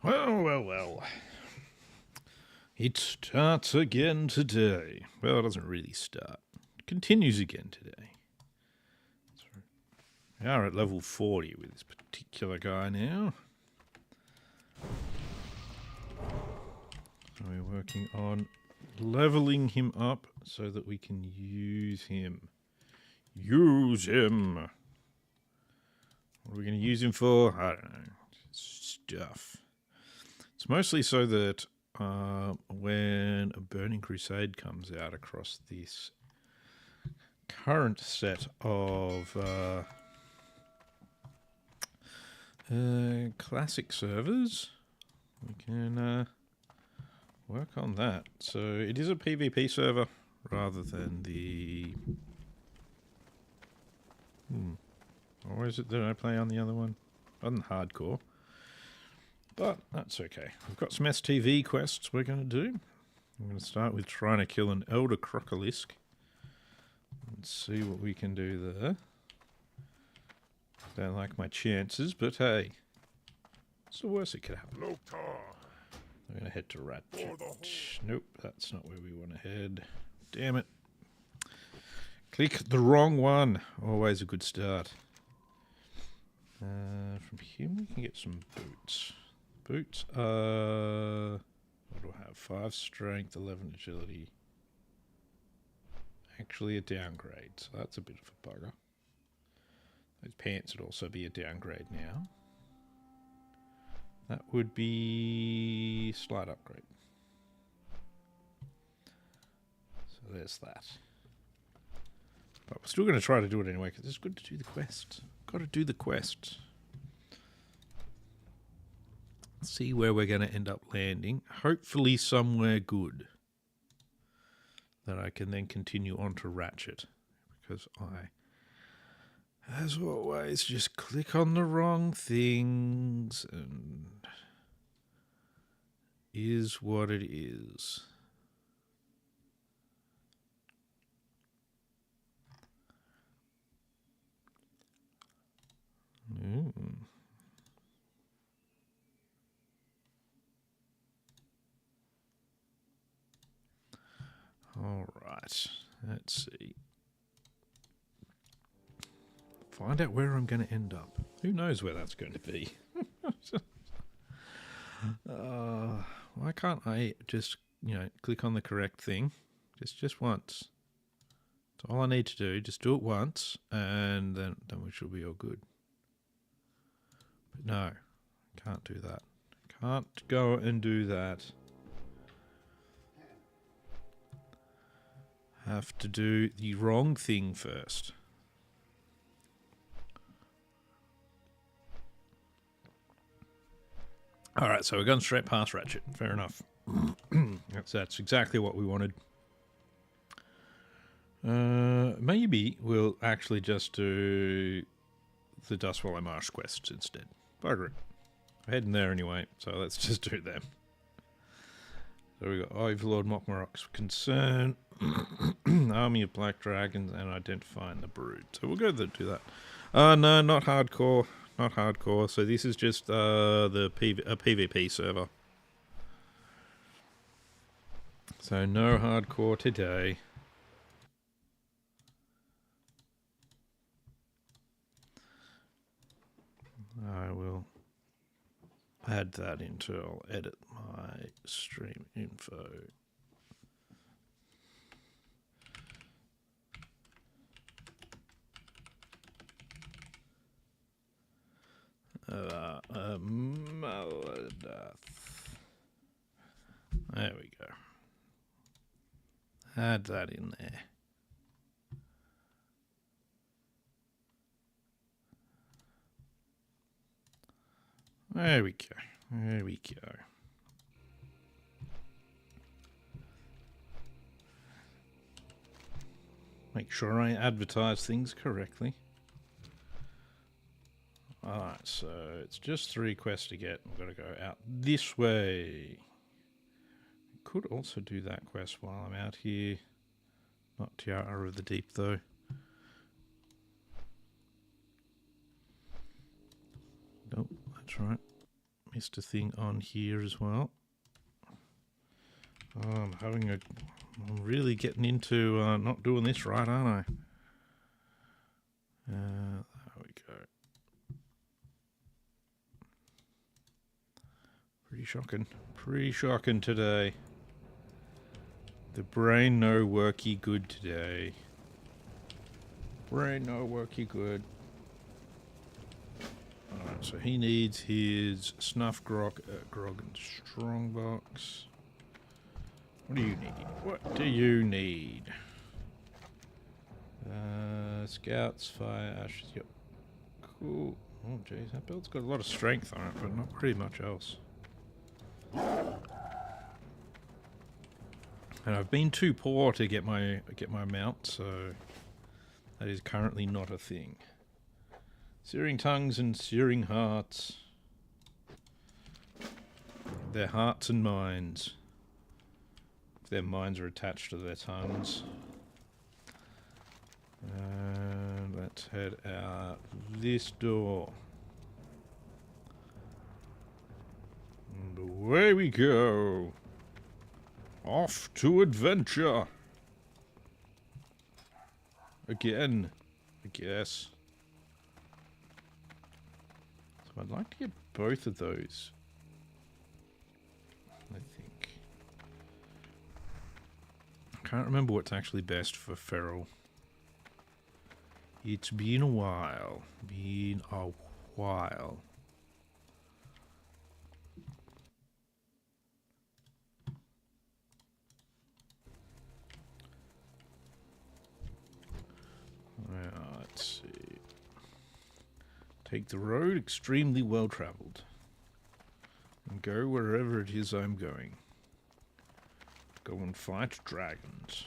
Well, well, well. It starts again today. Well, it doesn't really start. It continues again today. We are at level 40 with this particular guy now. So we're working on leveling him up so that we can use him. Use him! What are we going to use him for? I don't know. Stuff. It's mostly so that when a Burning Crusade comes out across this current set of classic servers, we can work on that. So it is a PvP server rather than the... Or is it that I play on the other one? On hardcore. But that's okay. We've got some STV quests we're going to do. I'm going to start with trying to kill an Elder Crocolisk. And see what we can do there. Don't like my chances, but hey. It's the worst that could happen. I'm going to head to Ratchet. Nope, that's not where we want to head. Damn it. Click the wrong one. Always a good start. From here we can get some boots. Boots are... What do I have? 5 strength, 11 agility. Actually a downgrade, so that's a bit of a bugger. Those pants would also be a downgrade now. That would be slight upgrade. So there's that. But we're still going to try to do it anyway, because it's good to do the quest. Got to do the quest. See where we're going to end up landing. Hopefully somewhere good. That I can then continue on to Ratchet. Because I, as always, just click on the wrong things and is what it is. All right, let's see. Find out where I'm going to end up. Who knows where that's going to be? Why can't I just, click on the correct thing? Just once. That's all I need to do. Just do it once, and then we should be all good. But no, can't do that. Can't go and do that. Have to do the wrong thing first. Alright, so we're going straight past Ratchet. Fair enough. That's exactly what we wanted. Maybe we'll actually just do the Dustwallow Marsh quests instead. Bugger it. We're heading there anyway, so let's just do them. So we got Overlord Mockmarok's Concern, Army of Black Dragons, and Identifying the Brood. So we'll go do that. No, not hardcore. Not hardcore. So this is just a PvP server. So no hardcore today. I will add that into, I'll edit my stream info. Maladath. There we go. Add that in there. There we go. There we go. Make sure I advertise things correctly. Alright, so it's just 3 quests to get. We've got to go out this way. Could also do that quest while I'm out here. Not Tiara of the Deep, though. Nope, that's right. missed a thing on here as well. Oh, I'm really getting into not doing this right, aren't I? There we go. Pretty shocking today. The brain no worky good today. Brain no worky good. Alright, so he needs his snuff grog and strongbox. What do you need? What do you need? Scouts, fire, ashes, yep. Cool. Oh jeez, that build's got a lot of strength on it, but not pretty much else. And I've been too poor to get my mount, so that is currently not a thing. Searing tongues and searing hearts. Their hearts and minds. If their minds are attached to their tongues. And let's head out this door. And away we go. Off to adventure. Again, I guess. So I'd like to get both of those. I think. I can't remember what's actually best for feral. It's been a while. Well, let's see. Take the road extremely well travelled. And go wherever it is I'm going. Go and fight dragons.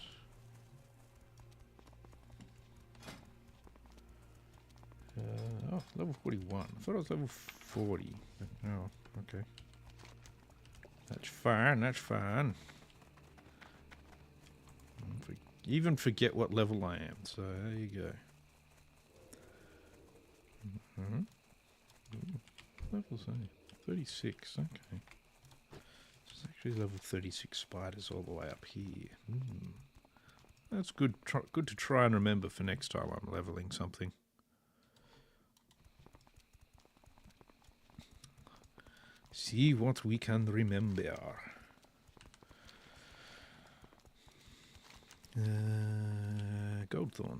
Oh, level 41. I thought it was level 40. But no, okay. That's fine, that's fine. Even forget what level I am, so there you go. Level's only 36, okay. There's actually level 36 spiders all the way up here. That's good. Good to try and remember for next time I'm leveling something. See what we can remember. Goldthorn.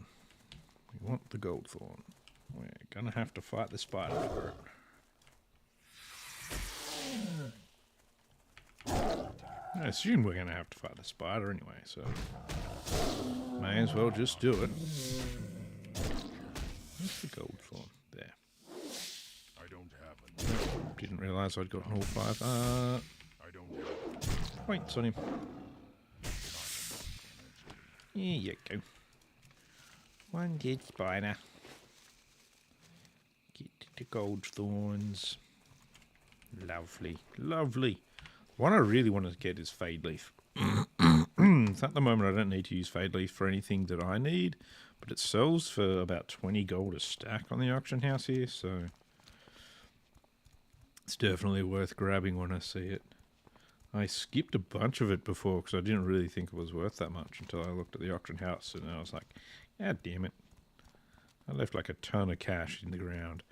We want the Goldthorn. We're gonna have to fight the spider for it. I assume we're gonna have to fight the spider anyway, so may as well just do it. Where's the Goldthorn? There. I don't have Didn't realise I'd got all 5. I don't have Points on him. Here you go. One dead spider. Get the gold thorns. Lovely, lovely. One I really want to get is Fade Leaf. So at the moment I don't need to use Fade Leaf for anything that I need, but it sells for about 20 gold a stack on the auction house here, so it's definitely worth grabbing when I see it. I skipped a bunch of it before because I didn't really think it was worth that much until I looked at the auction house and I was like, God damn it. I left like a ton of cash in the ground.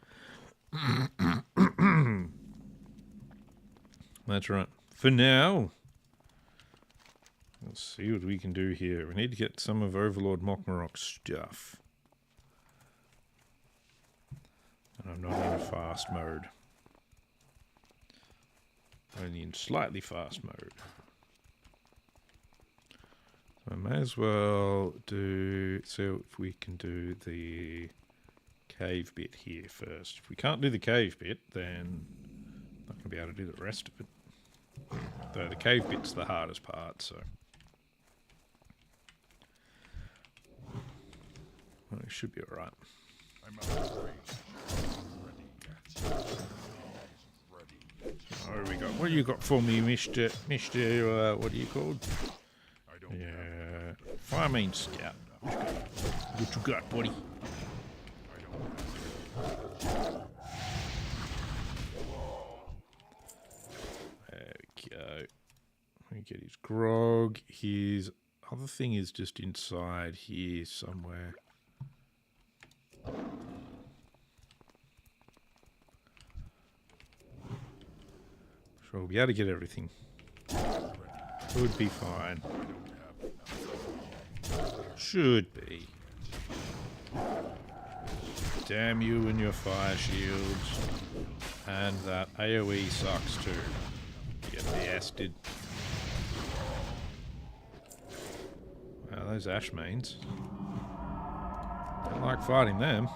That's right. For now, let's see what we can do here. We need to get some of Overlord Mokmarok's stuff. And I'm not in fast mode. Only in slightly fast mode. So I may as well see if we can do the cave bit here first. If we can't do the cave bit, then I'm not going to be able to do the rest of it. Though the cave bit's the hardest part, so. Well, it should be alright. I'm out of range. What do we got? What do you got for me, Mr. What are you called? I don't Fireman Scout. What you got, buddy? get his grog. His other thing is just inside here somewhere. Sure, we'll be able to get everything. Should be fine. Should be. Damn you and your fire shields. And that AoE sucks too. You bastard. Wow, those ash mains. Don't like fighting them.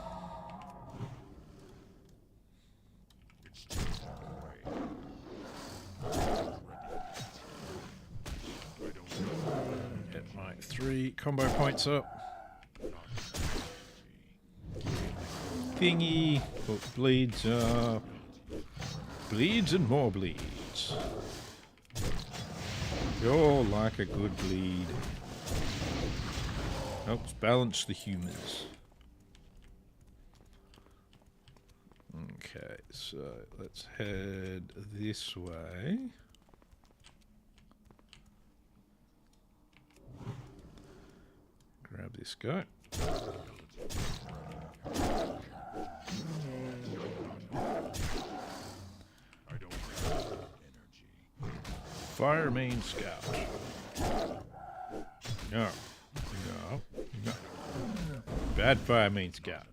Get my 3 combo points up. Thingy. Put bleeds up. Bleeds and more bleeds. You're like a good bleed. Helps balance the humors. Okay, so let's head this way. Grab this guy. Fire main scout. No. No. No. Bad fire main scout.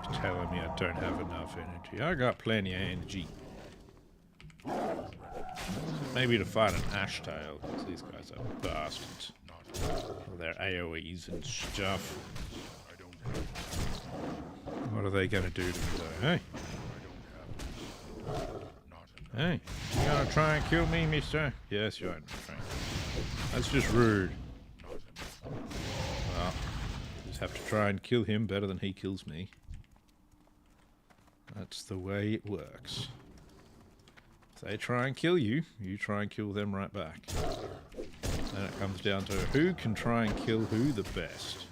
Keeps telling me I don't have enough energy. I got plenty of energy. Maybe to fight an ash tail, because these guys are bastards. With their AoEs and stuff. What are they going to do to me though, hey? Hey, you gonna try and kill me, mister? Yes, you are trying. That's just rude. Well, just have to try and kill him better than he kills me. That's the way it works. If they try and kill you, you try and kill them right back. Then it comes down to who can try and kill who the best.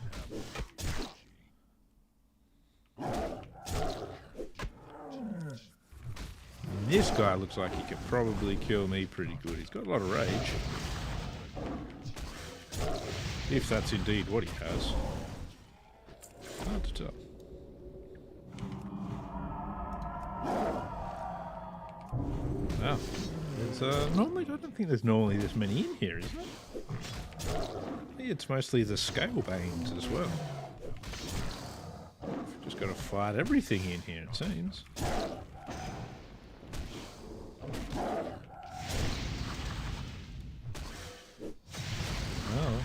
And this guy looks like he could probably kill me pretty good. He's got a lot of rage. If that's indeed what he has. Hard to tell. Wow. There's, normally, I don't think there's normally this many in here, is there? It's mostly the scale banes as well. We've just got to fight everything in here, it seems. Well,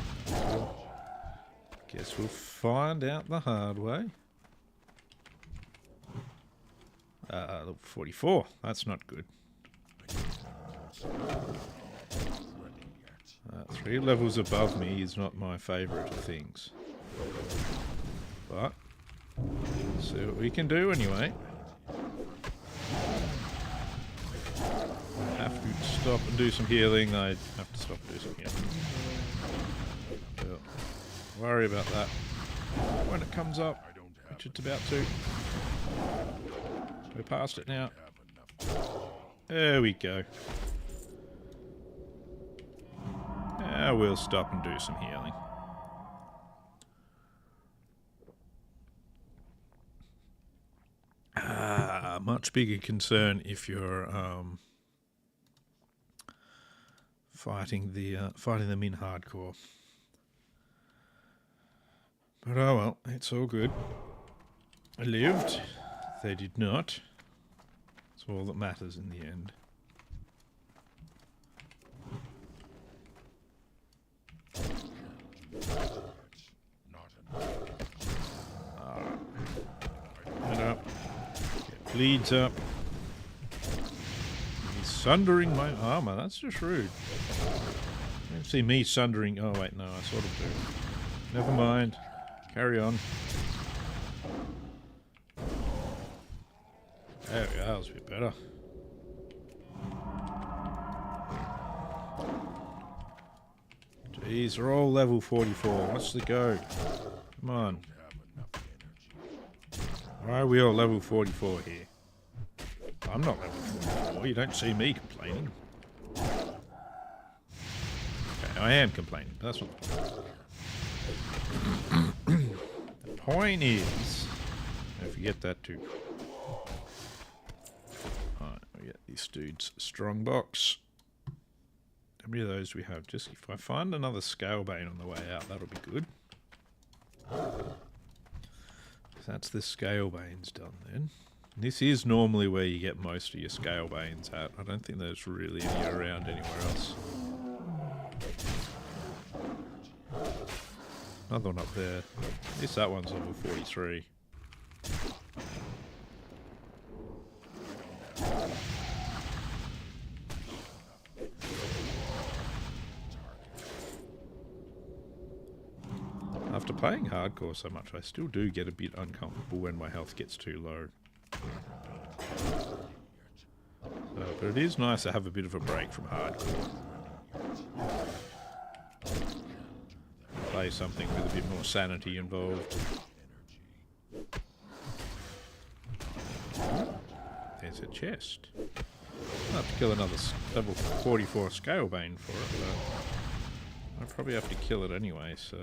guess we'll find out the hard way. Level 44. That's not good. 3 levels above me is not my favourite of things. But, let's see what we can do anyway. I have to stop and do some healing. I have to stop and do some healing. Don't worry about that when it comes up, which it's about to. We're past it now. There we go. Now we'll stop and do some healing. Much bigger concern if you're fighting them in hardcore. But oh well, it's all good. I lived. They did not. It's all that matters in the end. Head up. Get bleeds up. He's sundering my armor. That's just rude. You don't see me sundering. Oh wait, no, I sort of do. Never mind. Carry on. There we go, that was a bit better. Jeez, we're all level 44. What's the go? Come on. Why are we all level 44 here? I'm not level 44. You don't see me complaining. Okay, I am complaining, but that's not the point. The point is, don't forget that too. Alright, we get this dude's strong box. How many of those do we have? Just if I find another Scalebane on the way out, that'll be good. That's the Scalebanes done then. This is normally where you get most of your Scalebanes at. I don't think there's really any around anywhere else. Another one up there. At least that one's level 43. After playing hardcore so much, I still do get a bit uncomfortable when my health gets too low. But it is nice to have a bit of a break from hardcore. Play something with a bit more sanity involved. There's a chest. I'll have to kill another level 44 Scalebane for it, but I'll probably have to kill it anyway, so...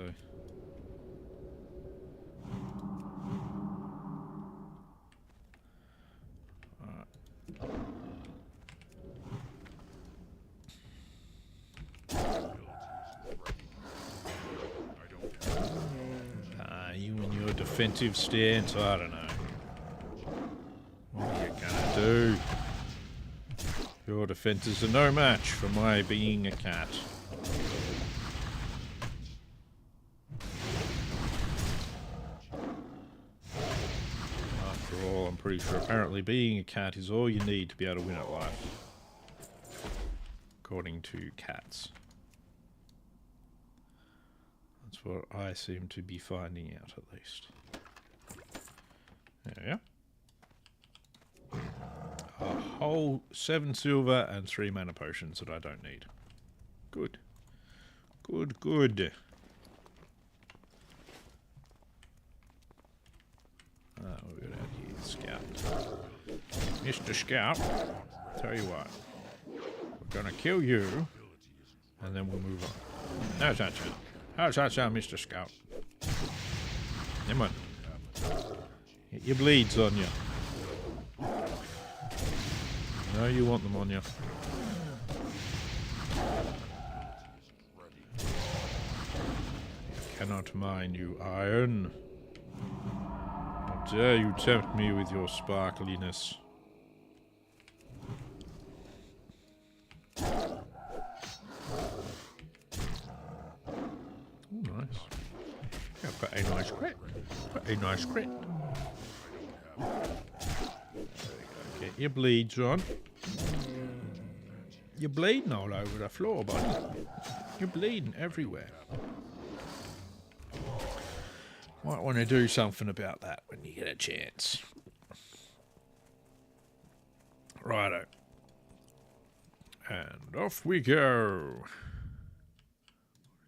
You and your defensive stance, I don't know. What are you gonna do? Your defenses are no match for my being a cat. After all, I'm pretty sure apparently being a cat is all you need to be able to win at life. According to cats. That's what I seem to be finding out, at least. There we are. A whole 7 silver and 3 mana potions that I don't need. Good. Good, good. We've got out here, Scout. Mr. Scout, tell you what. We're gonna kill you, and then we'll move on. How's that sound? How's that sound, Mr. Scout? Come on. Get your bleeds on you. No, you want them on you. Cannot mine you, iron. How dare you tempt me with your sparkliness? Nice. Yeah, got a nice crit. Got a nice crit. Get your bleeds on. You're bleeding all over the floor, buddy. You're bleeding everywhere. Might want to do something about that when you get a chance. Righto. And off we go.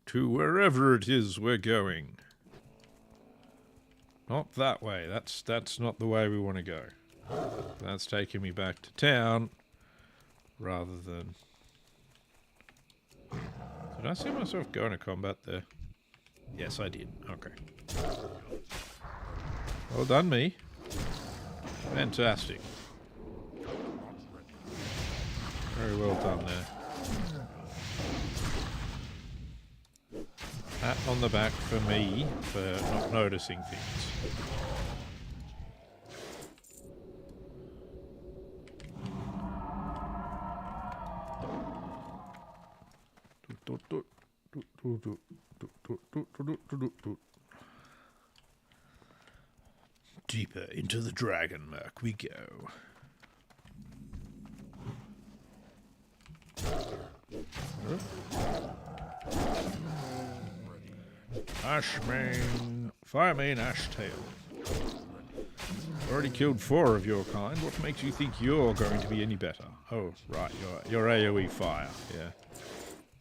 To wherever it is we're going. Not that way. That's not the way we want to go. That's taking me back to town rather than... Did I see myself going to combat there? Yes, I did. Okay. Well done, me. Fantastic. Very well done there. Pat on the back for me for not noticing things. Deeper into the dragon murk we go. Ashmane, Firemane Ashtail. Already killed 4 of your kind. What makes you think you're going to be any better? Oh, right, you're AoE fire. Yeah,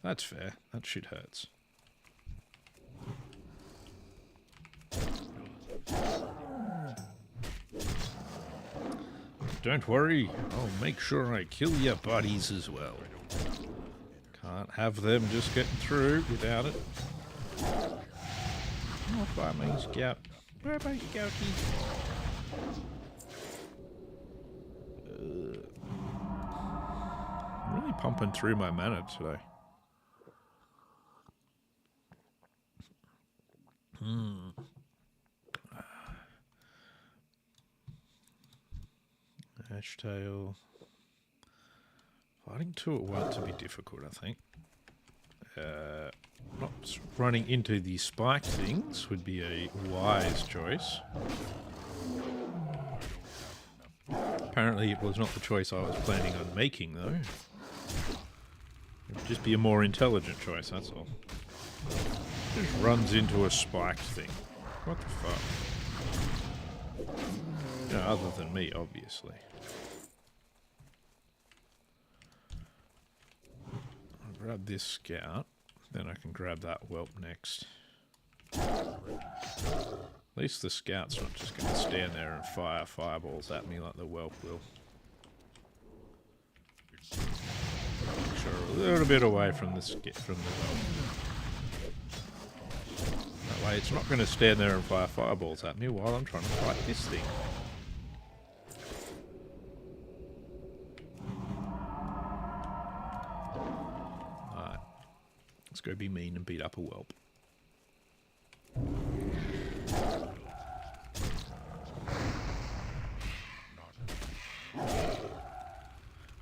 that's fair. That shit hurts. Don't worry, I'll make sure I kill your buddies as well. Can't have them just getting through without it. Oh, fire me, Scout. Where about you, Scouty? I'm really pumping through my mana today. Ashtail. Fighting 2 at 1 to be difficult, I think. Not running into the spike things would be a wise choice. Apparently it was not the choice I was planning on making, though. It would just be a more intelligent choice, that's all. Just runs into a spiked thing. What the fuck? You know, other than me, obviously. I'll grab this scout, then I can grab that whelp next. At least the scout's not just going to stand there and fire fireballs at me like the whelp will. Make sure a little bit away from the whelp. That way it's not going to stand there and fire fireballs at me while I'm trying to fight this thing. Alright. Let's go be mean and beat up a whelp.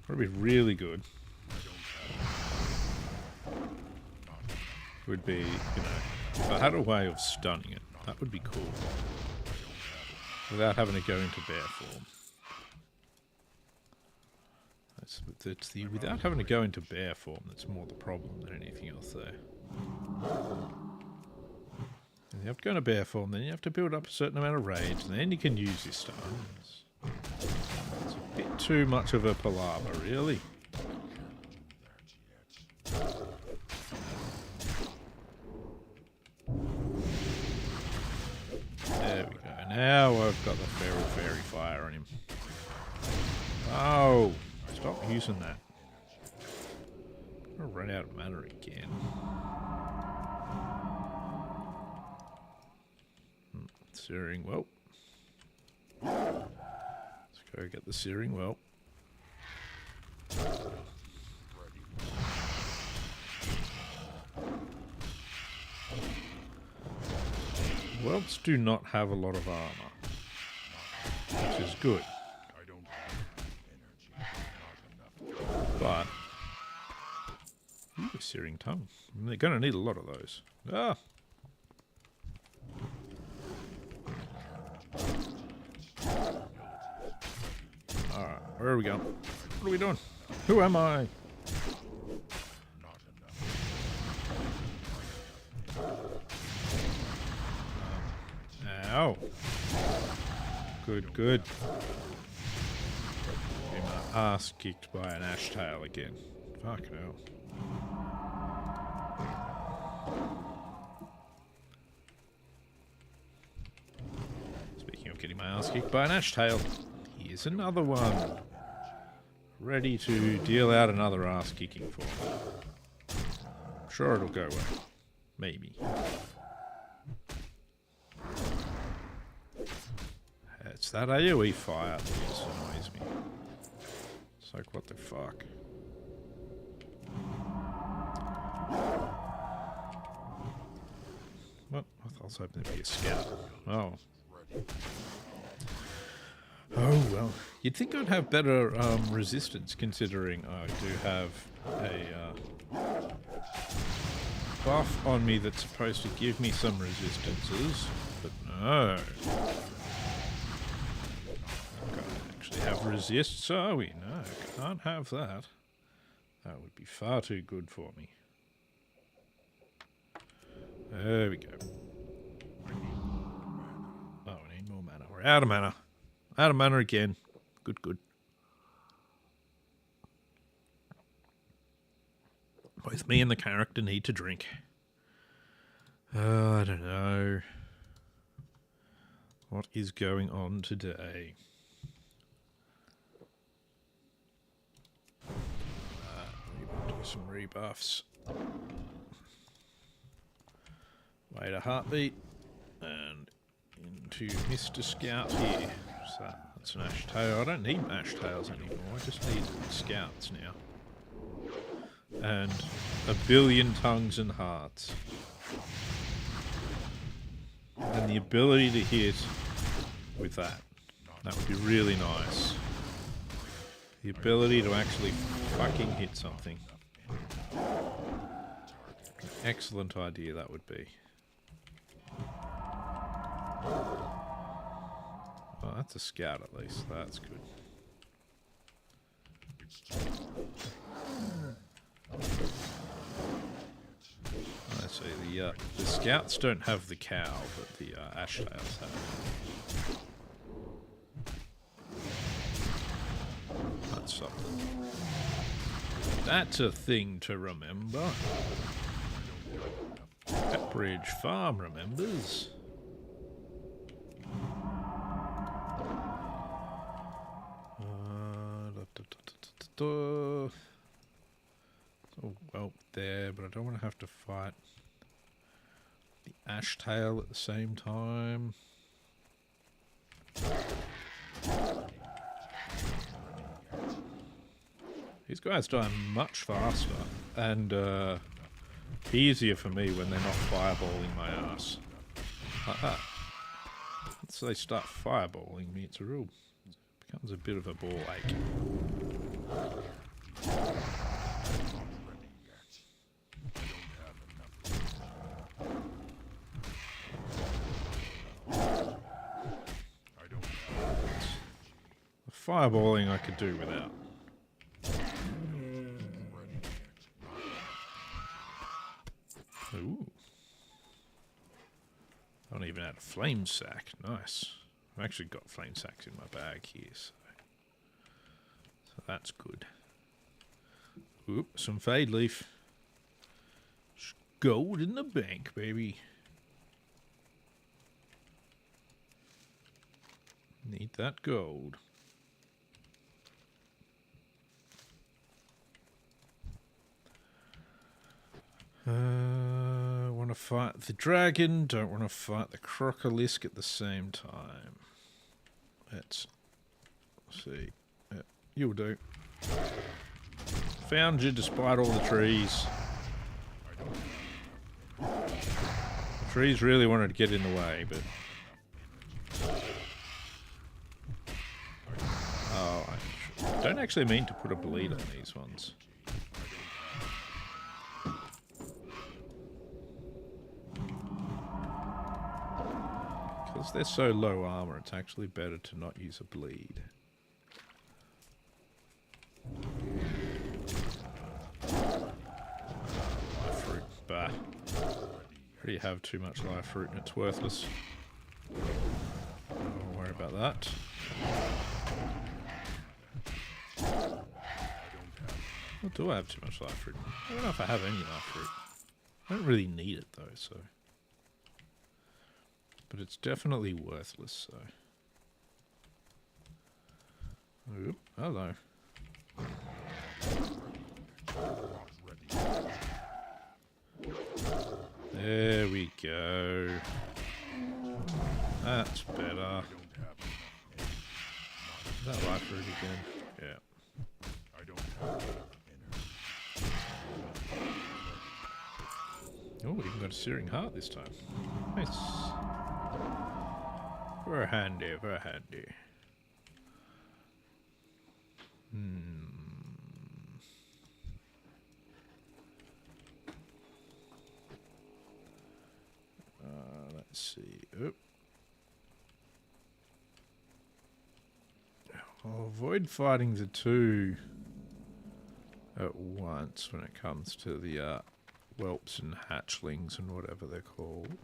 What would be really good would be, you know, if I had a way of stunning it, that would be cool. Without having to go into bear form. It's the without having to go into bear form that's more the problem than anything else there. And you have to go into bear form, then you have to build up a certain amount of rage, and then you can use your stuns. It's a bit too much of a palaver, really. There we go. Now I've got the feral fairy fire on him. Oh, stop using that. I'm gonna run out of mana again. Searing whelp. Let's go get the searing whelp. Whelps do not have a lot of armor, which is good. But ooh, a searing tongue. They're going to need a lot of those. Ah. Alright, where are we going? What are we doing? Who am I? Ow. Good, good. Get my ass kicked by an ashtail again. Fuck hell. Speaking of getting my ass kicked by an ashtail, here's another one. Ready to deal out another ass kicking for me. I'm sure it'll go well. Maybe. It's that AoE fire that just annoys me. It's like, what the fuck? What? I was hoping there'd be a scout. Oh. Oh, well. You'd think I'd have better resistance, considering I do have a buff on me that's supposed to give me some resistances, but no. Can't actually have resists, are we? No, can't have that. That would be far too good for me. There we go. Oh, we need more mana. We're out of mana. Out of mana again. Good, good. Both me and the character need to drink. I don't know. What is going on today? some rebuffs. Wait a heartbeat. And into Mr. Scout here. So that's an ash tail. I don't need ash tails anymore. I just need scouts now. And a billion tongues and hearts. And the ability to hit with that. That would be really nice. The ability to actually fucking hit something. An excellent idea that would be. Oh, that's a scout at least. That's good. I see. The scouts don't have the cow, but the ash tails have. That's something. That's a thing to remember. Pepperidge Farm remembers. Oh, well, there, but I don't want to have to fight the ash tail at the same time. These guys die much faster and easier for me when they're not fireballing my ass. Like that. Once they start fireballing me, it becomes a bit of a ball ache. The fireballing I could do without. Ooh. I don't even have a flame sack. Nice. I've actually got flame sacks in my bag here, so that's good. Oop, some fade leaf. Just gold in the bank, baby. Need that gold. Want to fight the dragon, don't want to fight the crocolisk at the same time. Let's see. You'll do. Found you despite all the trees. The trees really wanted to get in the way, but... Oh, I don't actually mean to put a bleed on these ones. Because they're so low armor, it's actually better to not use a bleed. Life fruit, bah. Already have too much life fruit and it's worthless. Don't worry about that. Well, do I have too much life fruit? I don't know if I have any life fruit. I don't really need it though, so... But it's definitely worthless, so... Oop, hello. There we go. That's better. Is that life fruit again? Yeah. Oh, we even got a searing heart this time. Nice. Very handy, very handy. Let's see. Oop. I'll avoid fighting the two at once when it comes to the whelps and hatchlings and whatever they're called.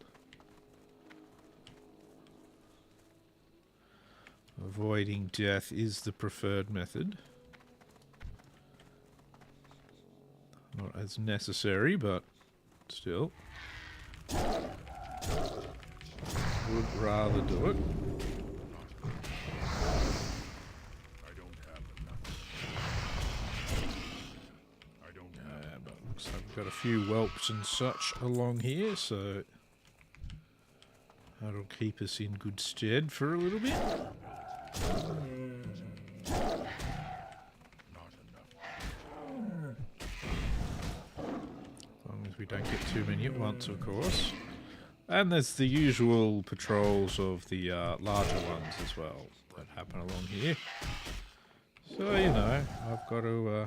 Avoiding death is the preferred method. Not as necessary, but still. Would rather do it. got a few whelps and such along here, so that'll keep us in good stead for a little bit. As long as we don't get too many at once, of course. And there's the usual patrols of the larger ones as well that happen along here. So, you know, I've got to...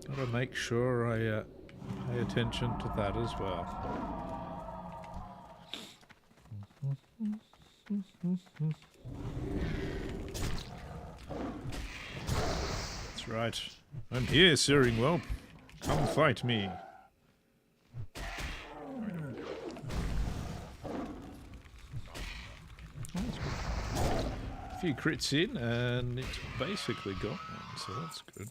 got to make sure I pay attention to that as well. That's right. I'm here, Searing Whelp. Come fight me. A few crits in and it's basically gone, so that's good.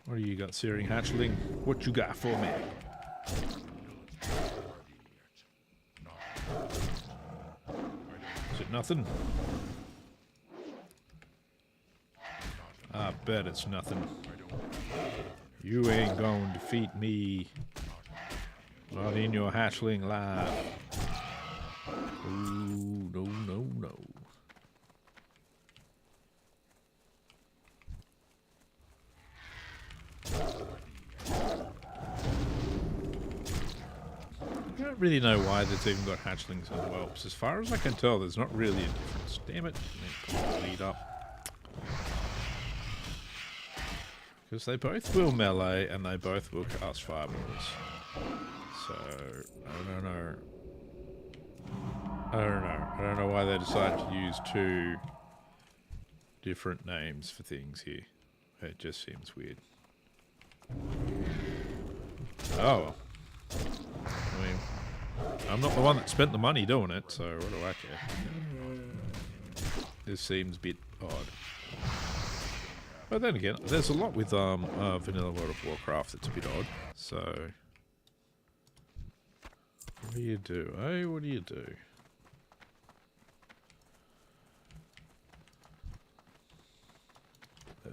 What do you got, Searing Hatchling? What you got for me? Is it nothing? I bet it's nothing. You ain't gonna defeat me. Not in your hatchling life. Oh, no, no, no. I don't really know why there's even got hatchlings and whelps. As far as I can tell, there's not really a difference. Damn it. Let me lead up. Because they both will melee and they both will cast fireballs. So, I don't know. I don't know why they decided to use two different names for things here. It just seems weird. Oh. I mean, I'm not the one that spent the money doing it, so what do I care? This seems a bit odd. But then again, there's a lot with vanilla World of Warcraft that's a bit odd. So, what do you do? Hey, what do you do?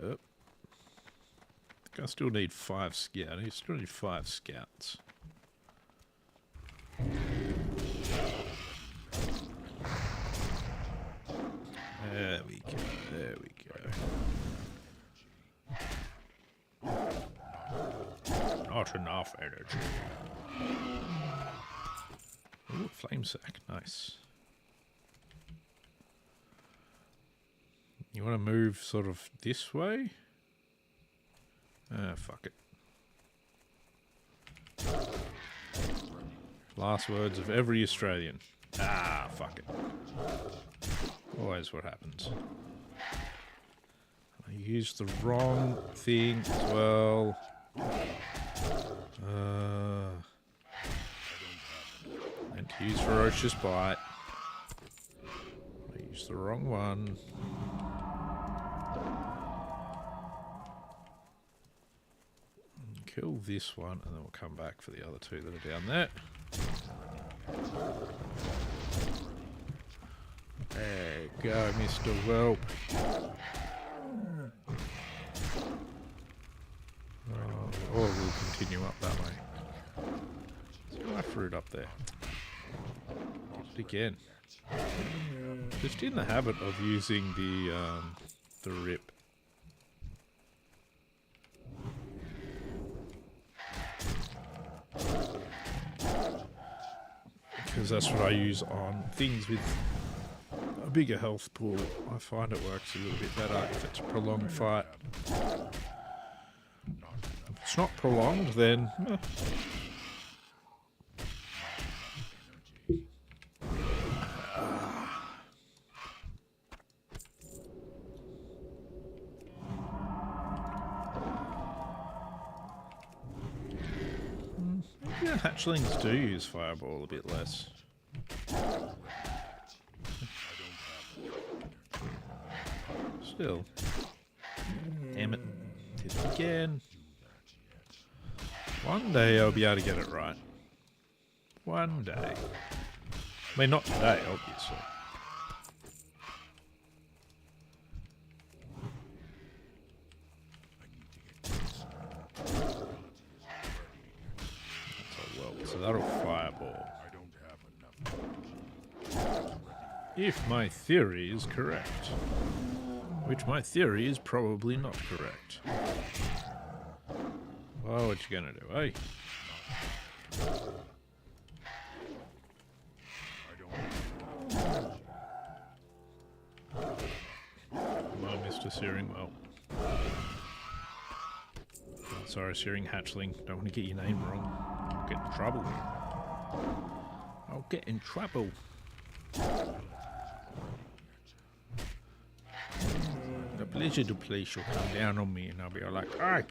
Yep. I think I still need 5 scouts. I still need 5 scouts. There we go. There we go. Not enough energy. Ooh, flame sack. Nice. You want to move sort of this way? Fuck it. Last words of every Australian. Ah, fuck it. Always what happens. I used the wrong thing as well. And to use Ferocious Bite. I used the wrong one. Kill this one, and then we'll come back for the other two that are down there. There you go, Mr. Whelp. Or we'll continue up that way. There's my fruit up there. Did it again. Just in the habit of using the rip. Because that's what I use on things with a bigger health pool. I find it works a little bit better if it's a prolonged fight. If it's not prolonged, then... Yeah, hatchlings do use fireball a bit less. Still. Damn it. Did it again. One day I'll be able to get it right. One day. I mean, not today, obviously. so that'll fireball. I don't have enough. If my theory is correct. Which my theory is probably not correct. Well, what you gonna do, eh? Come on, Mr. Searing Well. Oh, sorry, Searing Hatchling. Don't want to get your name wrong. I'll get in trouble. I'll get in trouble. The blizzard place will come down on me and I'll be like, I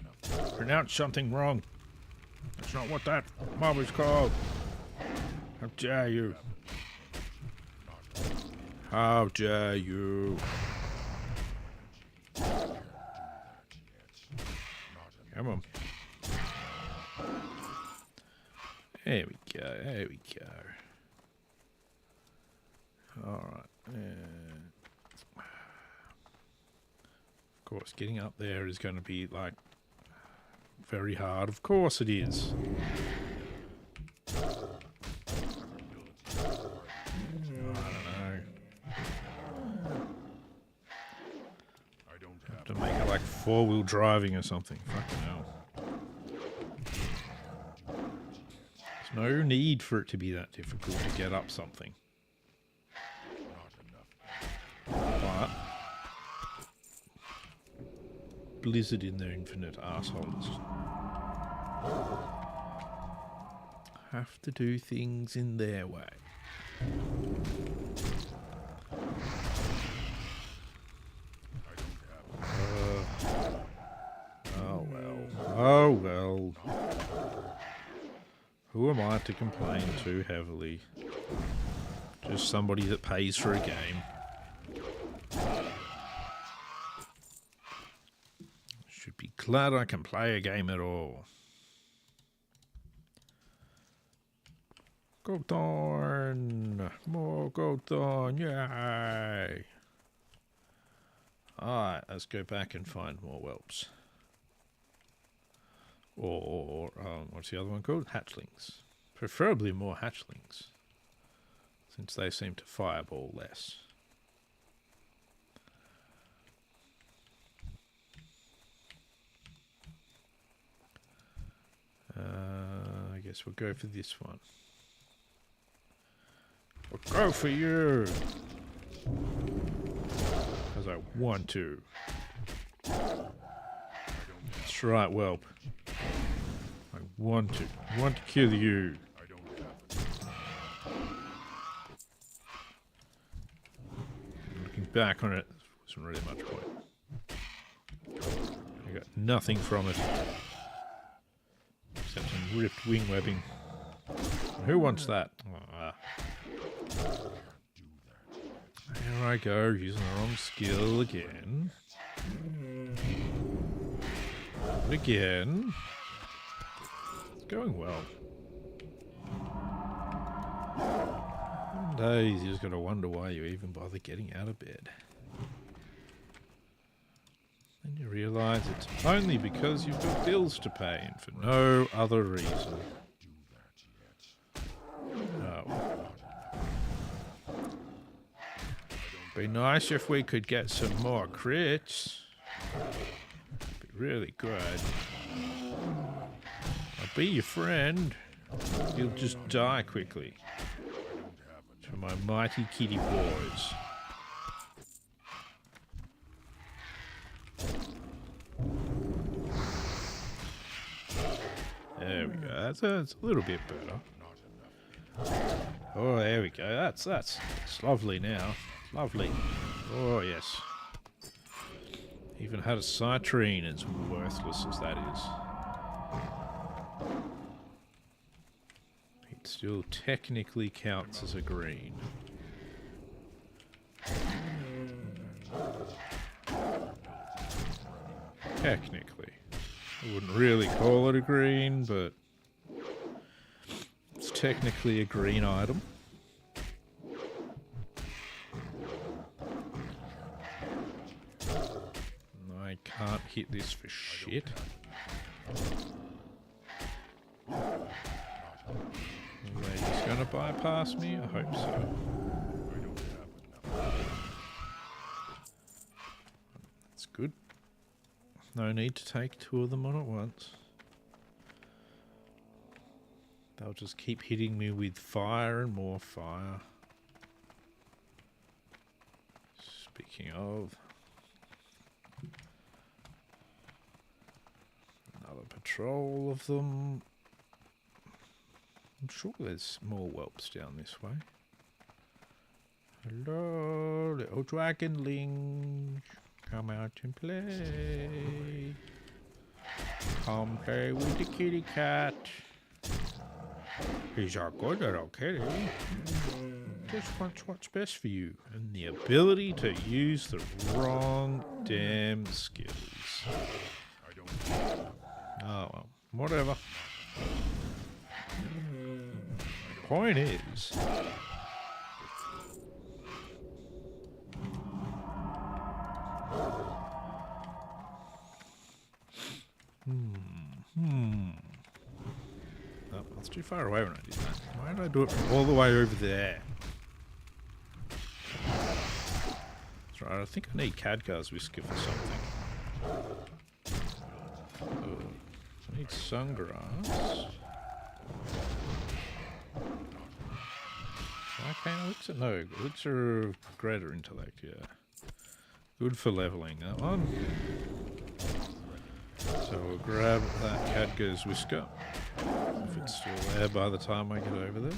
pronounced something wrong. That's not what that mob is called. How dare you? How dare you? Come on. There we go, there we go. Alright. Of course, getting up there is going to be, like, very hard. Of course it is. I don't know. Have to make it like four-wheel driving or something. Fucking hell. There's no need for it to be that difficult to get up something. But Blizzard in their infinite assholes have to do things in their way. Oh well. Oh well. Who am I to complain too heavily? Just somebody that pays for a game. Should be glad I can play a game at all. Gold Thorn! More Gold Thorn! Yay! Alright, let's go back and find more whelps. Or what's the other one called? Hatchlings. Preferably more hatchlings, since they seem to fireball less. I guess we'll go for this one. We'll go for you! Because I want to. That's right, whelp. I want to. I want to kill you. Looking back on it, there wasn't really much point. I got nothing from it. Except some ripped wing webbing. Who wants that? There I go, using the wrong skill again. Again. It's going well. Some days you just gotta wonder why you even bother getting out of bed. Then you realise it's only because you've got bills to pay and for no other reason. Oh. Be nice if we could get some more crits. Be really good. I'll be your friend. You'll just die quickly. To my mighty kitty boys. There we go. That's a little bit better. Oh, there we go. That's lovely now. Lovely. Oh, yes. Even had a citrine, as worthless as that is. It still technically counts as a green. Technically. I wouldn't really call it a green, but it's technically a green item. I can't hit this for shit. going to bypass me? I hope so. I don't have enough. That's good. No need to take two of them on at once. They'll just keep hitting me with fire and more fire. Speaking of, another patrol of them. I'm sure there's more whelps down this way. Hello, little dragonlings. Come out and play. Come play with the kitty cat. He's our good little kitty. Just wants what's best for you. And the ability to use the wrong damn skills. I don't. Oh well, whatever. Point is, oh, that's too far away when I did that. Why did I do it from all the way over there? That's right, I think I need Khadgar's Whisker for something. Oh, I need sungrass. Why can't elixir? No, elixir of greater intellect, yeah. Good for leveling, that one. So we'll grab that Khadgar's Whisker. If it's still there by the time I get over there.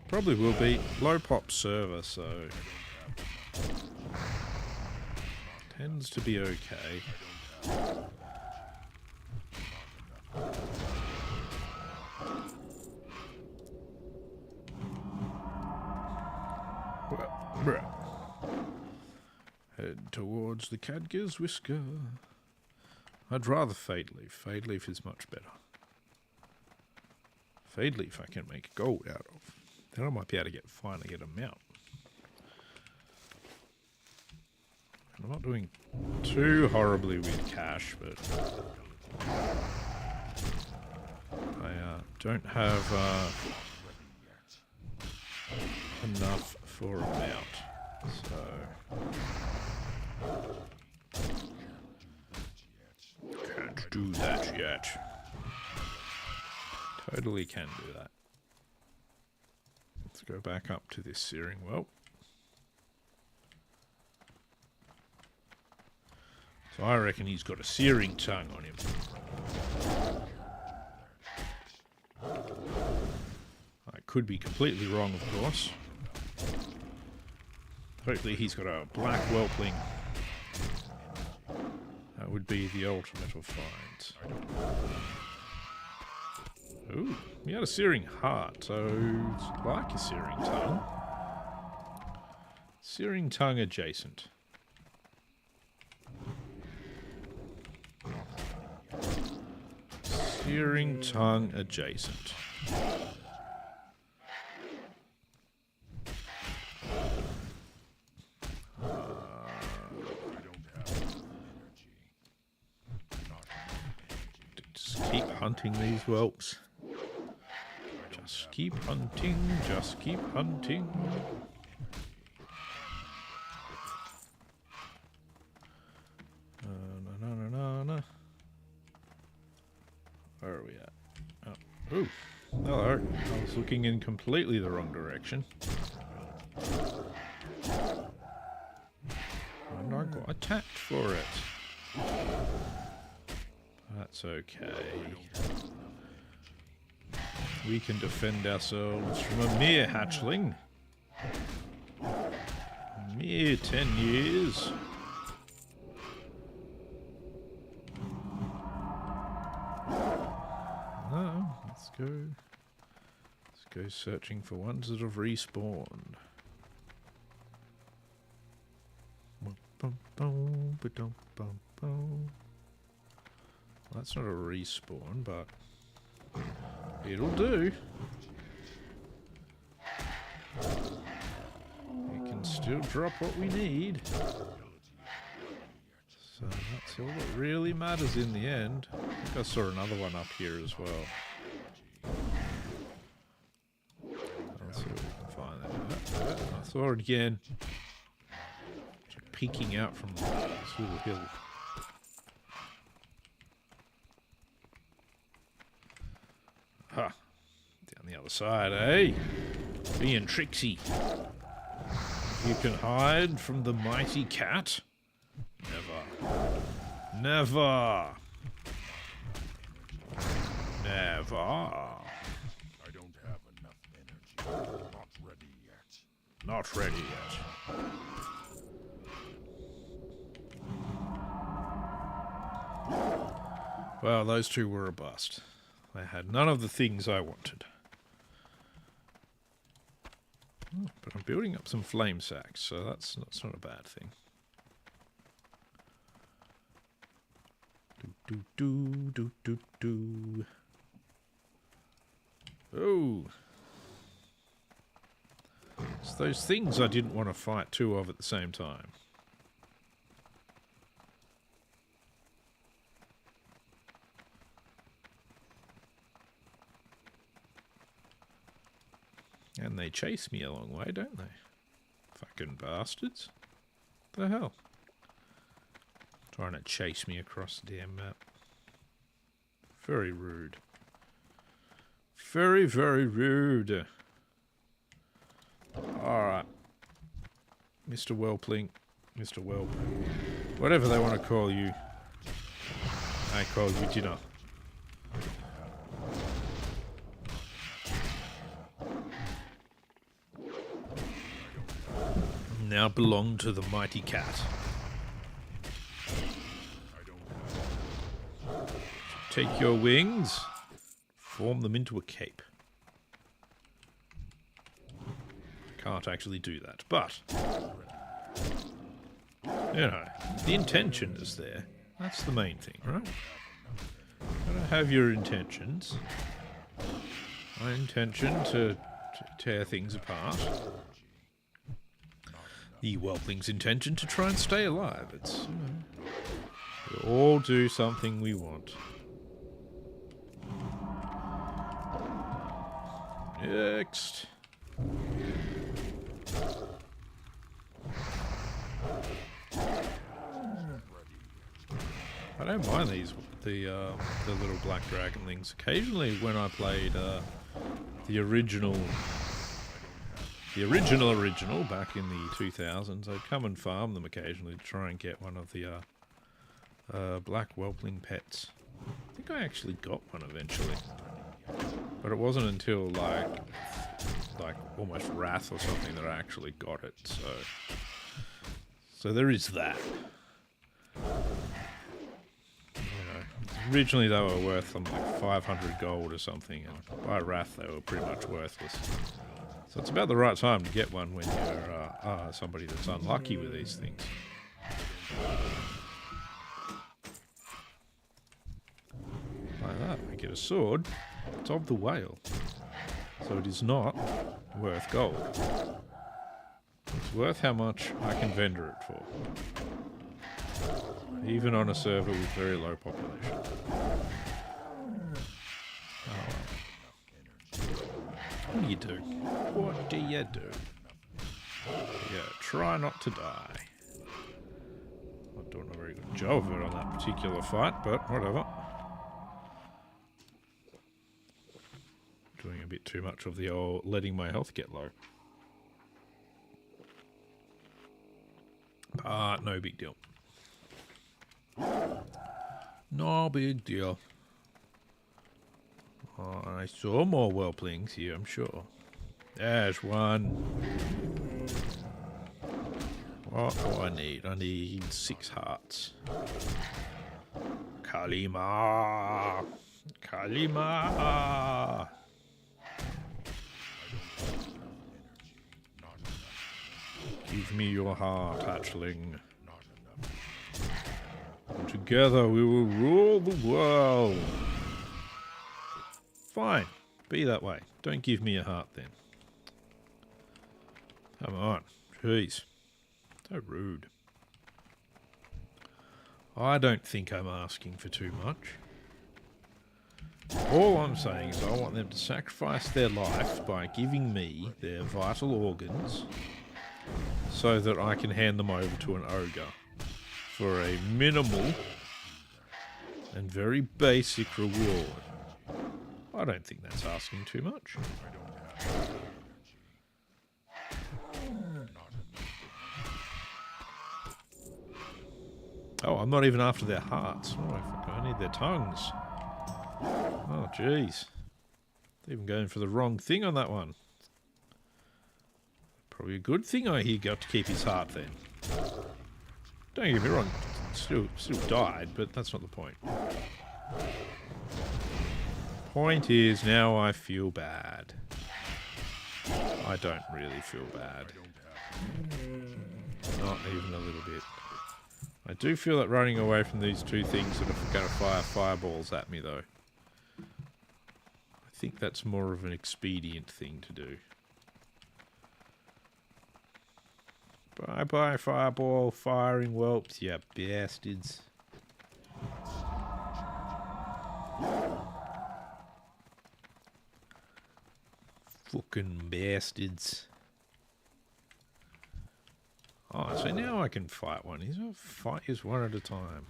Probably will be. Low pop server, so tends to be okay. Head towards the Khadgar's Whisker. I'd rather Fade Leaf. Fade Leaf is much better. Fade Leaf I can make gold out of. Then I might be able to finally get a mount. I'm not doing too horribly with cash, but I don't have enough for a mount. So can't do that yet. Totally can do that. Let's go back up to this searing well. So I reckon he's got a searing tongue on him. I could be completely wrong, of course. Hopefully he's got a black whelpling. That would be the ultimate of finds. Ooh, he had a searing heart, so it's like a searing tongue. Searing tongue adjacent. Searing tongue adjacent. Just keep hunting these whelps. Just keep hunting, just keep hunting. Where are we at? Oh, ooh, hello. I was looking in completely the wrong direction. And I got attacked for it. That's okay. We can defend ourselves from a mere hatchling. A mere 10 years. No, let's go searching for ones that have respawned. That's not a respawn, but it'll do. We can still drop what we need. So that's all that really matters in the end. I think I saw another one up here as well. saw it again. Peeking out from this little hill. Ha! Down the other side, eh? Being tricksy. You can hide from the mighty cat? Never. Never. Never. I don't have enough energy. Not ready yet. Not ready yet. Well, those two were a bust. They had none of the things I wanted. Oh, but I'm building up some flame sacks, so that's not a bad thing. Do do do do do. Oh, it's those things I didn't want to fight two of at the same time. And they chase me a long way, don't they? Fucking bastards. What the hell? Trying to chase me across the damn map. Very rude. Very, very rude. Alright. Mr. Whelpling. Mr. Whelp. Whatever they want to call you. I call you dinner. Now belong to the mighty cat. Take your wings, form them into a cape. Can't actually do that, but you know, the intention is there. That's the main thing, right? Gotta have your intentions. My intention to tear things apart. The Whelpling's intention to try and stay alive. It's, you know, we all do something we want. Next. I don't mind the little black dragon things. Occasionally, when I played the original back in the 2000s, I'd come and farm them occasionally to try and get one of the black whelpling pets. I think I actually got one eventually, but it wasn't until like almost Wrath or something that I actually got it. So there is that. You know, originally they were worth something like 500 gold or something, and by Wrath they were pretty much worthless. So it's about the right time to get one when you're somebody that's unlucky with these things. Like that, I get a sword. It's of the whale. So it is not worth gold. It's worth how much I can vendor it for. Even on a server with very low population. What do you do? What do you do? Yeah, try not to die. Not doing a very good job of it on that particular fight, but whatever. Doing a bit too much of the old letting my health get low. But no big deal. No big deal. Oh, I saw more whelplings here, I'm sure. There's one. What do I need? I need 6 hearts. Kalima! Kalima! Give me your heart, hatchling. And together we will rule the world. Fine. Be that way. Don't give me a heart then. Come on. Jeez. So rude. I don't think I'm asking for too much. All I'm saying is I want them to sacrifice their life by giving me their vital organs so that I can hand them over to an ogre for a minimal and very basic reward. I don't think that's asking too much. Oh, I'm not even after their hearts. Oh, I need their tongues. Oh, jeez. Even going for the wrong thing on that one. Probably a good thing he got to keep his heart then. Don't get me wrong, still died, but that's not the point. Point is, now I feel bad. I don't really feel bad. Not even a little bit. I do feel like running away from these two things that are going to fire fireballs at me, though. I think that's more of an expedient thing to do. Bye-bye, fireball firing whelps, you bastards. Fucking bastards. Oh, so now I can fight one. Fight is one at a time.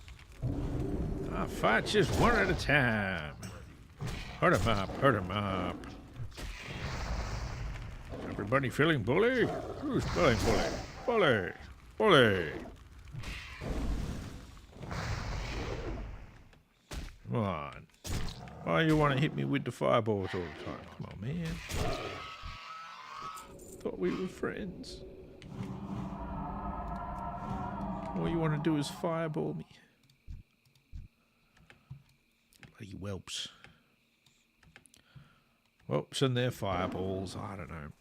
Ah, fight just one at a time. Hurt him up, hurt him up. Everybody feeling bully? Who's feeling bully? Bully! Bully! Come on. Why you want to hit me with the fireballs all the time? Come on, man. Thought we were friends. All you want to do is fireball me. Bloody whelps. Whelps and their fireballs. I don't know.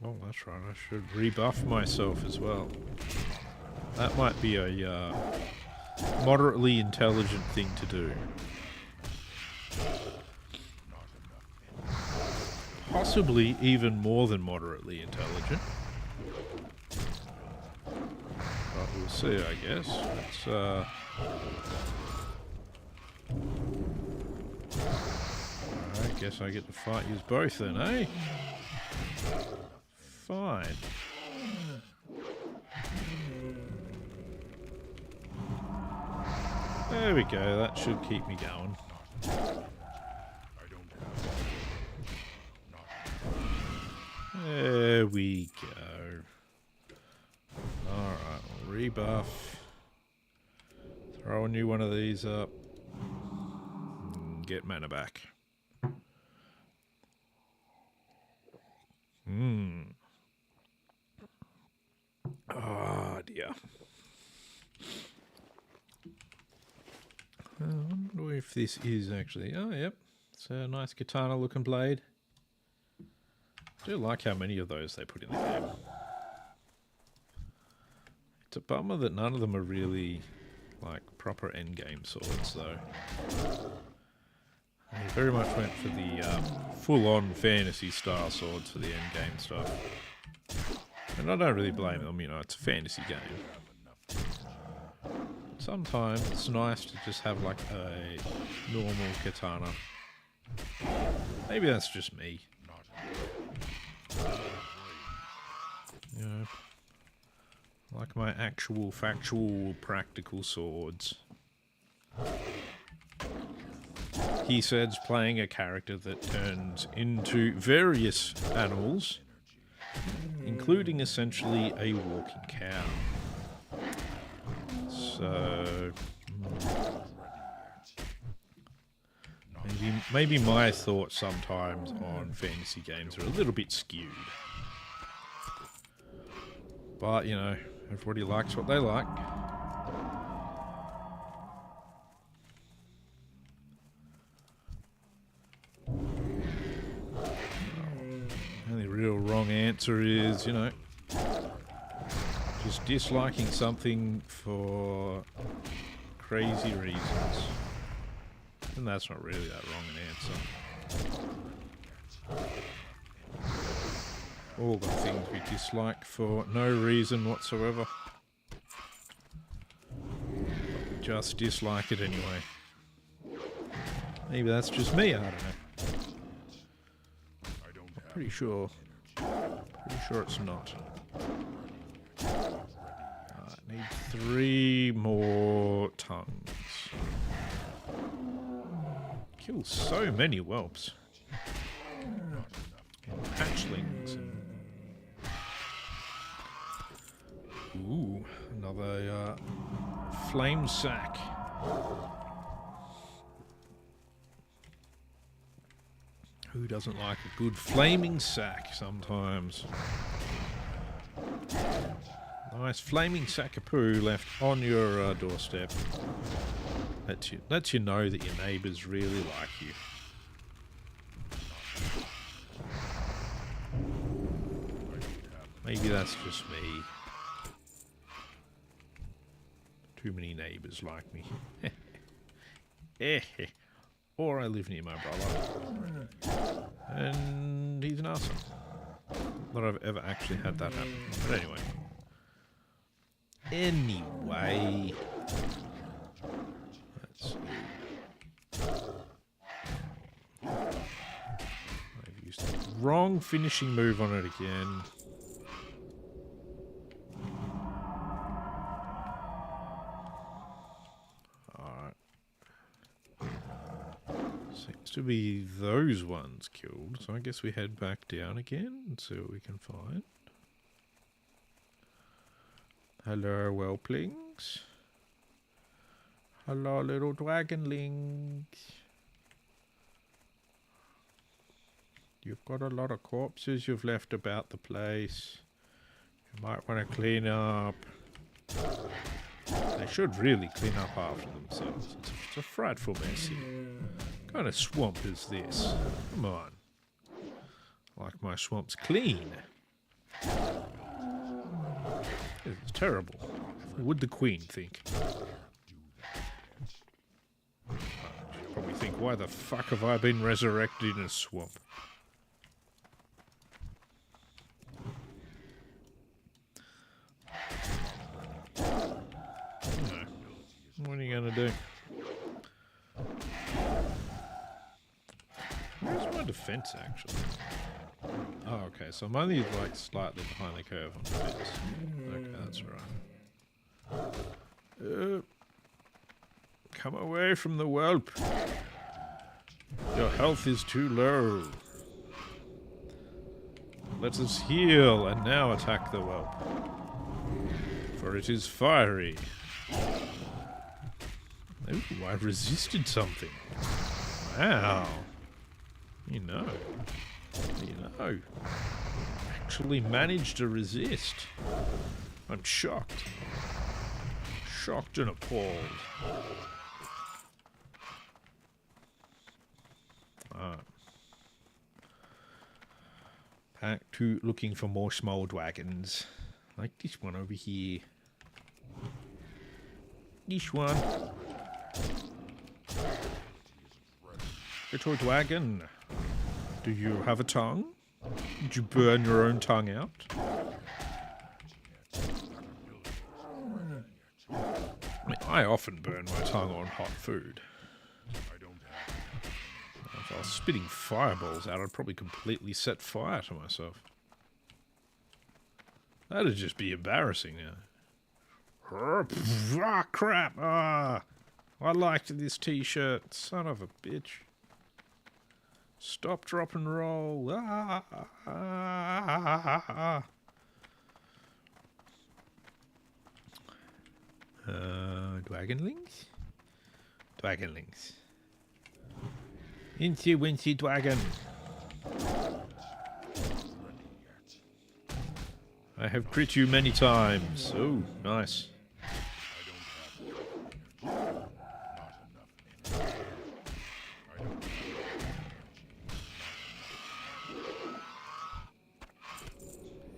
Oh, that's right. I should rebuff myself as well. That might be a moderately intelligent thing to do. Possibly even more than moderately intelligent. But we'll see, I guess. I guess I get to fight you both then, eh? Fine. There we go, that should keep me going. There we go. Alright, we'll rebuff. Throw a new one of these up. And get mana back. Oh dear. I wonder if this is actually... Oh, yep. It's a nice katana looking blade. I do like how many of those they put in the game. It's a bummer that none of them are really like proper endgame swords though. They very much went for the full-on fantasy style swords for the endgame stuff. And I don't really blame them, you know, it's a fantasy game. Sometimes it's nice to just have like a normal katana. Maybe that's just me. You know, like my actual, factual, practical swords. He says playing a character that turns into various animals, including essentially a walking cow. So maybe my thoughts sometimes on fantasy games are a little bit skewed. But, you know, everybody likes what they like. The only real wrong answer is, you know, just disliking something for crazy reasons. And that's not really that wrong an answer. All the things we dislike for no reason whatsoever. But we just dislike it anyway. Maybe that's just me, I don't know. I'm pretty sure it's not. Need 3 more tongues. Kill so many whelps. And hatchlings. Ooh, another flame sack. Who doesn't like a good flaming sack sometimes? Nice flaming sack of poo left on your doorstep. Lets you know that your neighbours really like you. Maybe that's just me. Too many neighbours like me. Or I live near my brother. And he's an arsehole. Not I've ever actually had that happen. But anyway. Let's see. I've used the wrong finishing move on it again. Seems to be those ones killed, so I guess we head back down again and see what we can find. Hello, whelplings. Hello, little dragonlings. You've got a lot of corpses you've left about the place. You might want to clean up. They should really clean up after themselves. It's a frightful mess here. What kind of swamp is this? Come on. I like my swamps clean. It's terrible. What would the queen think? She'd probably think, why the fuck have I been resurrected in a swamp? What are you going to do? Where's my defense, actually? Oh, okay, so I'm only, like, slightly behind the curve on defense. Okay, that's right. Come away from the whelp. Your health is too low. Let us heal, and now attack the whelp. For it is fiery. Ooh, I resisted something. Wow. You know. Actually managed to resist. I'm shocked. Shocked and appalled. Back to looking for more small dragons. Like this one over here. This one. Little dragon. Do you have a tongue? Did you burn your own tongue out? I mean, I often burn my tongue on hot food. If I was spitting fireballs out, I'd probably completely set fire to myself. That'd just be embarrassing now. Ah, crap! Ah! I liked this t-shirt. Son of a bitch. Stop, drop, and roll. Ah, ah, ah, ah. Dragonlings? Dragonlings. Incy Wincy Dragon. I have crit you many times. Oh, nice.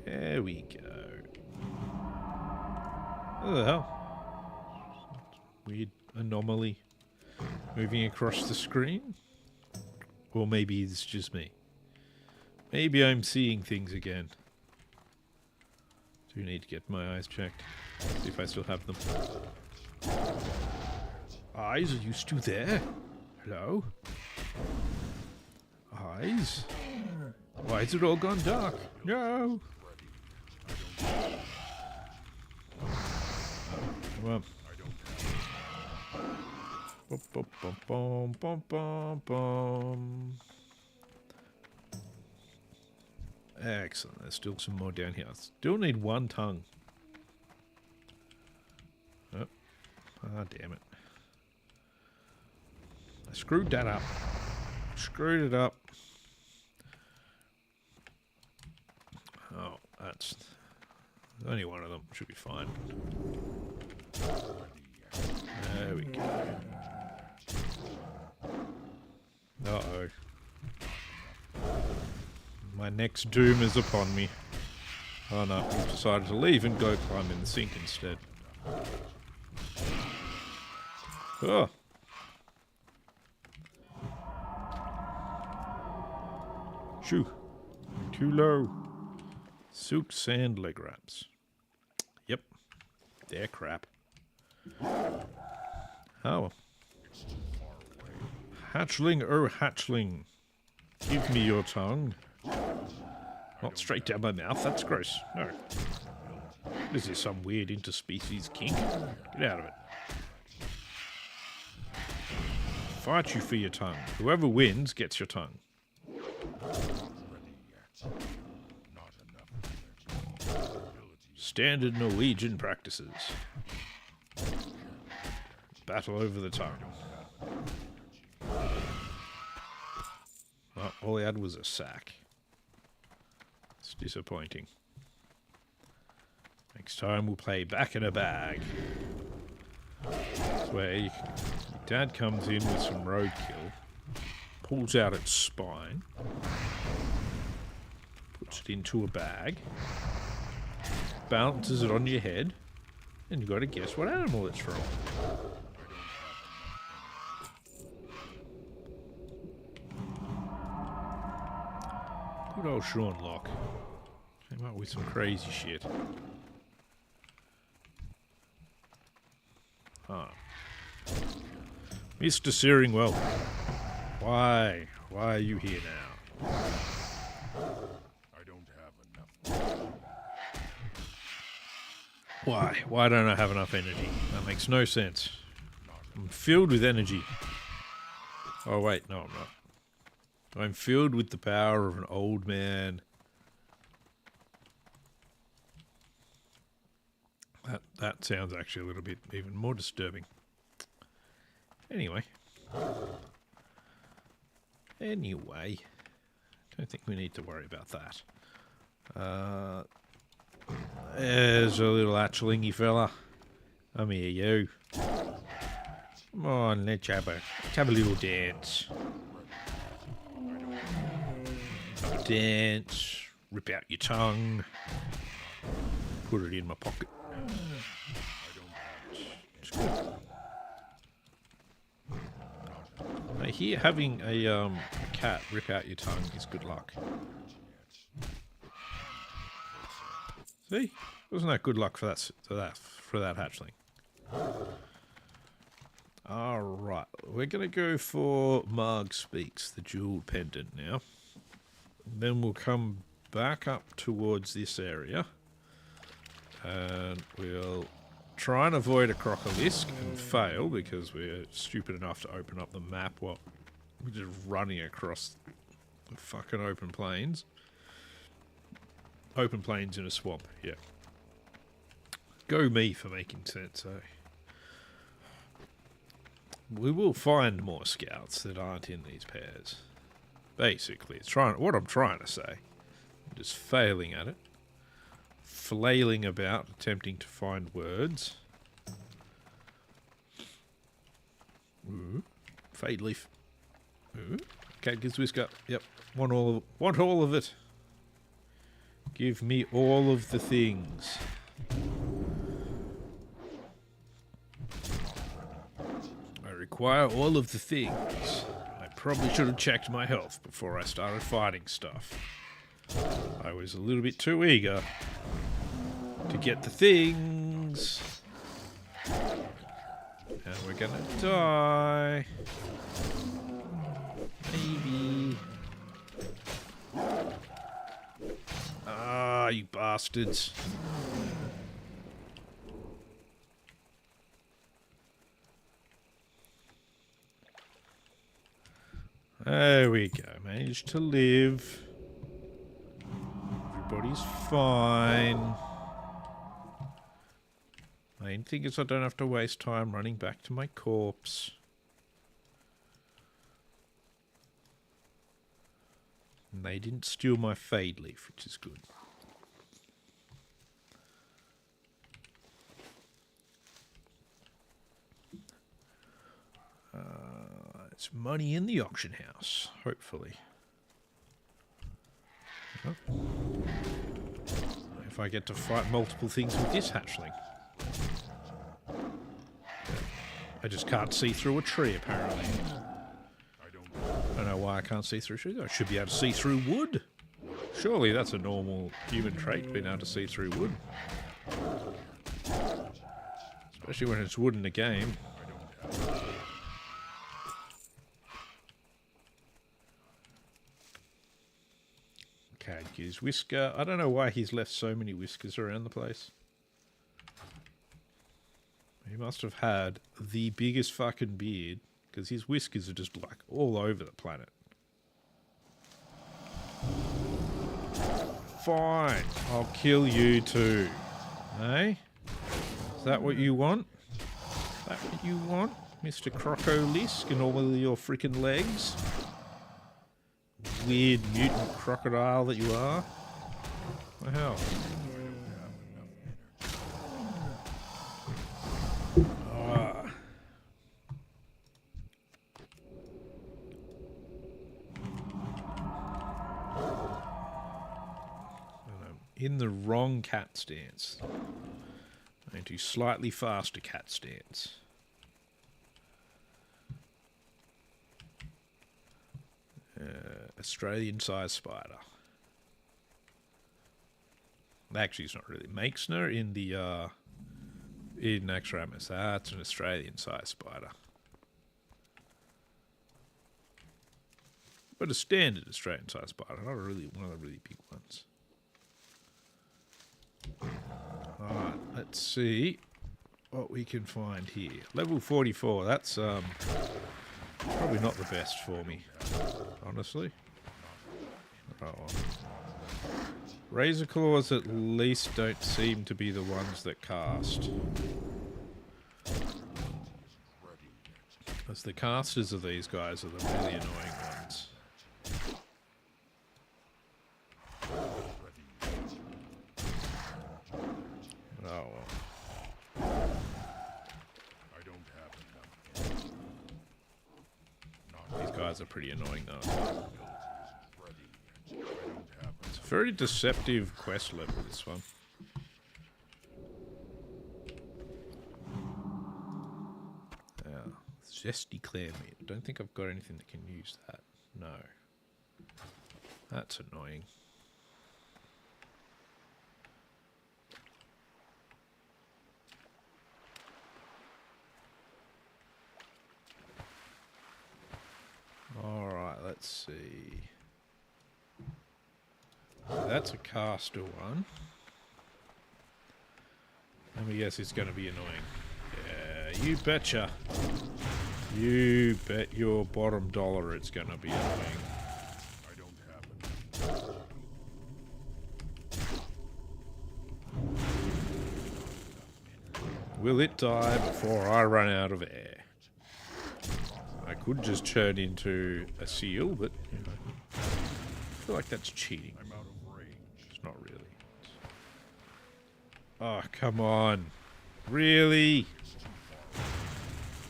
There we go. What the hell? Weird anomaly moving across the screen? Or maybe it's just me. Maybe I'm seeing things again. Do need to get my eyes checked. See if I still have them. Eyes, are you still there? Hello? Eyes? Why is it all gone dark? No! Come on. Bum, bum, bum, bum, bum, bum, bum. Excellent. There's still some more down here. Still need one tongue. Oh. Ah, damn it. I screwed that up. Screwed it up. Oh, that's... only one of them. Should be fine. There we go. Uh-oh. My next doom is upon me. Oh no, I've decided to leave and go climb in the sink instead. Oh. Shoo. Too low. Silk sand leg wraps. Yep. They're crap. Oh. Hatchling, oh hatchling. Give me your tongue. Not straight down my mouth, that's gross. No. Is this some weird interspecies kink? Get out of it. Fight you for your tongue. Whoever wins gets your tongue. Standard Norwegian practices. Battle over the tongue. Oh, all he had was a sack. It's disappointing. Next time we'll play back in a bag. This way, your dad comes in with some roadkill, pulls out its spine, puts it into a bag, balances it on your head, and you've got to guess what animal it's from. Good old Sean Locke. Came up with some crazy shit. Ah. Mr. Searingwell. Why? Why are you here now? I don't have enough. Why? Why don't I have enough energy? That makes no sense. I'm filled with energy. Oh wait, no I'm not. I'm filled with the power of an old man. That sounds actually a little bit even more disturbing. Anyway. Don't think we need to worry about that. There's a little hatchlingy fella. Come here, you. Come on, let's have a little dance. Have a dance. Rip out your tongue. Put it in my pocket. It's good. I hear having a cat rip out your tongue is good luck. See? Wasn't that good luck for that hatchling? Alright, we're gonna go for Marg Speaks, the jeweled pendant now. Then we'll come back up towards this area. And we'll try and avoid a crocolisk and fail because we're stupid enough to open up the map while we're just running across the fucking open plains. Open plains in a swamp, yeah. Go me for making sense, eh? We will find more scouts that aren't in these pairs. Basically, it's what I'm trying to say. I'm just failing at it. Flailing about, attempting to find words. Ooh. Fade leaf. Ooh. Cat gives whisker. Yep. Want all of it. Give me all of the things. I require all of the things. I probably should have checked my health before I started fighting stuff. I was a little bit too eager to get the things. And we're gonna die. Maybe. Ah, you bastards. There we go. Managed to live. Everybody's fine. Main thing is I don't have to waste time running back to my corpse. And they didn't steal my fade leaf, which is good. It's money in the auction house, hopefully. Oh. If I get to fight multiple things with this hatchling. I just can't see through a tree, apparently. I don't know why I can't see through trees. I should be able to see through wood. Surely that's a normal human trait, being able to see through wood. Especially when it's wood in a game. Cadge's whisker. I don't know why he's left so many whiskers around the place. He must have had the biggest fucking beard, because his whiskers are just like all over the planet. Fine, I'll kill you too. Hey? Is that what you want? Is that what you want, Mr. Crocolisk and all of your freaking legs? Weird mutant crocodile that you are. What the hell? In the wrong cat stance. I'm going to slightly faster cat stance. Australian size spider. Actually, it's not really. Makesner in the in Axramus. That's an Australian size spider. But a standard Australian size spider, not really one of the really big ones. Alright, let's see what we can find here. Level 44, that's probably not the best for me, honestly. Oh. Razor Claws at least don't seem to be the ones that cast. As the casters of these guys are the really annoying ones. Oh well. These guys are pretty annoying though. It's a very deceptive quest level, this one. Zesty clam meat. I don't think I've got anything that can use that. No. That's annoying. Alright, let's see. That's a caster one. Let me guess it's going to be annoying. Yeah, you betcha. You bet your bottom dollar it's going to be annoying. I don't have enough. Will it die before I run out of air? I could just turn into a seal, but you know, I feel like that's cheating. I'm out of range. It's not really. Oh, come on. Really?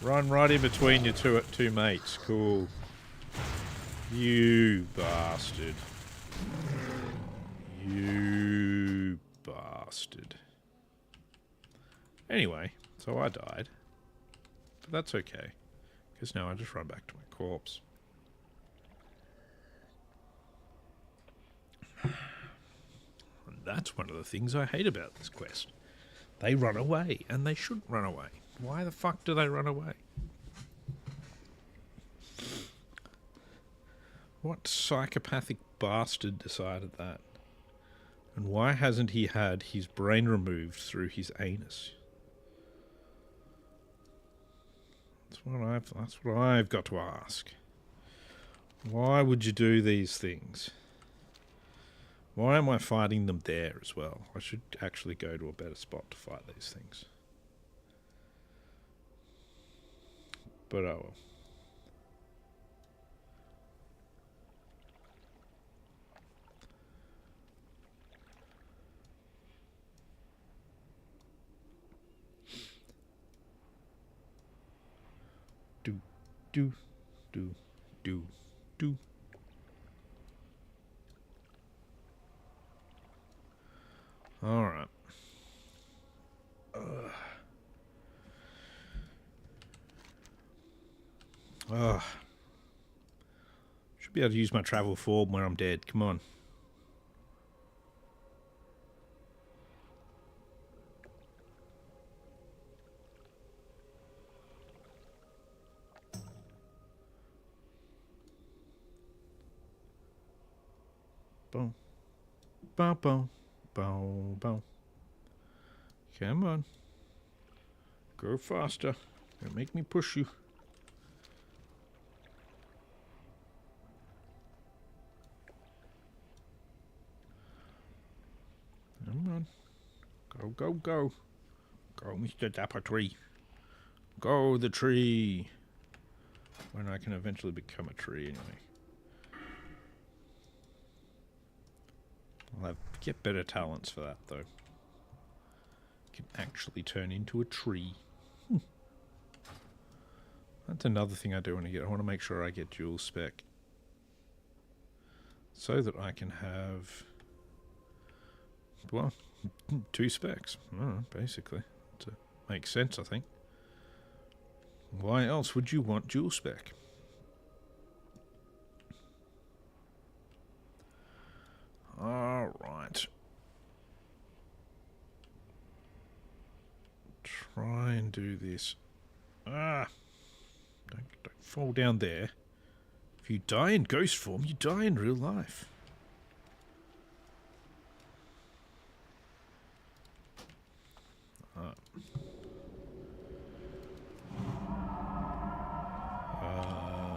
Run right in between your two mates. Cool. You bastard. You bastard. Anyway, so I died. But that's okay. Because now I just run back to my corpse. And that's one of the things I hate about this quest. They run away, and they shouldn't run away. Why the fuck do they run away? What psychopathic bastard decided that? And why hasn't he had his brain removed through his anus? That's what I've got to ask. Why would you do these things? Why am I fighting them there as well? I should actually go to a better spot to fight these things. But oh well. Do, do. All right. Should be able to use my travel form when I'm dead. Come on. Boom. Boom, boom. Boom, boom. Come on. Go faster. Don't make me push you. Come on. Go, go, go. Go, Mr. Dapper Tree. Go, the tree. When I can eventually become a tree, anyway. I'll get better talents for that, though. Can actually turn into a tree. That's another thing I do want to get. I want to make sure I get dual spec. So that I can have... Well, 2 specs. Basically. To make sense, I think. Why else would you want dual spec? Alright. Try and do this. Don't fall down there. If you die in ghost form, you die in real life.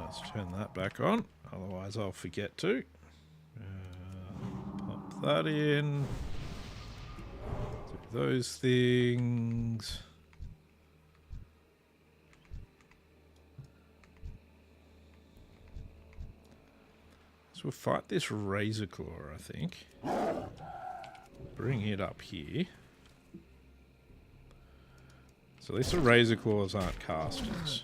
Let's turn that back on. Otherwise I'll forget to. Pop that in. Do those things. So we'll fight this Razor Claw, I think. Bring it up here. So at least the Razor Claws aren't casters.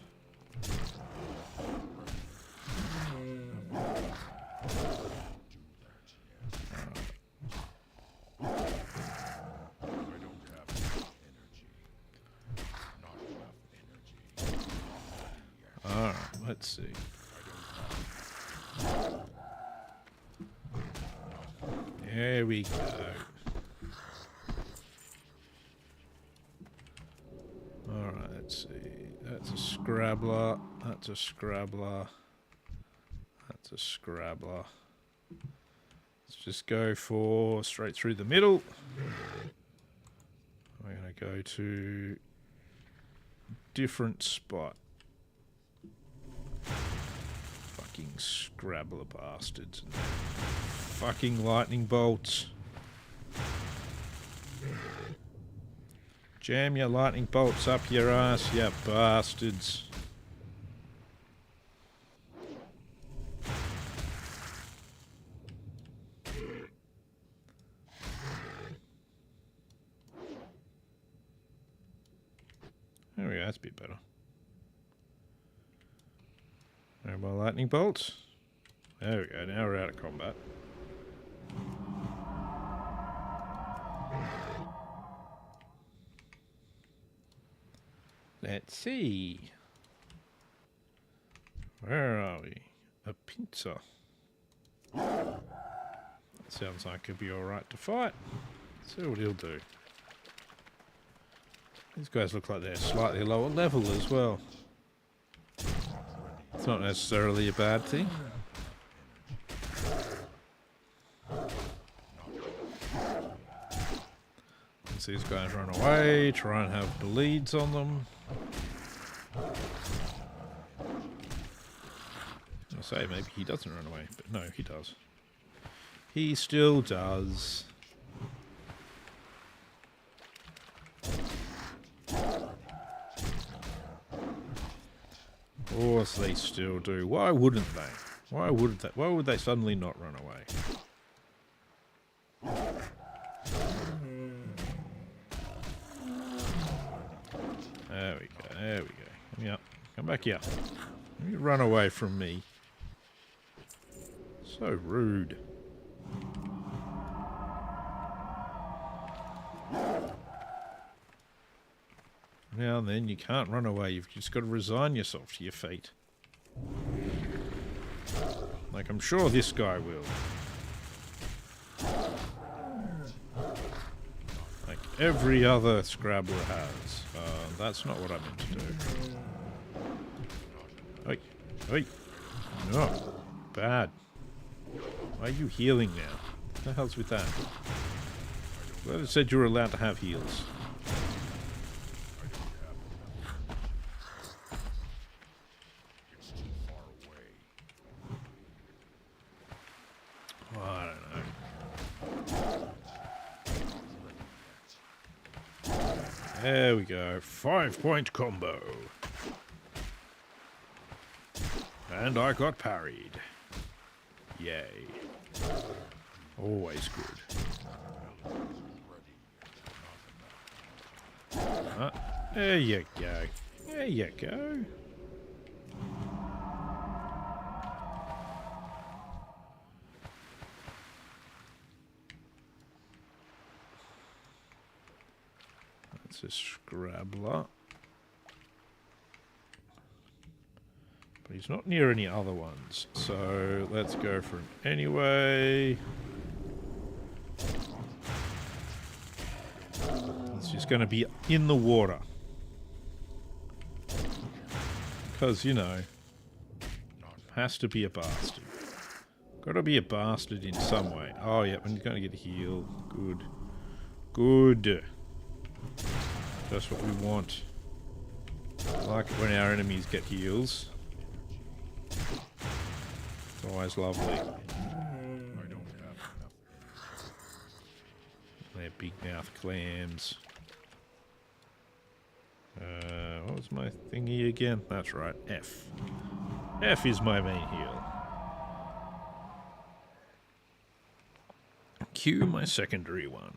Alright, let's see. There we go. Alright, let's see. That's a Scrabbler. That's a Scrabbler. That's a Scrabbler. Let's just go for straight through the middle. We're going to go to different spot. Fucking Scrabbler bastards. And fucking lightning bolts. Jam your lightning bolts up your ass, you bastards. There we go, that's a bit better. No more lightning bolts. There we go, now we're out of combat. Let's see. Where are we? A pincer. That sounds like it'd be alright to fight. Let's see what he'll do. These guys look like they're slightly lower level as well. It's not necessarily a bad thing. Let's see these guys run away, try and have bleeds on them. say maybe he doesn't run away, but no, he does. He still does. Of course they still do. Why wouldn't they? Why wouldn't they? Why would they suddenly not run away? There we go, there we go. Come here. Come back here. You run away from me. So rude. Now and then you can't run away. You've just got to resign yourself to your fate. Like I'm sure this guy will. Like every other Scrabbler has. That's not what I meant to do. Oi, oi. No. Bad. Why are you healing now? What the hell's with that? Well, it said you were allowed to have heals. Oh, I don't know. There we go. 5-point combo. And I got parried. Yay. Always good. There you go. There you go. That's a Scrabbler. But he's not near any other ones, so let's go for him anyway. He's just going to be in the water. Because, you know, has to be a bastard. Got to be a bastard in some way. Oh, yeah, we're going to get a heal. Good. Good. That's what we want. I like it when our enemies get heals. It's always lovely. They're big mouth clams. What was my thingy again? That's right, F. F is my main heal. Q my secondary one.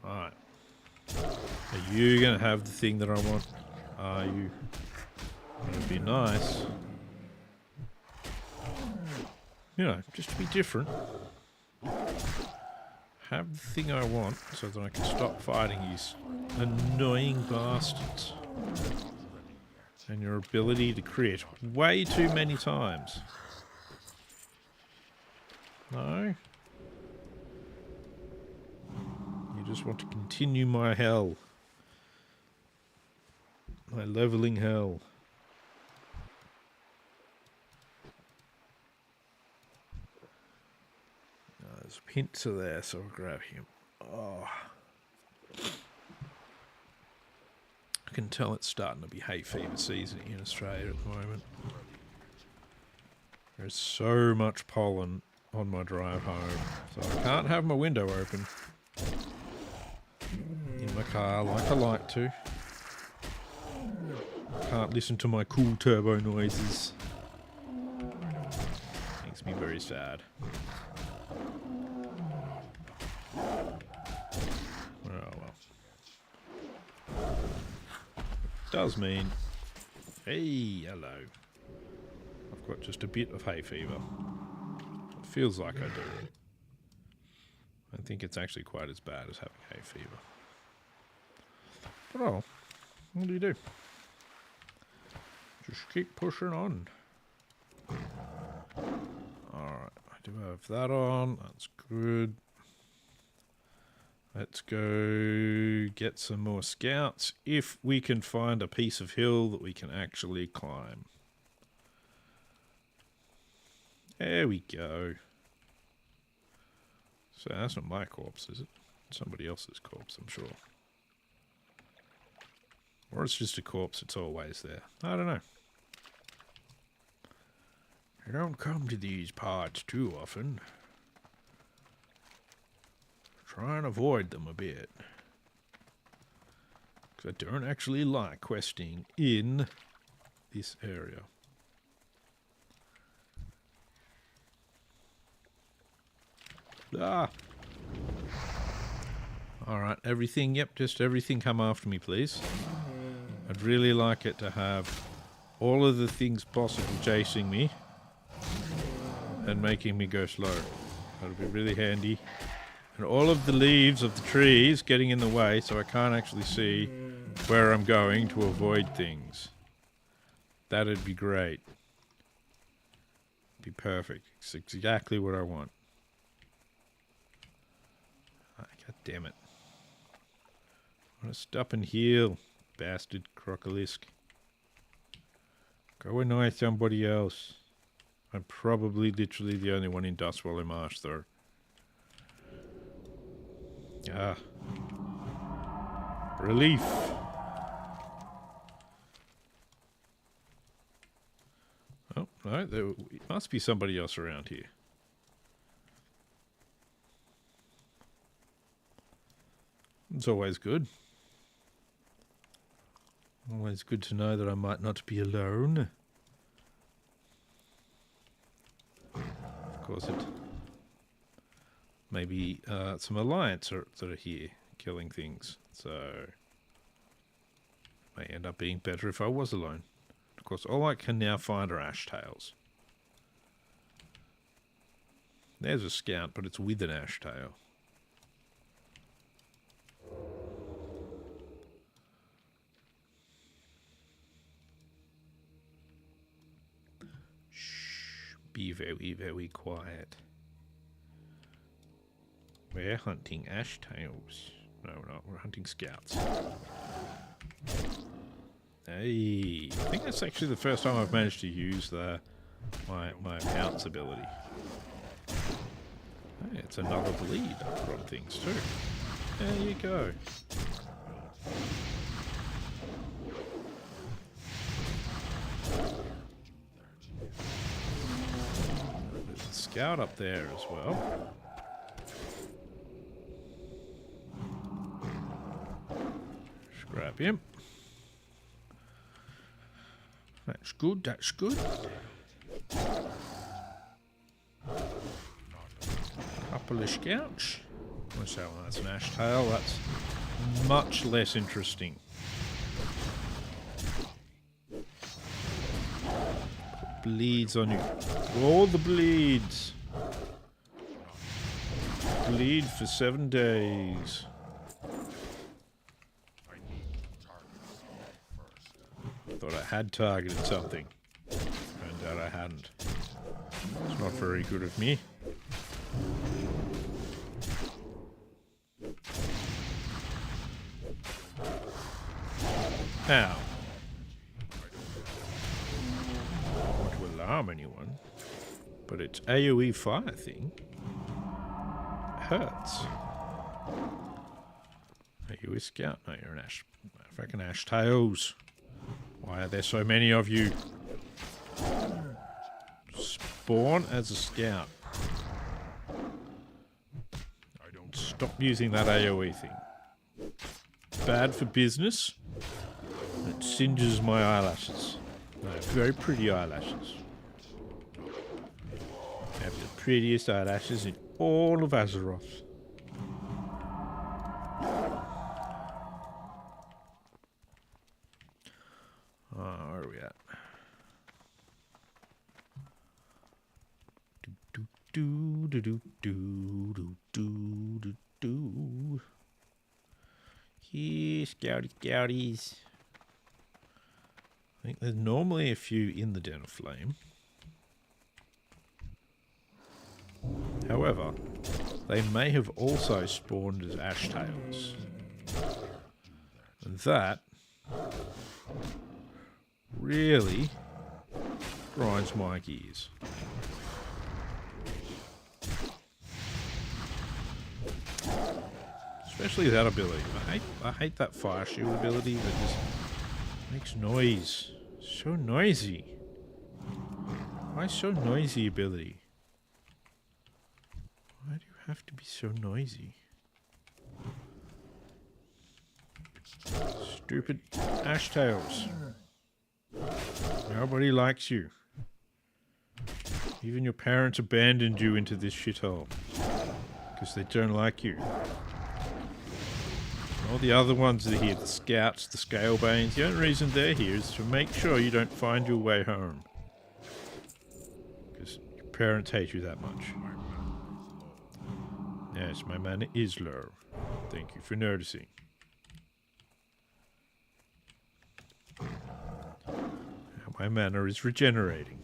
Alright. Are you going to have the thing that I want? Are you? That'd be nice. You know, just to be different. Have the thing I want so that I can stop fighting these annoying bastards. And your ability to crit way too many times. No? You just want to continue my hell. My leveling hell. There's a pincer there, so I'll grab him. Oh. I can tell it's starting to be hay fever season in Australia at the moment. There's so much pollen on my drive home, so I can't have my window open in my car like I like to. Can't listen to my cool turbo noises. Makes me very sad. Oh well. Does mean, hey, hello. I've got just a bit of hay fever. It feels like I do. I think it's actually quite as bad as having hay fever. But oh, what do you do? Just keep pushing on. Alright, I do have that on. That's good. Let's go get some more scouts if we can find a piece of hill that we can actually climb. There we go. So that's not my corpse, is it? Somebody else's corpse, I'm sure. Or it's just a corpse, it's always there. I don't know. I don't come to these parts too often. Try and avoid them a bit. Because I don't actually like questing in this area. Ah! Alright, everything, yep, just everything come after me, please. I'd really like it to have all of the things possible chasing me and making me go slow. That'd be really handy. And all of the leaves of the trees getting in the way so I can't actually see where I'm going to avoid things. That'd be great. Be perfect. It's exactly what I want. God damn it. I want to stop and heal, bastard crocolisk. Go annoy somebody else. I'm probably literally the only one in Dustwallow Marsh, though. Ah. Relief. Oh, no, there must be somebody else around here. It's always good. Always good to know that I might not be alone. Of course, it maybe some alliance that are here killing things. So may end up being better if I was alone. Of course, all I can now find are ash tails. There's a scout, but it's with an ash tail. Be very, very quiet. We're hunting ash tails. No, we're not. We're hunting scouts. Hey, I think that's actually the first time I've managed to use my pounce ability. Hey, it's another bleed from things too. There you go. There's a scout up there as well. Grab him. That's good, that's good. Couple of scouts. What's that one? That's an ash tail. That's much less interesting. Bleeds on you. All the bleeds. Bleed for 7 days. Thought I had targeted something. Turned out I hadn't. It's not very good of me. Now, I don't want to alarm anyone, but its AoE fire thing hurts. Are you a scout? No, you're an ash. Fucking ash tails. Why are there so many of you? Spawn as a scout. Stop using that AoE thing. Bad for business. It singes my eyelashes. I have very pretty eyelashes. I have the prettiest eyelashes in all of Azeroth. Where are we at? Do do do do do do do do. Here, scouty scouties. I think there's normally a few in the Den of Flame. However, they may have also spawned as ash tails. And that really grinds my gears. Especially that ability. I hate that fire shield ability that just makes noise. So noisy. Why so noisy ability? Why do you have to be so noisy? Stupid ashtails. Nobody likes you. Even your parents abandoned you into this shithole. Because they don't like you. All the other ones that are here, the scouts, the scalebanes, the only reason they're here is to make sure you don't find your way home. Because your parents hate you that much. Yes, my mana is low. Thank you for noticing. Now my mana is regenerating.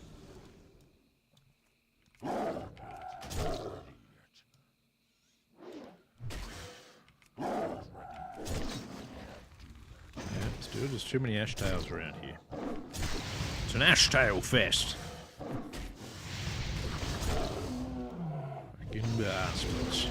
Dude, there's too many ashtails around here. It's an ashtail fest. Fucking bastards.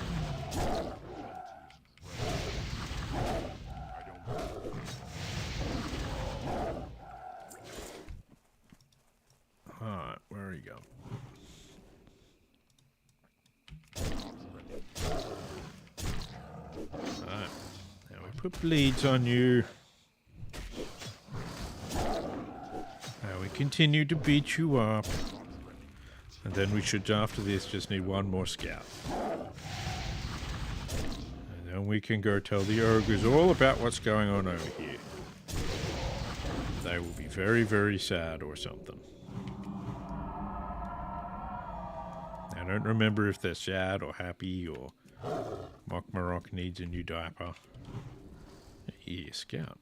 Alright, where are you going? Alright, now we put bleeds on you. Continue to beat you up. And then we should, after this, just need one more scout. And then we can go tell the ogres all about what's going on over here. They will be very, very sad or something. I don't remember if they're sad or happy or Mokmarok needs a new diaper. Yeah, scout.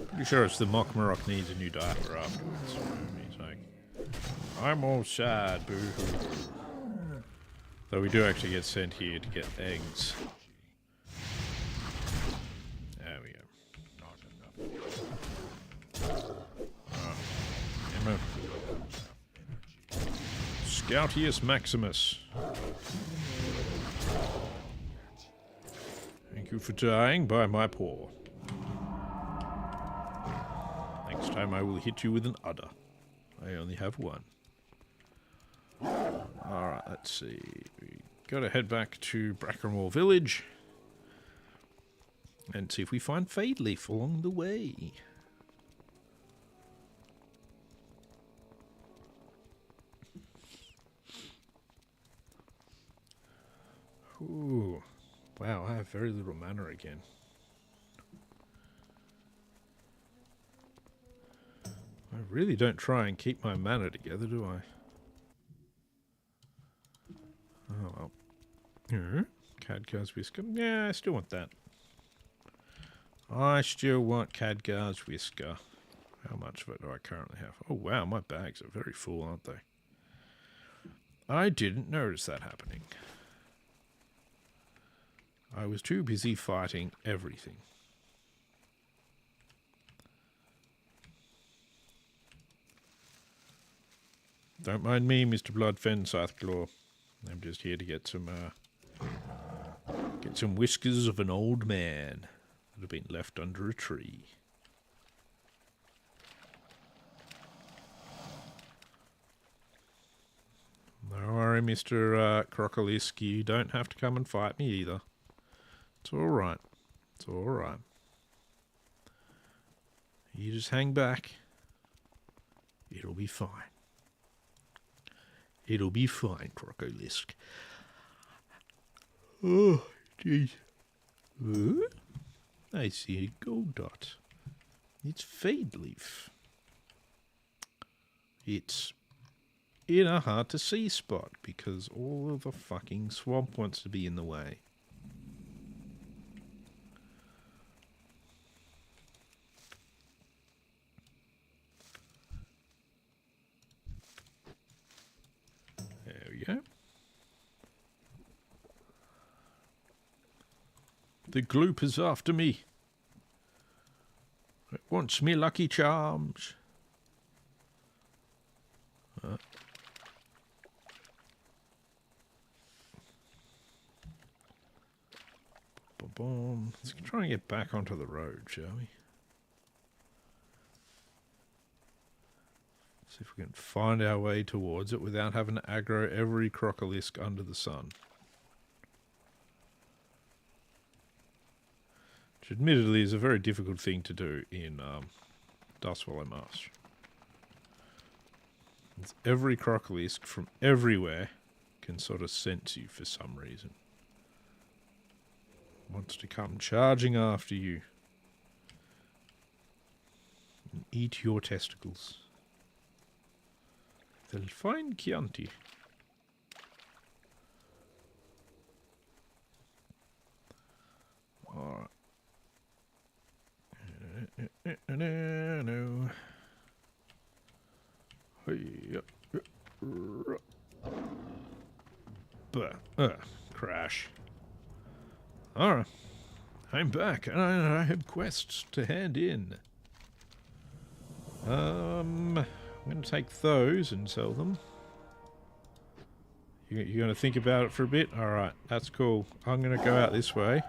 Pretty sure it's the Mokmarok needs a new diaper afterwards. He's like, I'm all sad, boo-hoo. Though we do actually get sent here to get eggs. There we go. Oh, Emma. Scoutius Maximus. Thank you for dying by my paw. Next time I will hit you with an udder. I only have one. Alright, let's see. We gotta head back to Brackenwall Village. And see if we find Fadeleaf along the way. Ooh. Wow, I have very little mana again. I really don't try and keep my mana together, do I? Oh well. Khadgar's Whisker. Yeah, I still want that. I still want Khadgar's Whisker. How much of it do I currently have? Oh wow, my bags are very full, aren't they? I didn't notice that happening. I was too busy fighting everything. Don't mind me, Mr. Bloodfen Scytheclaw. I'm just here to get some whiskers of an old man that have been left under a tree. No worry, Mr. Crocolisk, you don't have to come and fight me either. It's alright. It's alright. You just hang back. It'll be fine. It'll be fine, Crocolisk. Oh, jeez. I see a gold dot. It's Fadeleaf. It's in a hard to see spot because all of the fucking swamp wants to be in the way. There we go. The gloop is after me. It wants me lucky charms. Ba-ba-bum. Let's try and get back onto the road, shall we? See if we can find our way towards it without having to aggro every crocolisk under the sun. Which admittedly is a very difficult thing to do in Dustwallow Marsh. It's every crocolisk from everywhere can sort of sense you for some reason. Wants to come charging after you and eat your testicles. They'll find Chianti. Alright. No. Crash. Alright. I'm back, and I have quests to hand in. I'm going to take those and sell them. You're going to think about it for a bit? Alright, that's cool. I'm going to go out this way.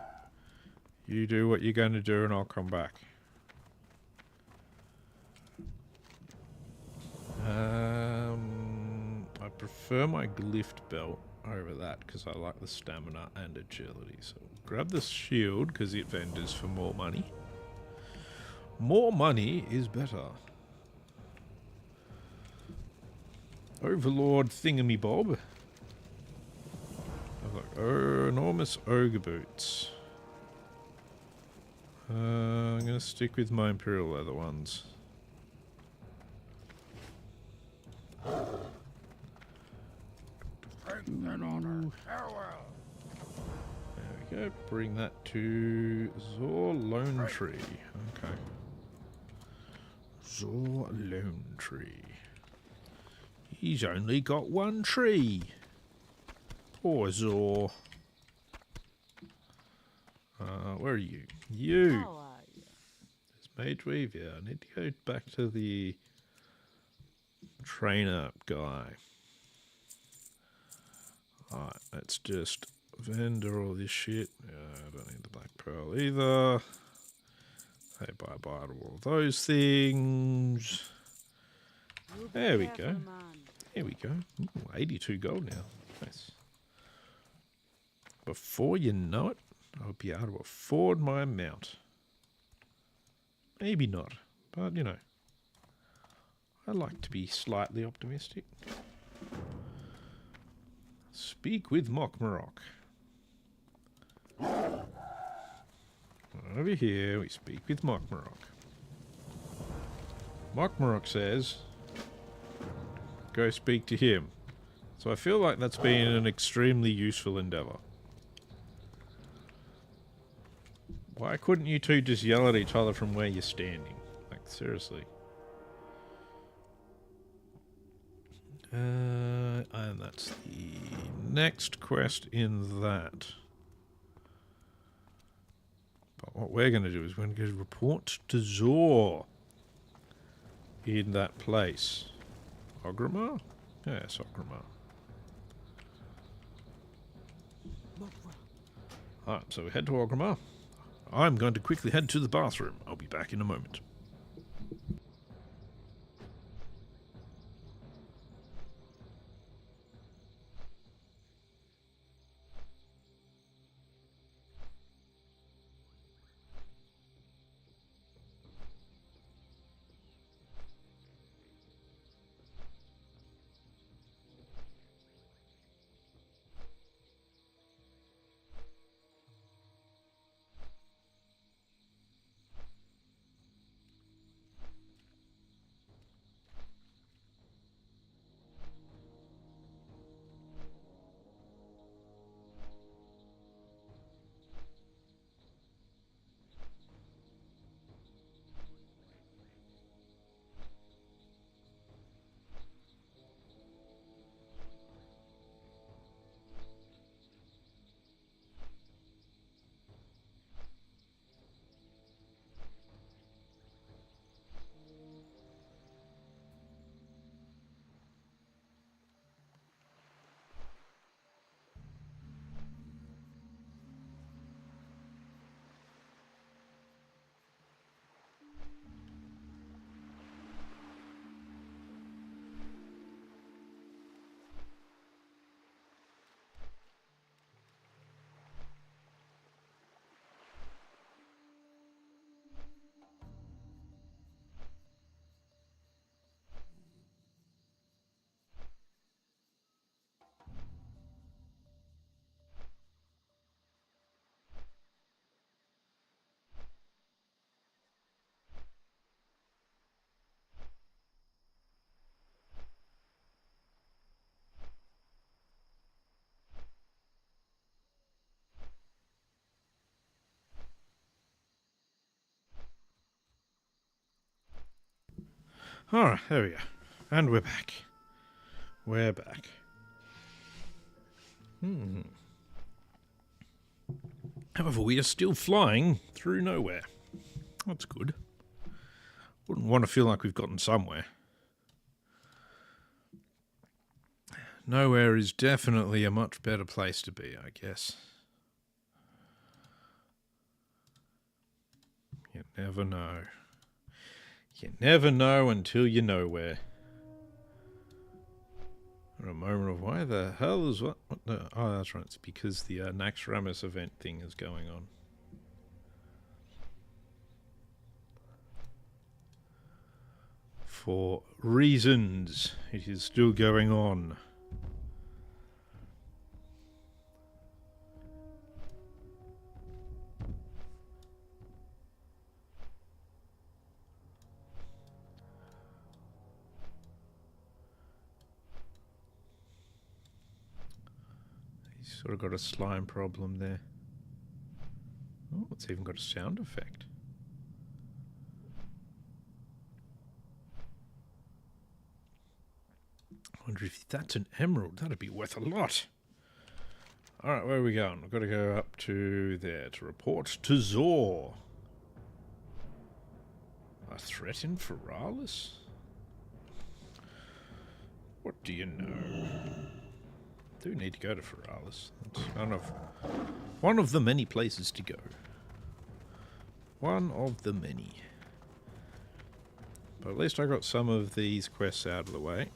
You do what you're going to do and I'll come back. I prefer my glyphed belt over that because I like the stamina and agility. So grab the shield because it vendors for more money. More money is better. Overlord thingamy-bob. I've got enormous ogre boots. I'm going to stick with my imperial leather ones. Strength and honor. Farewell. There we go. Bring that to Zor Lone Tree. Okay. Zor Lone Tree. He's only got one tree. Poor Zor. Where are you? You. How are you? It's Mage Weave. Yeah, I need to go back to the trainer guy. Alright, let's just vendor all this shit. I don't need the black pearl either. Say bye-bye to all those things. There we go. There we go. Ooh, 82 gold now. Nice. Before you know it, I'll be able to afford my mount. Maybe not, but you know, I like to be slightly optimistic. Speak with Mockmarok. Over here, we speak with Mockmarok. Mockmarok says, go speak to him. So I feel like that's been an extremely useful endeavour. Why couldn't you two just yell at each other from where you're standing? Like, seriously. And that's the next quest in that. But what we're going to do is we're going to go report to Zor in that place. Ogrimmar? Yes, Ogrimmar. Alright, so we head to Ogrimmar. I'm going to quickly head to the bathroom. I'll be back in a moment. Alright, there we go. And we're back. We're back. However, we are still flying through nowhere. That's good. Wouldn't want to feel like we've gotten somewhere. Nowhere is definitely a much better place to be, I guess. You never know. You never know until you know where. For a moment of why the hell is what the, oh, that's right. It's because the Naxxramas event thing is going on. For reasons, it is still going on. Sort of got a slime problem there. Oh, it's even got a sound effect. I wonder if that's an emerald. That'd be worth a lot. Alright, where are we going? We've got to go up to there to report to Zor. A threat in Feralis? What do you know? Do need to go to Feralis. It's one of the many places to go. One of the many. But at least I got some of these quests out of the way.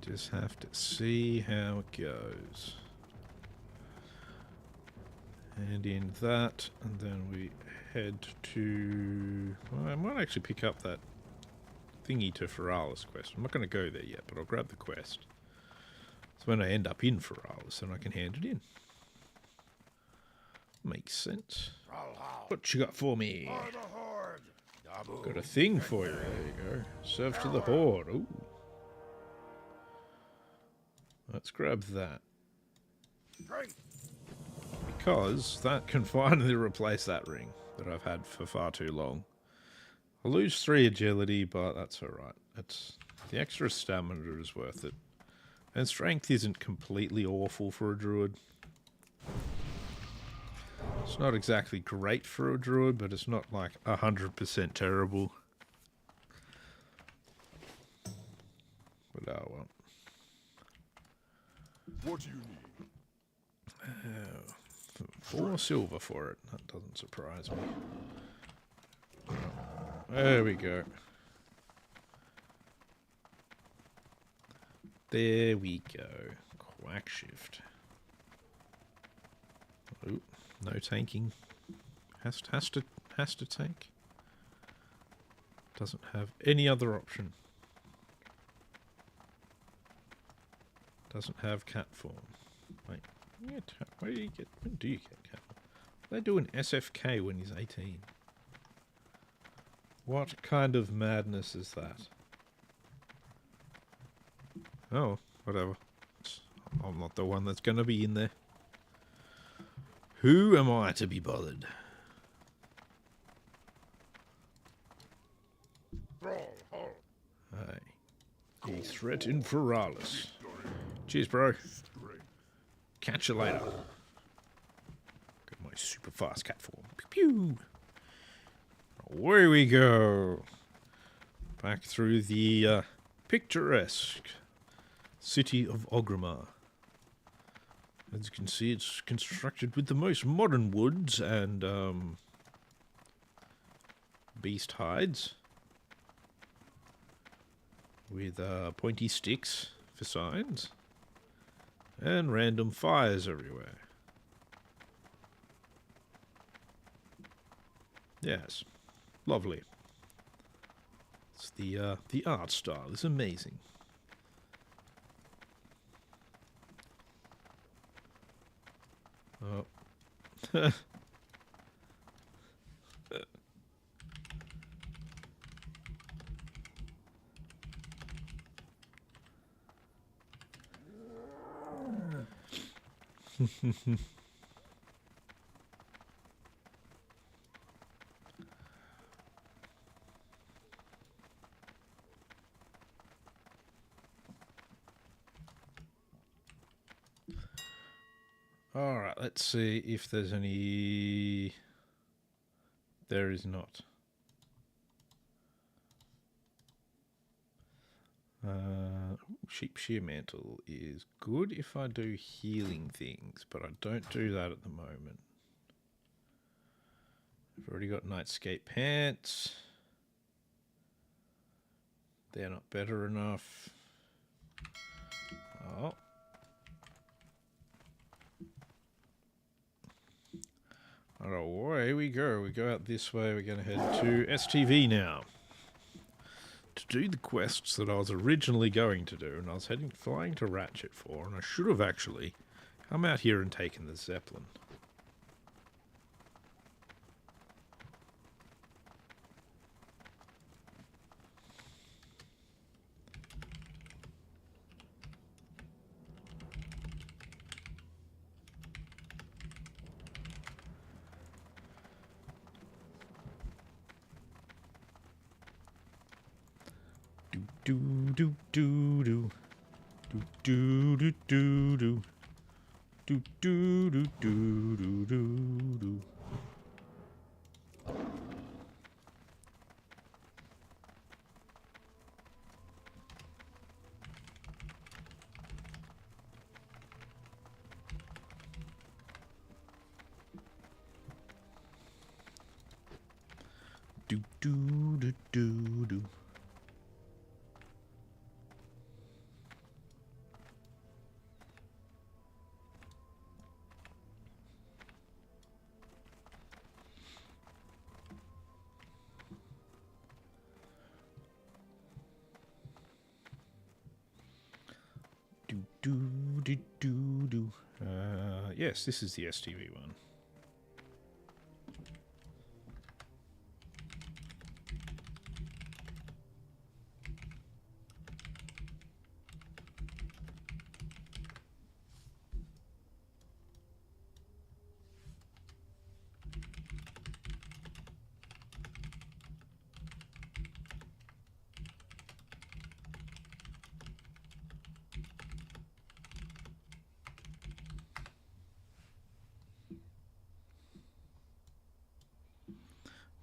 Just have to see how it goes. And in that, and then we head to... Well, I might actually pick up that thingy to Feralis quest. I'm not going to go there yet, but I'll grab the quest. So when I end up in Feralis, then I can hand it in. Makes sense. What you got for me? Got a thing for you. There you go. Serve to the Horde. Ooh. Let's grab that. Because that can finally replace that ring that I've had for far too long. I lose 3 agility, but that's alright. It's the extra stamina is worth it. And strength isn't completely awful for a druid. It's not exactly great for a druid, but it's not like 100% terrible. But oh well. What do you need? 4 silver for it. That doesn't surprise me. There we go. There we go. Quack shift. Oh, no tanking. Has to tank. Doesn't have any other option. Doesn't have cat form. Wait, where do you get? When do you get cat form? They do an SFK when he's 18. What kind of madness is that? Oh, whatever. I'm not the one that's going to be in there. Who am I to be bothered? Hey. The threat in Feralis. Cheers, bro. Catch you later. Got my super fast cat form. Pew pew. Away we go. Back through the picturesque city of Ogrimmar. As you can see, it's constructed with the most modern woods and beast hides. With pointy sticks for signs. And random fires everywhere. Yes. Lovely. It's the art style is amazing. Oh. Alright, let's see if there's any... There is not. Sheep shear mantle is good if I do healing things, but I don't do that at the moment. I've already got nightscape pants. They're not better enough. Oh. Alright, away we go. We go out this way. We're going to head to STV now. To do the quests that I was originally going to do, and I was flying to Ratchet for, and I should have actually come out here and taken the Zeppelin. Do do do do do do do do do do do do do do do. Do do do do do. Yes, this is the STV one.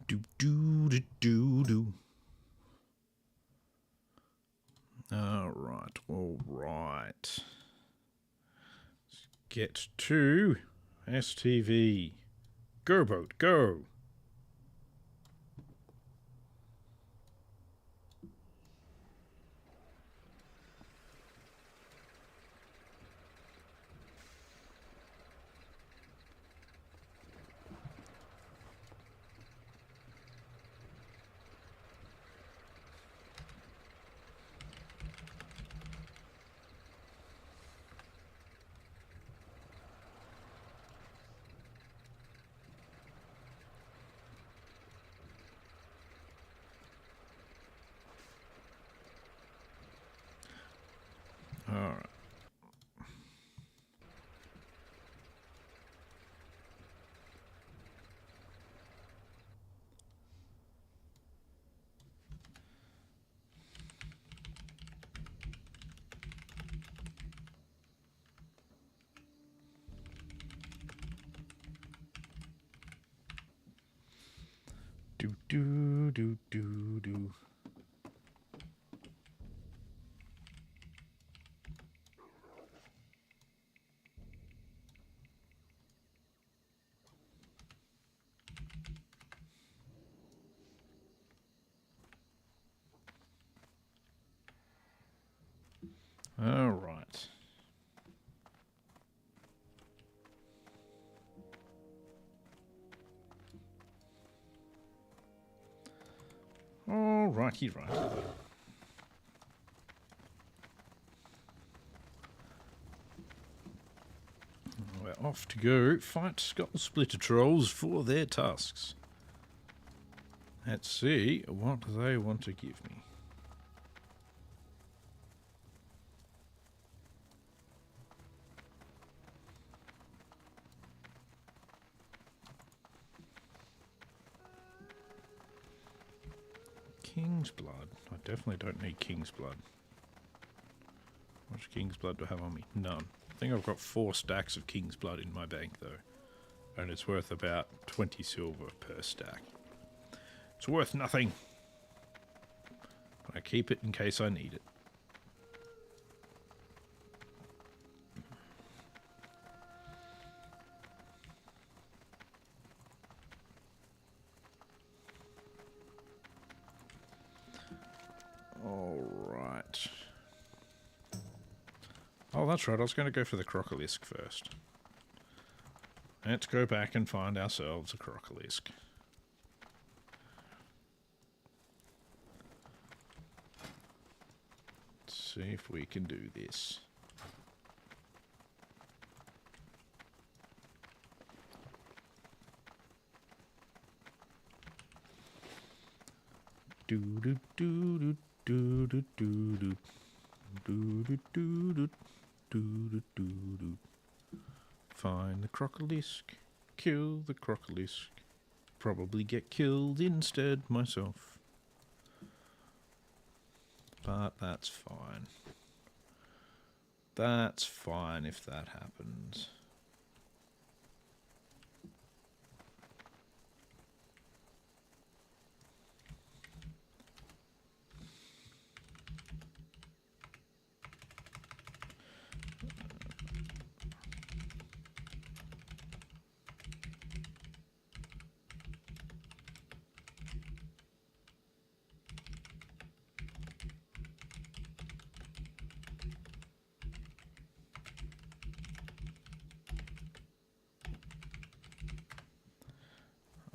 Do do do do do. All right. Let's get to STV. Go boat, go. All right. Do do do do do. All right. All righty, right. We're off to go fight Skull Splitter Trolls for their tasks. Let's see what they want to give me. King's blood. I definitely don't need King's blood. How much King's blood do I have on me? None. I think I've got 4 stacks of King's blood in my bank though. And it's worth about 20 silver per stack. It's worth nothing. But I keep it in case I need it. Alright. Oh, that's right. I was going to go for the crocolisk first. Let's go back and find ourselves a crocolisk. Let's see if we can do this. Do do do do do do do do do do do do do do. Find the crocolisk, kill the crocolisk, probably get killed instead myself. But that's fine. That's fine if that happens.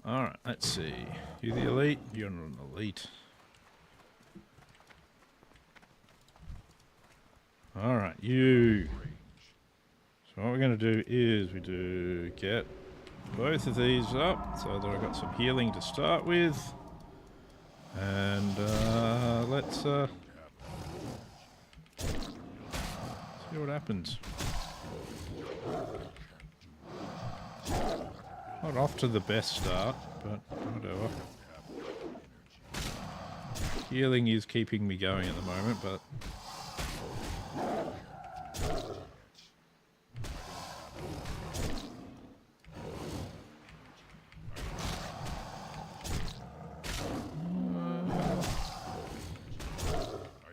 Alright, let's see. You the elite? You're not an elite. Alright, you. So what we're going to do is we do get both of these up so that I've got some healing to start with. And let's see what happens. Not off to the best start, but whatever. Healing is keeping me going at the moment, but...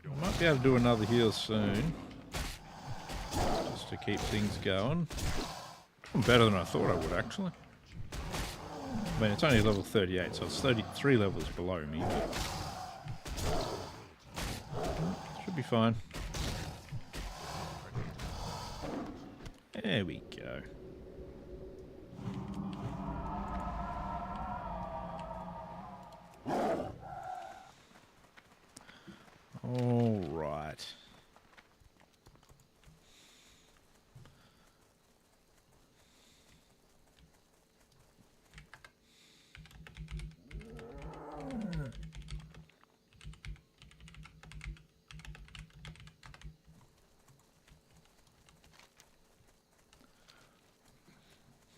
I might be able to do another heal soon. Just to keep things going. I'm better than I thought I would, actually. I mean, it's only level 38, so it's 33 levels below me, but should be fine. There we go. All right.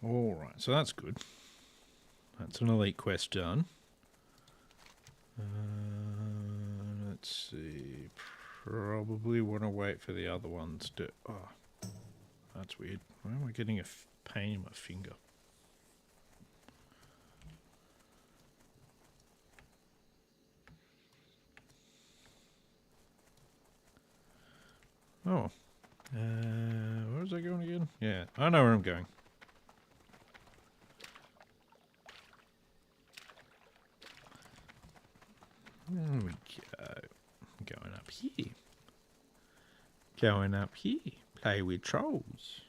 Alright, so that's good. That's an elite quest done. Let's see. Probably want to wait for the other ones to... Oh, that's weird. Why am I getting a pain in my finger? Oh. Where was I going again? Yeah, I know where I'm going. There we go. Going up here. Going up here. Play with trolls.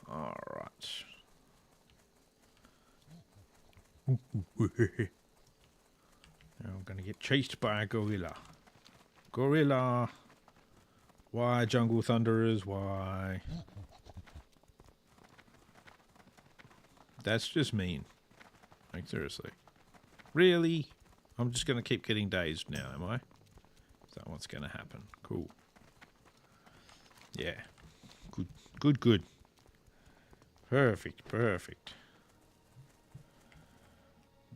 Alright. Now I'm gonna get chased by a gorilla. Gorilla! Why, jungle thunderers, why? That's just mean. Like, seriously. Really? I'm just going to keep getting dazed now, am I? Is that what's going to happen? Cool. Yeah. Good, good, good. Perfect, perfect.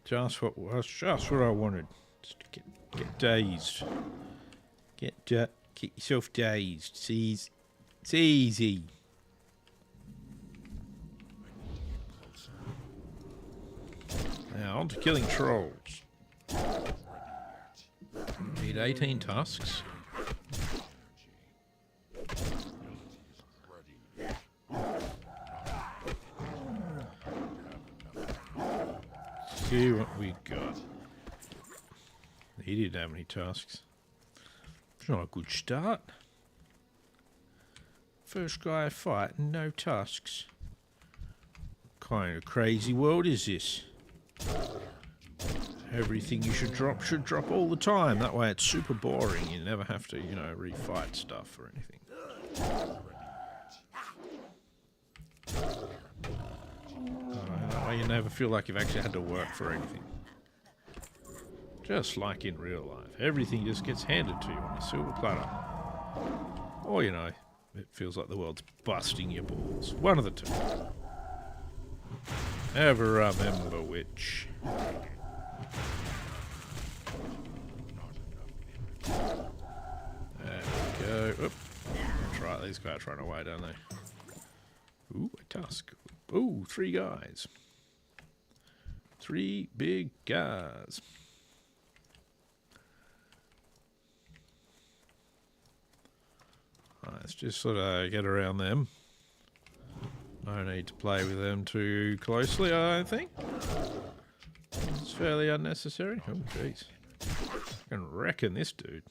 Just what I wanted. Just to get dazed. Get yourself dazed. It's easy. Now on to killing trolls. Need 18 tusks. See what we got. He didn't have any tusks. It's not a good start. First guy I fight, no tusks. What kind of crazy world is this? Everything you should drop all the time. That way it's super boring. You never have to, you know, refight stuff or anything. That way you never feel like you've actually had to work for anything. Just like in real life. Everything just gets handed to you on a silver platter. Or, you know, it feels like the world's busting your balls. One of the two. Never remember which. There we go. Oop. That's right, these guys run away, don't they? Ooh, a tusk. Ooh, 3 guys. 3 big guys. Let's just sort of get around them. No need to play with them too closely, I don't think. It's fairly unnecessary. Oh, jeez. I can reckon this dude.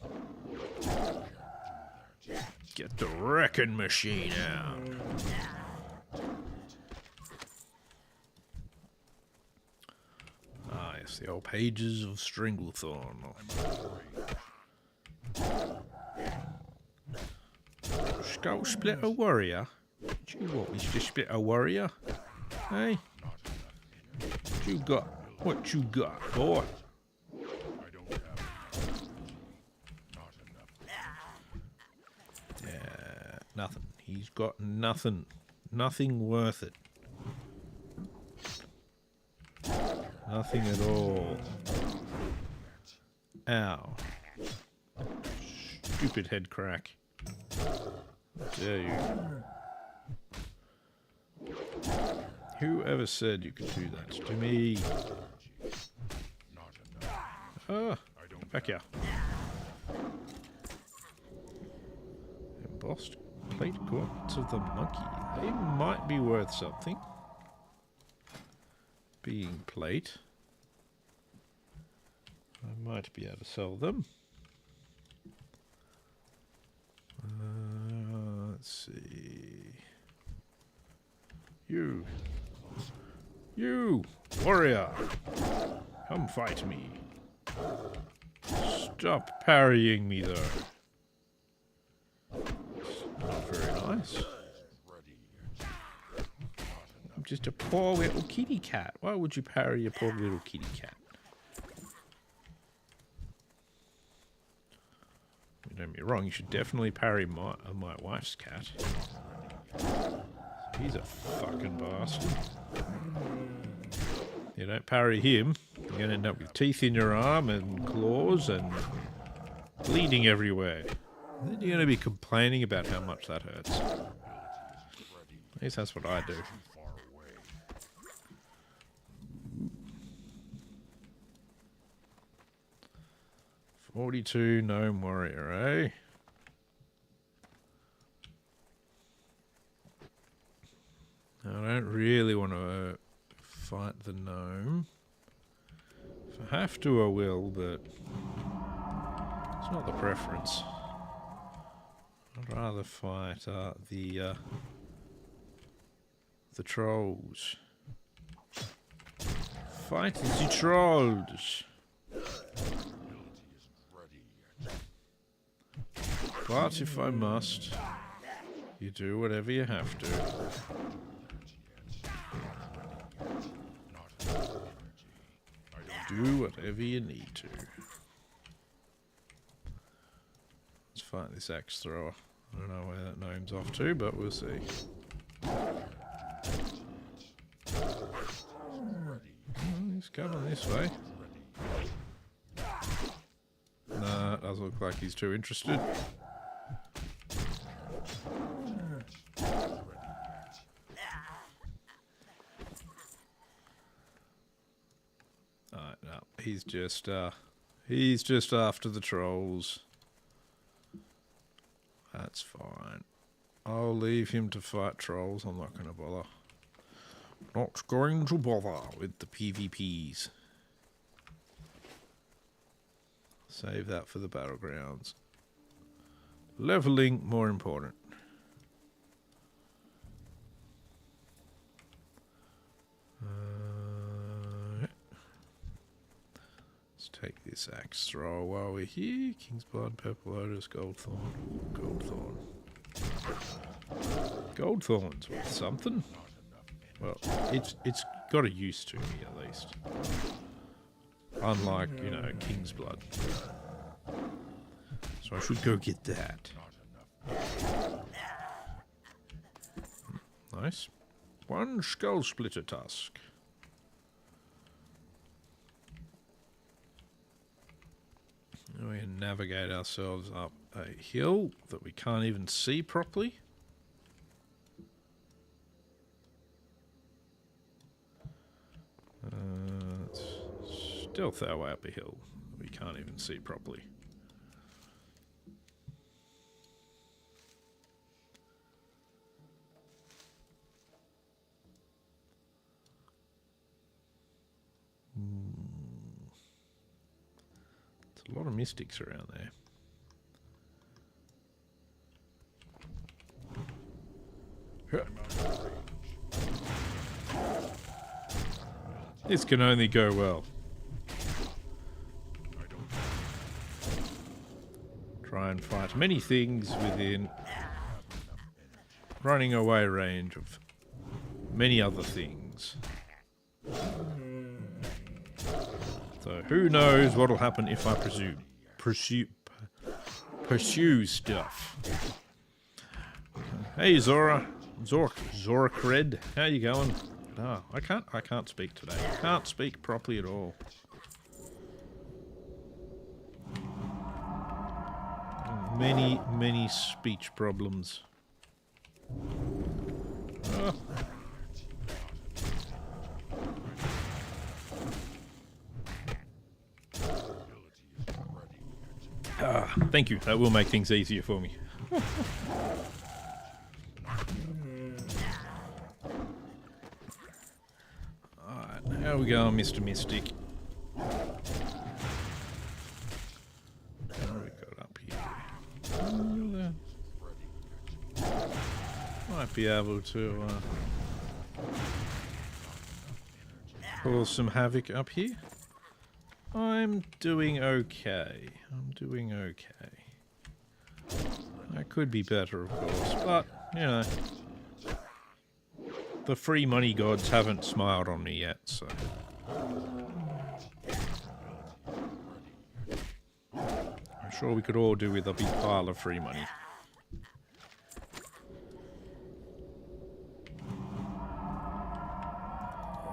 Get the wrecking machine out. Ah, yes, the old pages of Stranglethorn. Skull Splitter Warrior? Do you want me to split a warrior? Hey? What you got? What you got, boy? Yeah, nothing. He's got nothing. Nothing worth it. Nothing at all. Ow. Stupid head crack. How dare you? Whoever said you could do that to me? Ah, back here. Embossed plate corpse of the monkey. They might be worth something. Being plate. I might be able to sell them. Let's see. You, warrior, come fight me. Stop parrying me, though. Not very nice. I'm just a poor little kitty cat. Why would you parry a poor little kitty cat? Don't get me wrong, you should definitely parry my wife's cat. He's a fucking bastard. You don't parry him, you're going to end up with teeth in your arm and claws and bleeding everywhere. Then you're going to be complaining about how much that hurts. At least that's what I do. 42 gnome warrior, eh? I don't really want to fight the gnome. If I have to, I will, but it's not the preference. I'd rather fight the trolls. Fight the trolls. But if I must, you do whatever you have to. Do whatever you need to. Let's fight this axe thrower. I don't know where that gnome's off to, but we'll see. He's coming this way. Nah, it doesn't look like he's too interested. No, he's just after the trolls. That's fine. I'll leave him to fight trolls. I'm not going to bother. Not going to bother with the PvPs. Save that for the battlegrounds. Leveling, more important. Let's take this axe throw while we're here. King's Blood, Purple Lotus, Goldthorn. Goldthorn. Goldthorn's worth something. Well, it's got a use to me at least. Unlike, you know, King's Blood. So I should go get that. Nice. One skull splitter tusk. We can navigate ourselves up a hill that we can't even see properly. Let's stealth our way up a hill that we can't even see properly. There's a lot of mystics around there. This can only go well. Try and fight many things within running away range of many other things. So who knows what'll happen if I pursue stuff. Hey Zora, Zorakred, how you going? No, I can't speak today. I can't speak properly at all. Many speech problems. Oh. Thank you. That will make things easier for me. Alright, how we going, Mr. Mystic? What have we got up here? Might be able to cause some havoc up here. I'm doing okay. I could be better, of course, but, you know, the free money gods haven't smiled on me yet, so. I'm sure we could all do with a big pile of free money.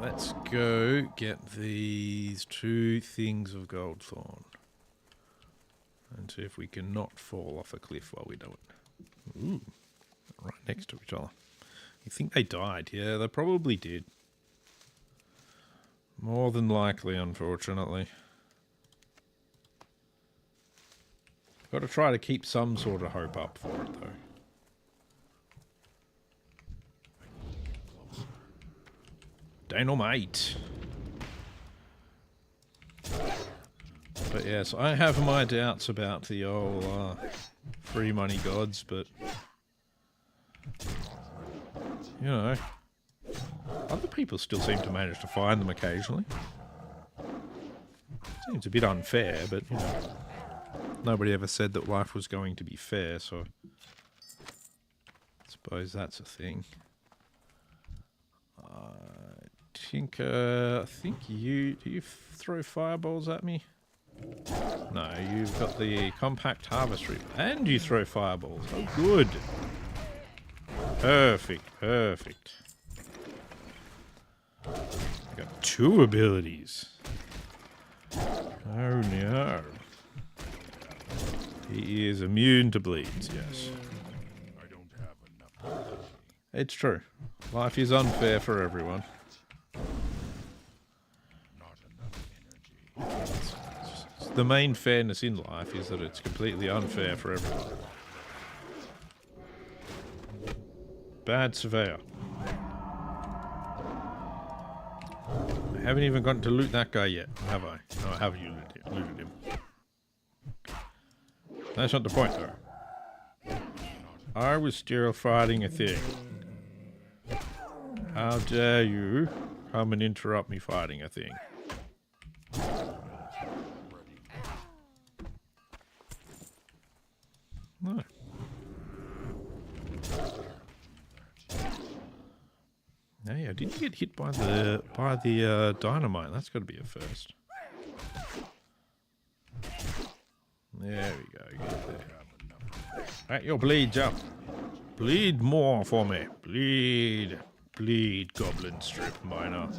Let's go get these 2 things of Goldthorn. And see if we can not fall off a cliff while we do it. Ooh, right next to each other. You think they died? Yeah, they probably did. More than likely, unfortunately. Got to try to keep some sort of hope up for it, though. Dynamite. But yes, I have my doubts about the old free money gods, but you know, other people still seem to manage to find them occasionally. Seems a bit unfair, but you know, nobody ever said that life was going to be fair, so I suppose that's a thing. I think you throw fireballs at me? No, you've got the compact harvest reaper. And you throw fireballs. Oh, good. Perfect, perfect. I got 2 abilities. Oh no. He is immune to bleeds, yes. I don't have enough energy. It's true. Life is unfair for everyone. Not enough energy. The main fairness in life is that it's completely unfair for everyone. Bad surveyor. I haven't even gotten to loot that guy yet, have I? No, have you looted him? That's not the point, though. I was still fighting a thing. How dare you come and interrupt me fighting a thing? No. Hey, I didn't get hit by the dynamite. That's got to be a first. There we go. Get there. Right, your bleeds up. Bleed more for me. Bleed. Bleed, goblin strip miner.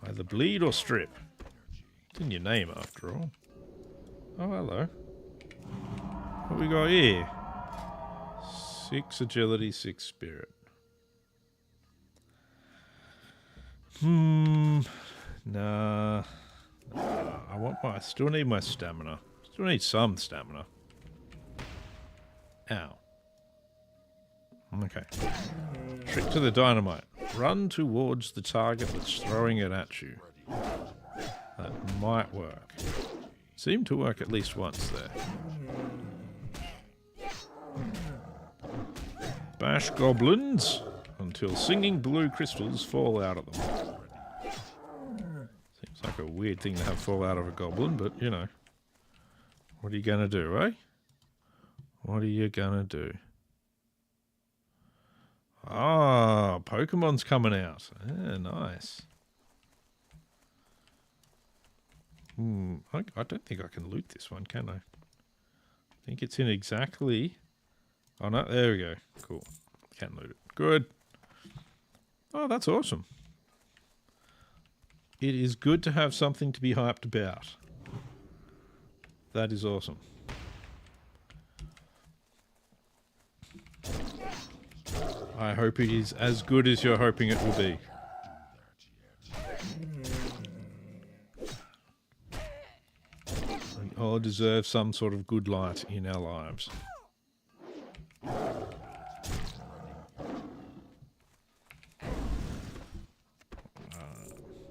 Either bleed or strip. It's in your name after all. Oh, hello. What we got here? 6 agility, 6 spirit. Nah. I still need my stamina. Still need some stamina. Ow. Okay. Trick to the dynamite. Run towards the target that's throwing it at you. That might work. Seemed to work at least once there. Bash goblins until singing blue crystals fall out of them. Seems like a weird thing to have fall out of a goblin, but you know. What are you gonna do, eh? What are you gonna do? Ah, Pokemon's coming out. Yeah, nice. I don't think I can loot this one, can I? I think it's in exactly... Oh, no, there we go. Cool. Can loot it. Good. Oh, that's awesome. It is good to have something to be hyped about. That is awesome. I hope it is as good as you're hoping it will be. We all deserve some sort of good light in our lives.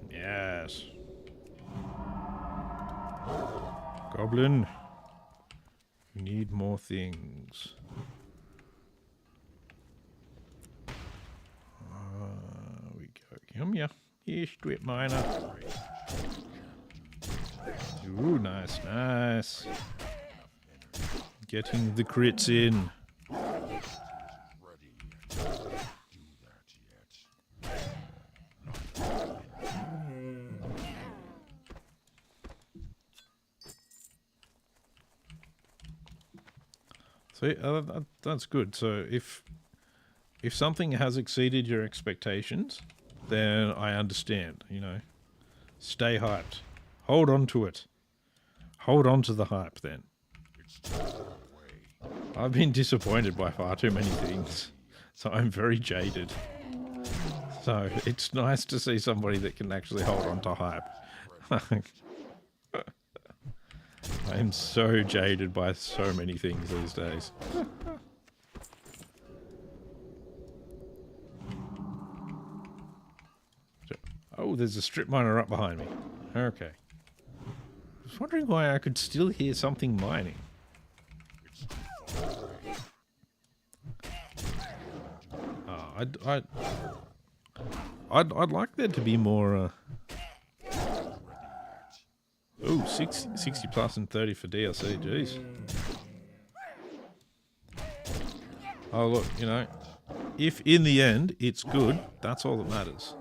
Yes. Goblin. We need more things. We go. Come here. Here, strip miner. Ooh, nice, nice. Getting the crits in. See, that's good. So if something has exceeded your expectations, then I understand, you know. Stay hyped. Hold on to it. Hold on to the hype then. I've been disappointed by far too many things, so I'm very jaded. So it's nice to see somebody that can actually hold on to hype. I'm so jaded by so many things these days. Oh, there's a strip miner up behind me. Okay. I was wondering why I could still hear something mining. I'd like there to be more. Ooh, 60 plus and 30 for DLC. Jeez. Oh look, you know, if in the end it's good, that's all that matters.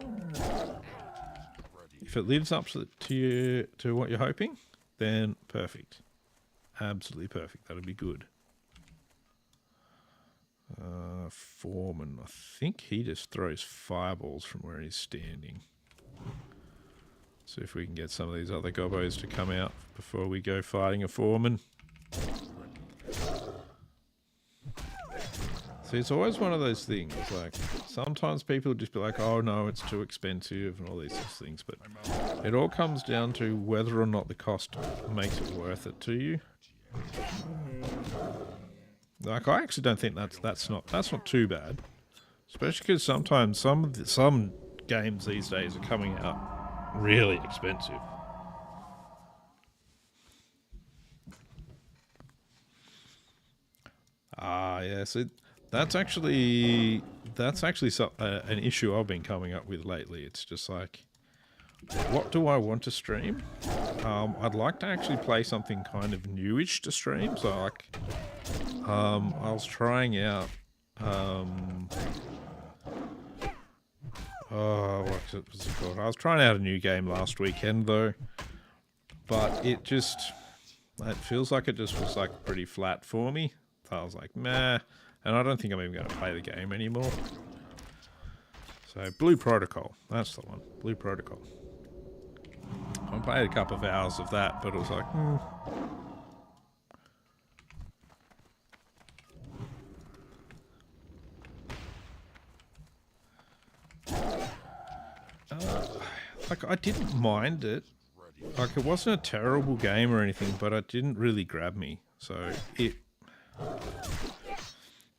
If it lives up to what you're hoping, then perfect. Absolutely perfect. That'll be good. Foreman, I think he just throws fireballs from where he's standing. See if we can get some of these other gobbos to come out before we go fighting a foreman. See, it's always one of those things, like, sometimes people just be like, oh no, it's too expensive and all these sorts of things, but it all comes down to whether or not the cost makes it worth it to you. Like, I actually don't think that's not too bad, especially because sometimes some games these days are coming out really expensive. Yes, that's actually an issue I've been coming up with lately. It's just like, what do I want to stream? I'd like to actually play something kind of newish to stream. So like, I was trying out, what's it called? I was trying out a new game last weekend though, but it feels like it just was like pretty flat for me. So I was like, meh, and I don't think I'm even going to play the game anymore. So Blue Protocol, that's the one. Blue Protocol. I played a couple of hours of that, but it was like, like, I didn't mind it. Like, it wasn't a terrible game or anything, but it didn't really grab me. So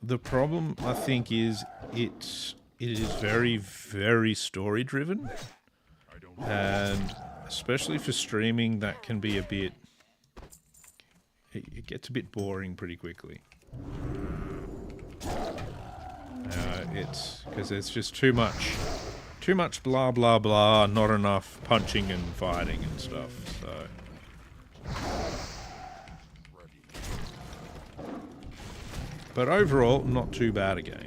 the problem, I think, is it is very, very story driven, and especially for streaming, that can be a bit. It gets a bit boring pretty quickly. It's because it's just too much blah blah blah, not enough punching and fighting and stuff. So. But overall, not too bad a game.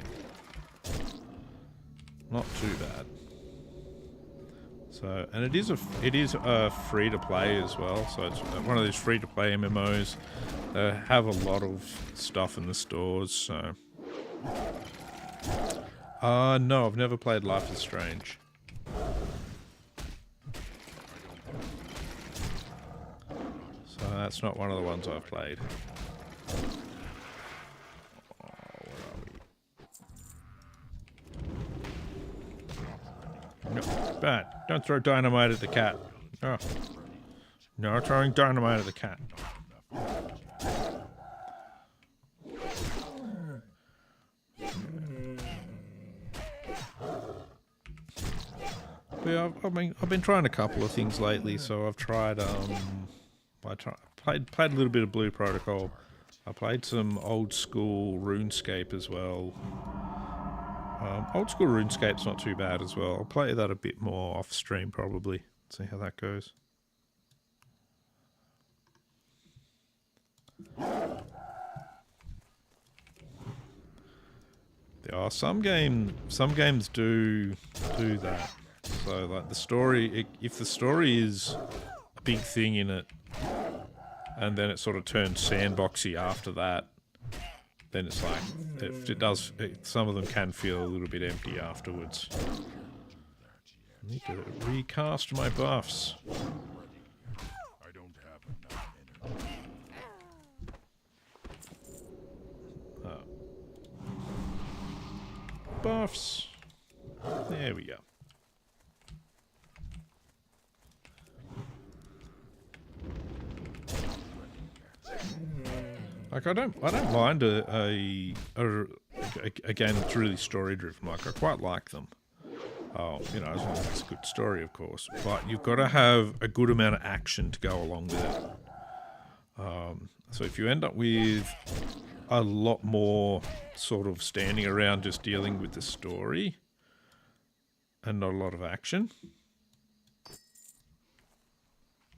Not too bad. So, and it is a free to play as well. So it's one of those free to play MMOs. They have a lot of stuff in the stores. So, no, I've never played Life is Strange. So that's not one of the ones I've played. No, bad. Don't throw dynamite at the cat. Oh. No throwing dynamite at the cat. But yeah, I've been trying a couple of things lately. So I've tried played a little bit of Blue Protocol. I played some old school RuneScape as well. Old school RuneScape's not too bad as well. I'll play that a bit more off stream probably. See how that goes. There are some games do that. So like the story, if the story is a big thing in it, and then it sort of turns sandboxy after that, then it's like, some of them can feel a little bit empty afterwards. I need to recast my buffs. I don't have enough energy. Buffs. There we go. Like I don't mind a game that's really story driven. Like I quite like them. You know, as long as it's a good story, of course. But you've got to have a good amount of action to go along with it. So if you end up with a lot more sort of standing around just dealing with the story and not a lot of action,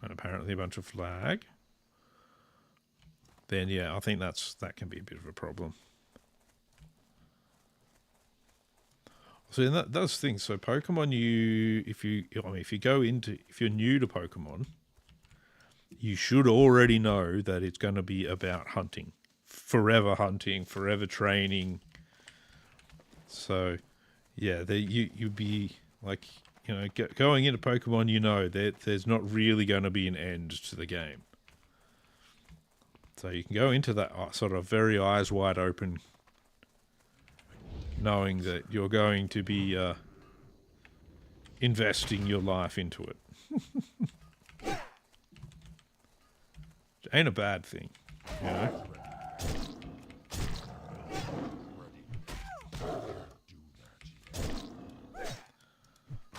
and apparently a bunch of flag, then yeah, I think that can be a bit of a problem. So and that's the thing. So Pokemon, if you're new to Pokemon, you should already know that it's going to be about hunting, forever training. So, yeah, you'd be like, going into Pokemon, there's not really going to be an end to the game. So you can go into that sort of very eyes wide open, knowing that you're going to be investing your life into it. Which ain't a bad thing,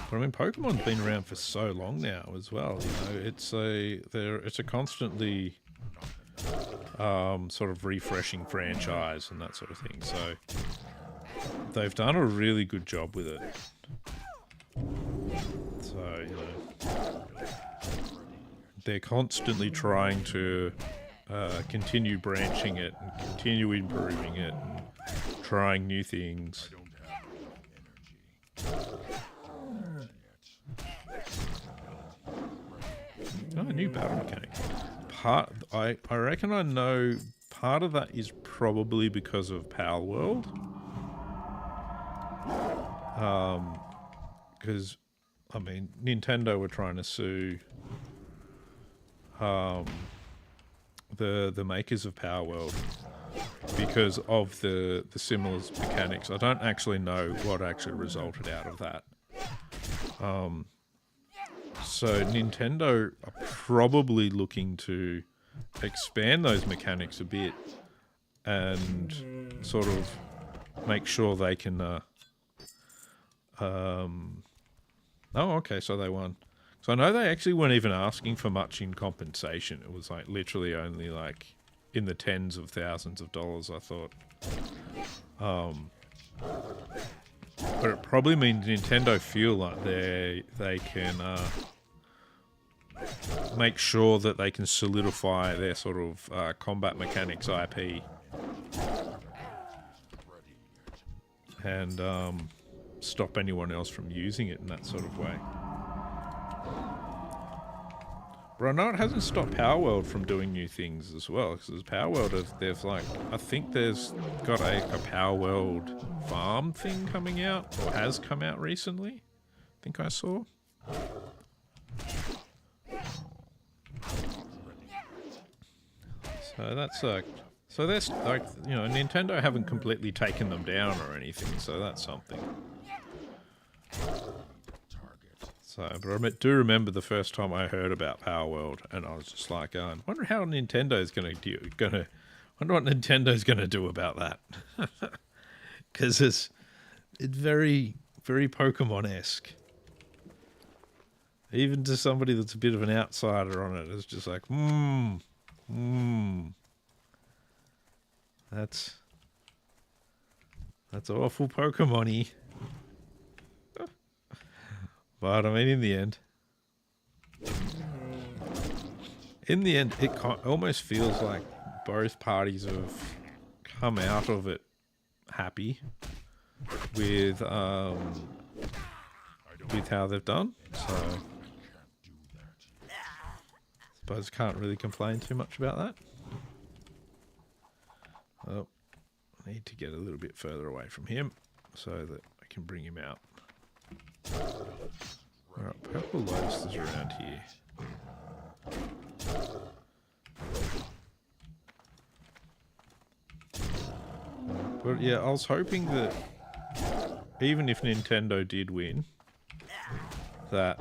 But I mean, Pokemon's been around for so long now as well. It's a constantly sort of refreshing franchise and that sort of thing. So they've done a really good job with it. So they're constantly trying to continue branching it and continue improving it and trying new things. Oh, a new battle mechanic. I reckon I know part of that is probably because of Power World. Because, I mean, Nintendo were trying to sue the makers of Power World because of the similar mechanics. I don't actually know what actually resulted out of that. So Nintendo are probably looking to expand those mechanics a bit and sort of make sure they can... Oh, okay, so they won. So I know they actually weren't even asking for much in compensation. It was like literally only like in the tens of thousands of dollars, I thought. But it probably means Nintendo feel like they can make sure that they can solidify their sort of combat mechanics IP. And stop anyone else from using it in that sort of way. But I know it hasn't stopped Power World from doing new things as well, because Power World, there's like, I think there's got a Power World farm thing coming out, or has come out recently. I think I saw. So that's so that's like, Nintendo haven't completely taken them down or anything, so that's something. So, but I do remember the first time I heard about Power World, and I was just like, wonder how Nintendo's wonder what Nintendo's gonna do about that, because it's very, very Pokemon-esque. Even to somebody that's a bit of an outsider on it, it's just like, that's awful Pokemon-y. But I mean, in the end, it almost feels like both parties have come out of it happy with how they've done. So I suppose can't really complain too much about that. Well, I need to get a little bit further away from him so that I can bring him out. Alright, Purple Lotus is around here. But yeah, I was hoping that even if Nintendo did win, that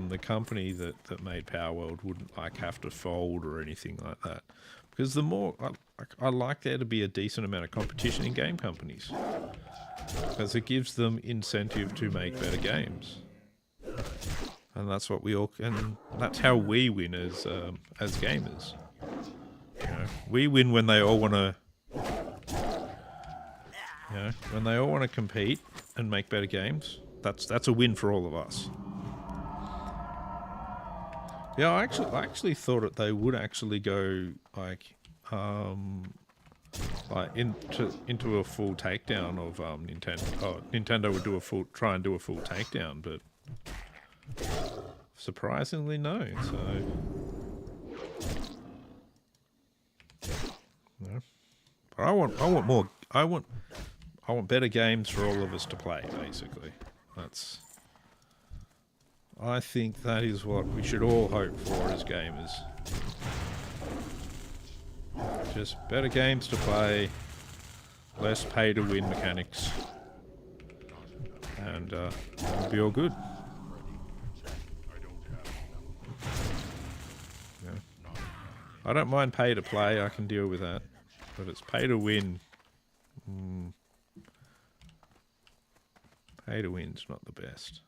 the company that made Power World wouldn't have to fold or anything like that. Because the more I like there to be a decent amount of competition in game companies, because it gives them incentive to make better games, and that's what that's how we win as gamers. We win when they all want to, when they all want to compete and make better games. That's a win for all of us. Yeah, I actually thought that they would actually go like like into a full takedown of Nintendo. Oh, Nintendo would try and do a full takedown, but surprisingly no. So no. But I want more. I want better games for all of us to play. Basically, I think that is what we should all hope for as gamers. Just better games to play, less pay-to-win mechanics, and it'll be all good. Yeah. I don't mind pay-to-play, I can deal with that, but it's pay-to-win. Pay-to-win's not the best.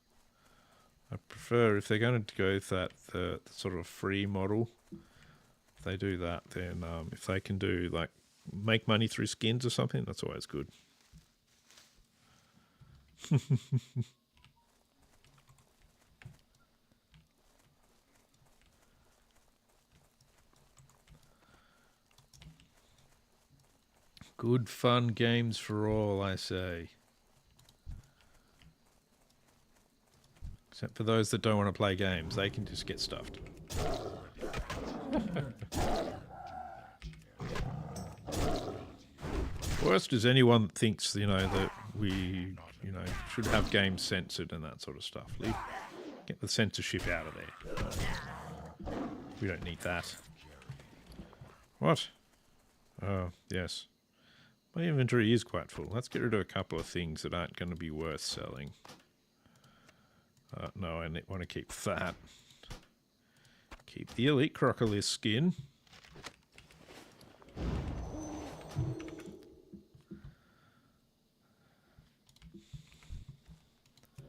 I prefer, if they're going to go with that, the sort of free model, if they do that, then if they can do, like, make money through skins or something, that's always good. Good fun games for all, I say. Except for those that don't want to play games, they can just get stuffed. Worst is anyone that thinks, that we, should have games censored and that sort of stuff. Get the censorship out of there. We don't need that. What? Oh, yes. My inventory is quite full. Let's get rid of a couple of things that aren't going to be worth selling. No, I want to keep that. Keep the Elite Crocodile skin.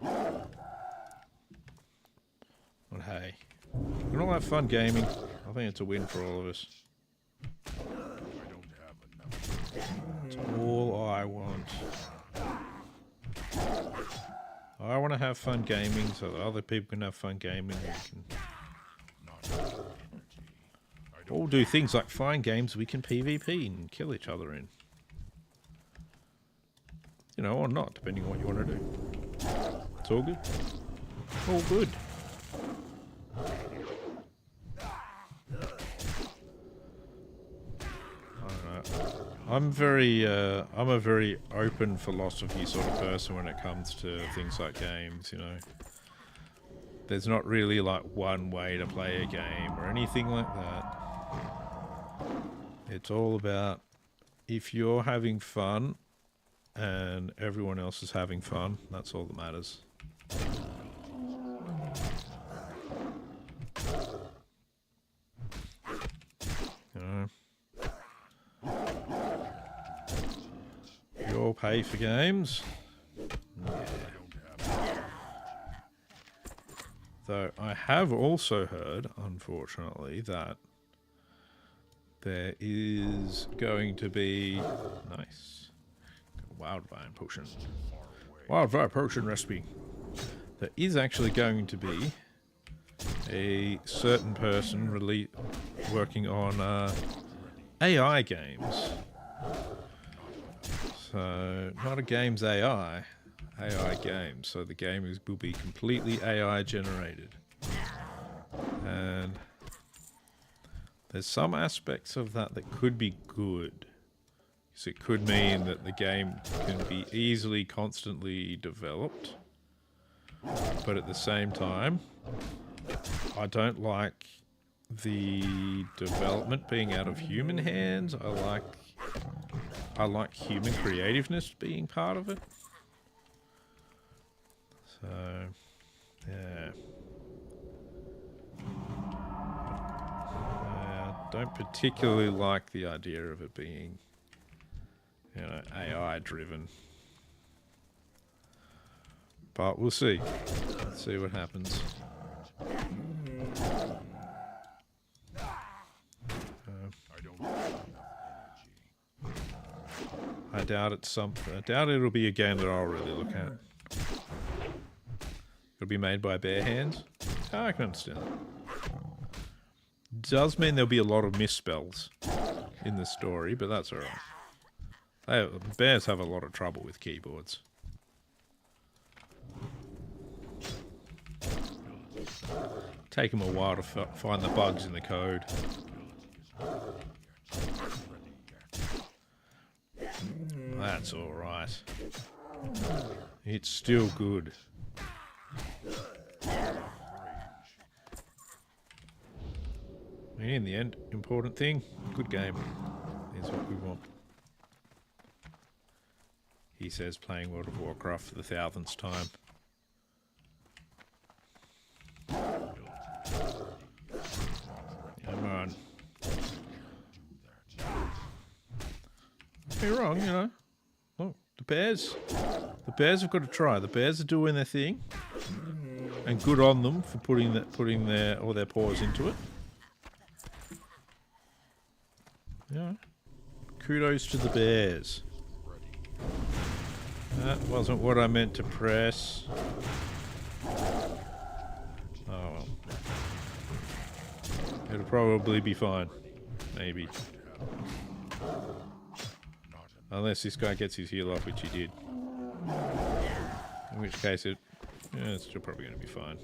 But hey, we can all have fun gaming. I think it's a win for all of us. That's all I want. I want to have fun gaming so that other people can have fun gaming. We can all do things like find games we can PvP and kill each other in. Or not, depending on what you want to do. It's all good. All good. I'm a very open philosophy sort of person when it comes to things like games, There's not really like one way to play a game or anything like that. It's all about if you're having fun and everyone else is having fun, that's all that matters. You all pay for games. Yeah. Though I have also heard, unfortunately, that there is going to be wildfire potion. Wildfire potion recipe. There is actually going to be a certain person working on AI games. So, not a game's AI game. So the game will be completely AI generated. And there's some aspects of that could be good. So it could mean that the game can be easily, constantly developed. But at the same time, I don't like the development being out of human hands. I like human creativeness being part of it. So, yeah. I don't particularly like the idea of it being, AI driven. But we'll see. Let's see what happens. I doubt it's something. I doubt it'll be a game that I'll really look at. It'll be made by bare hands. Oh, I can understand that. Does mean there'll be a lot of misspells in the story, but that's alright. Bears have a lot of trouble with keyboards. Take them a while to find the bugs in the code. That's alright. It's still good. In the end, important thing, good game is what we want. He says playing World of Warcraft for the 1000th time. Come on. Don't be wrong, you know. Look, the Bears have got to try. The Bears are doing their thing, and good on them for putting all their paws into it. Yeah. Kudos to the Bears. That wasn't what I meant to press. Oh well. It'll probably be fine. Maybe. Unless this guy gets his heal off, which he did. In which case it's still probably going to be fine.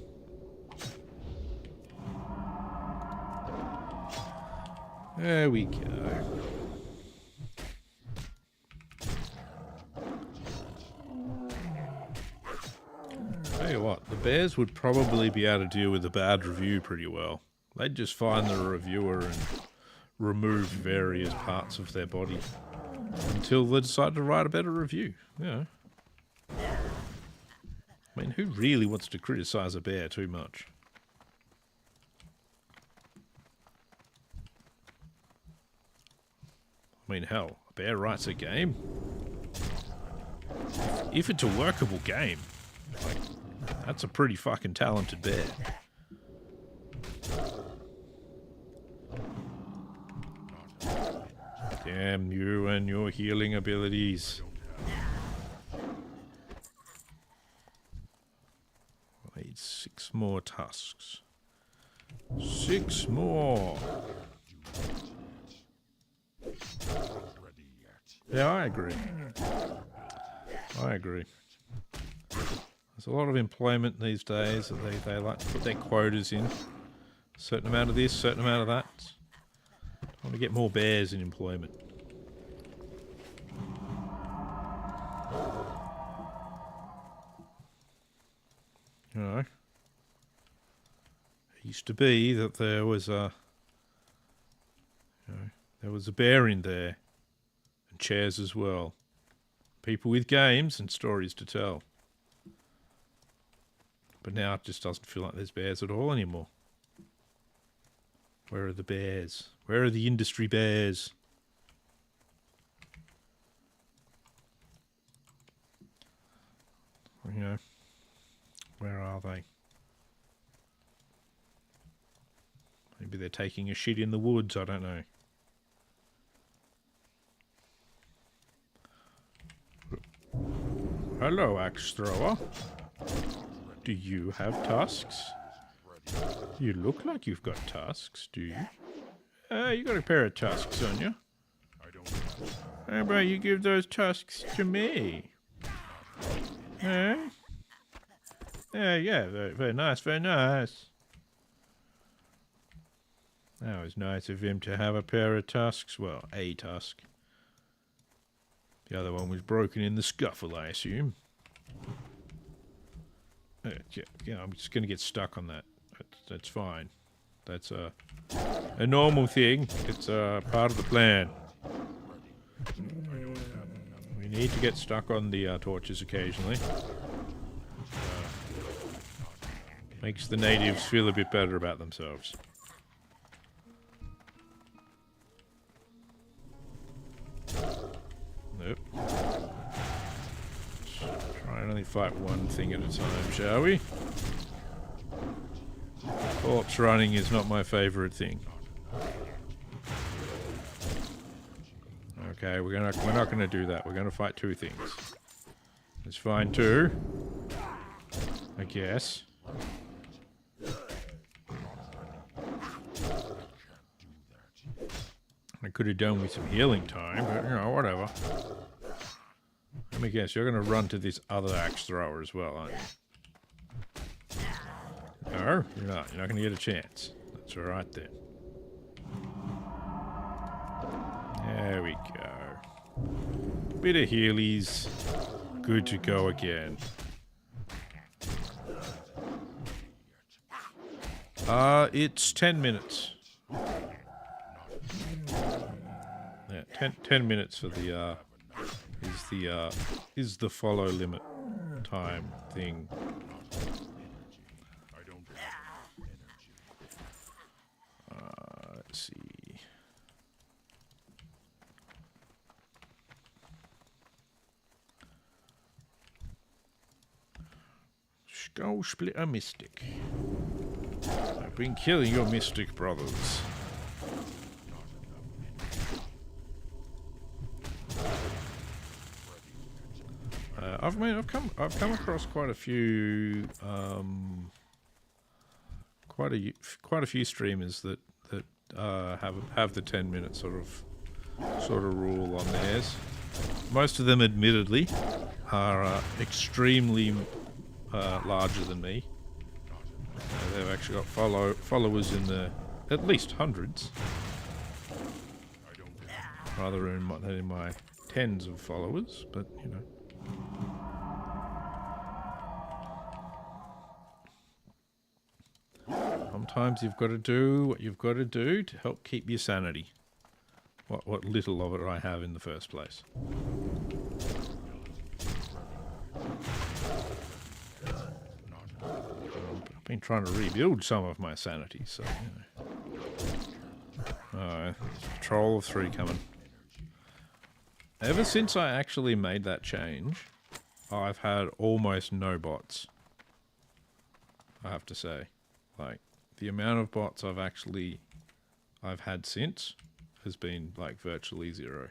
There we go. Tell you what, the Bears would probably be able to deal with a bad review pretty well. They'd just find the reviewer and remove various parts of their body until they decide to write a better review. Yeah. I mean, who really wants to criticize a bear too much? I mean, hell, a bear writes a game. If it's a workable game, like, that's a pretty fucking talented bear. Damn you and your healing abilities. I need 6 more tusks. 6 more. Yeah, I agree. I agree. There's a lot of employment these days that they like to put their quotas in. Certain amount of this, certain amount of that. I want to get more bears in employment. You know, it used to be that there was a bear in there. Chairs as well. People with games and stories to tell. But now it just doesn't feel like there's bears at all anymore. Where are the bears? Where are the industry bears? You know, where are they? Maybe they're taking a shit in the woods, I don't know. Hello, axe thrower. Do you have tusks? You look like you've got tusks, do you? You got a pair of tusks on you. How about you give those tusks to me? Huh? Yeah, very, very nice, very nice. That was nice of him to have a pair of tusks. Well, a tusk. The other one was broken in the scuffle, I assume. Yeah, I'm just going to get stuck on that. That's fine. That's a normal thing. It's part of the plan. We need to get stuck on the torches occasionally. Makes the natives feel a bit better about themselves. Nope. Try and only fight one thing at a time, shall we? Corpse running is not my favourite thing. Okay, we're not gonna do that. We're gonna fight 2 things. It's fine too, I guess. I could have done with some healing time, but you know, whatever. Let me guess, you're going to run to this other axe thrower as well, aren't you? No, you're not. You're not going to get a chance. That's alright then. There we go. Bit of Healy's. Good to go again. It's 10 minutes. Yeah, 10 minutes for the, is the follow limit time thing. Let's see. Skull Splitter Mystic. I've been killing your Mystic brothers. I've come across quite a few quite a few streamers that have the 10-minute sort of rule on theirs. Most of them, admittedly, are extremely larger than me. They've actually got followers in the at least hundreds, rather than in my tens of followers. But you know. Sometimes you've got to do what you've got to do to help keep your sanity. What little of it I have in the first place. I've been trying to rebuild some of my sanity, so you know. Troll of 3 coming. Ever since I actually made that change, I've had almost no bots. I have to say. Like, the amount of bots I've had since has been like virtually 0.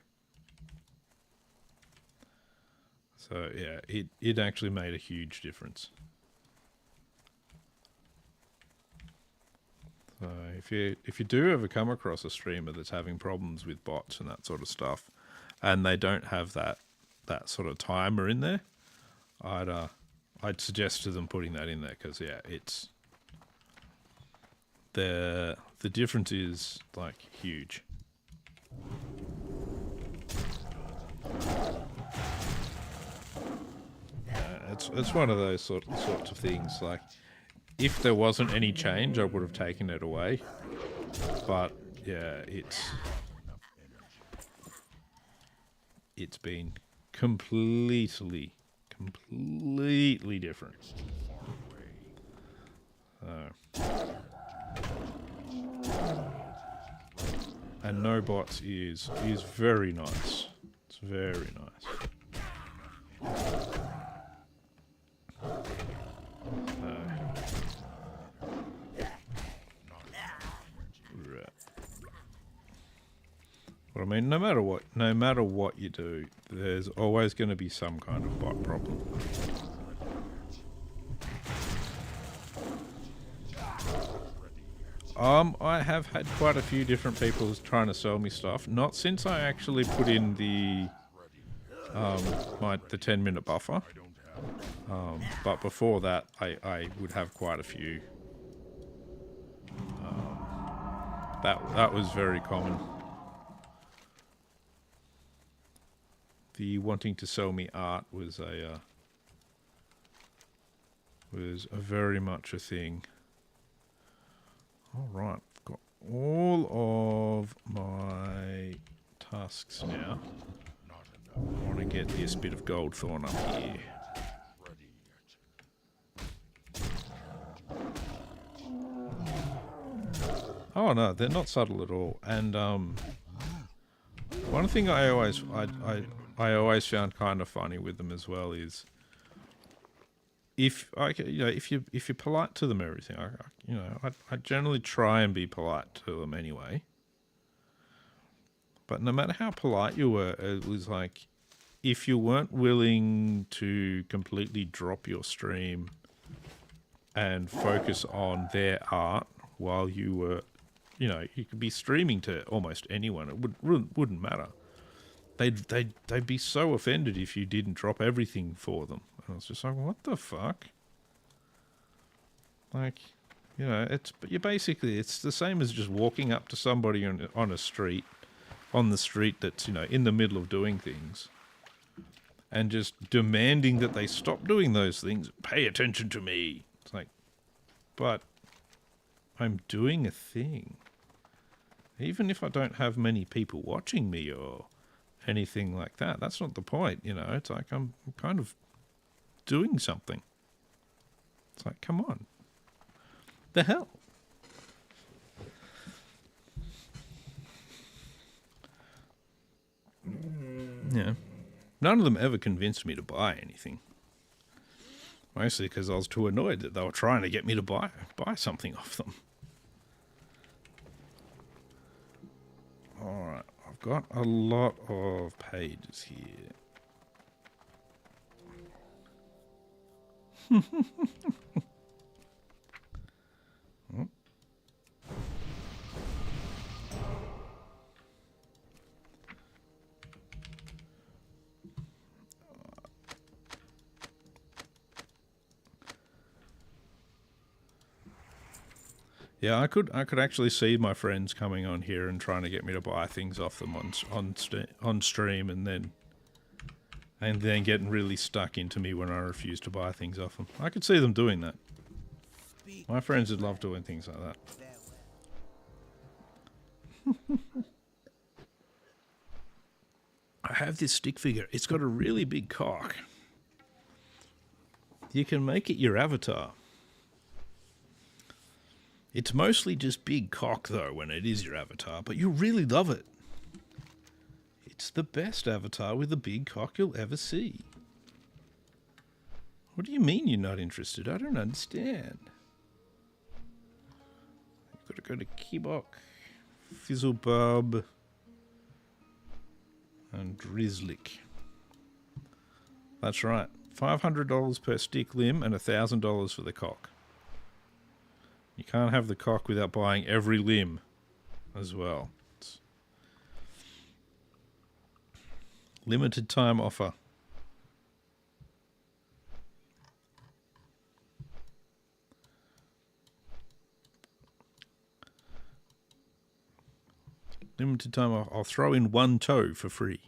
So yeah, it actually made a huge difference. So if you do ever come across a streamer that's having problems with bots and that sort of stuff, and they don't have that sort of timer in there, I'd suggest to them putting that in there, because yeah, it's the difference is like huge. It's one of those sorts of things. Like, if there wasn't any change, I would have taken it away. But yeah, it's been completely different. And no bots is very nice. It's very nice. But I mean, no matter what you do, there's always going to be some kind of bot problem. I have had quite a few different people trying to sell me stuff. Not since I actually put in the 10-minute buffer. But before that, I would have quite a few. That was very common. The wanting to sell me art was a very much a thing. All right, I've got all of my tasks now. I want to get this bit of gold thorn up here. Oh no, they're not subtle at all. And one thing I always found kind of funny with them as well is, if you're polite to them, everything, I generally try and be polite to them anyway. But no matter how polite you were, it was like, if you weren't willing to completely drop your stream and focus on their art while you were, you could be streaming to almost anyone. It wouldn't matter. they'd be so offended if you didn't drop everything for them. And I was just like, what the fuck? Like, you know, but you basically, it's the same as just walking up to somebody on a street, on the street that's, you know, in the middle of doing things, and just demanding that they stop doing those things. Pay attention to me. It's like, but I'm doing a thing. Even if I don't have many people watching me or anything like that, that's not the point, you know. It's like I'm kind of doing something. It's like, come on. The hell? Yeah. None of them ever convinced me to buy anything. Mostly because I was too annoyed that they were trying to get me to buy something off them. Alright, I've got a lot of pages here. Yeah, I could actually see my friends coming on here and trying to get me to buy things off them on stream, and then getting really stuck into me when I refuse to buy things off them. I could see them doing that. My friends would love doing things like that. I have this stick figure. It's got a really big cock. You can make it your avatar. It's mostly just big cock, though, when it is your avatar, but you really love it. It's the best avatar with a big cock you'll ever see. What do you mean you're not interested? I don't understand. You've got to go to Kibok, Fizzlebub, and Drizzlick. That's right. $500 per stick limb and $1,000 for the cock. You can't have the cock without buying every limb as well. It's limited time offer. Limited time offer. I'll throw in one toe for free.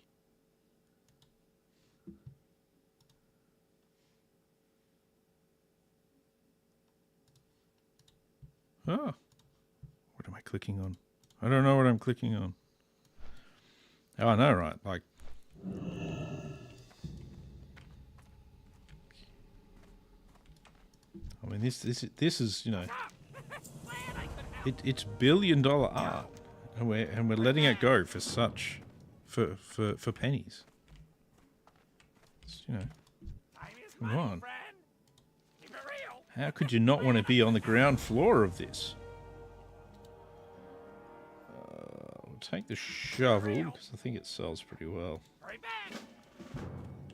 Oh, what am I clicking on? I don't know what I'm clicking on. Oh, I know, right? Like, I mean, this is, you know, it's $1 billion art, and we're letting it go for such for pennies. It's, you know, come on. How could you not want to be on the ground floor of this? We'll take the shovel, because I think it sells pretty well.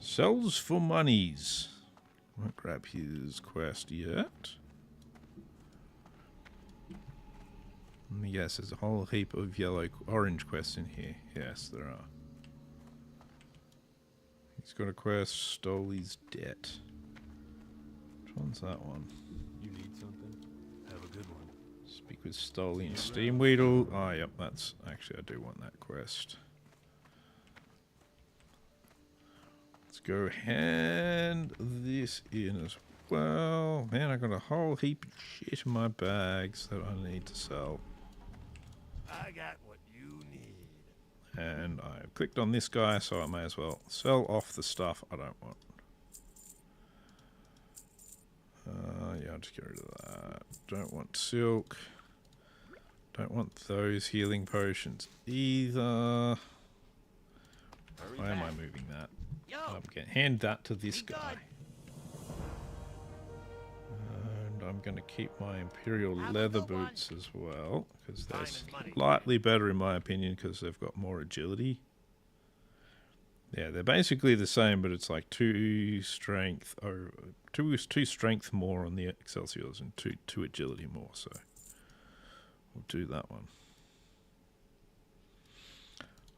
Sells for monies. Won't grab his quest yet. Yes, there's a whole heap of orange quests in here. Yes, there are. He's got a quest, stole his debt. Which one's that one? You need something? Have a good one. Speak with Stolly and Steamweedle. Oh, yep, that's... Actually, I do want that quest. Let's go hand this in as well. Man, I got a whole heap of shit in my bags that I need to sell. I got what you need. And I've clicked on this guy, so I may as well sell off the stuff I don't want. Yeah, I'll just get rid of that. Don't want silk. Don't want those healing potions either. Why am I moving that? I'm going to hand that to this guy. And I'm going to keep my Imperial leather boots as well, because they're slightly better in my opinion, because they've got more agility. Yeah, they're basically the same, but it's like 2 strength more on the Excelsiors and 2 agility more, so we'll do that one.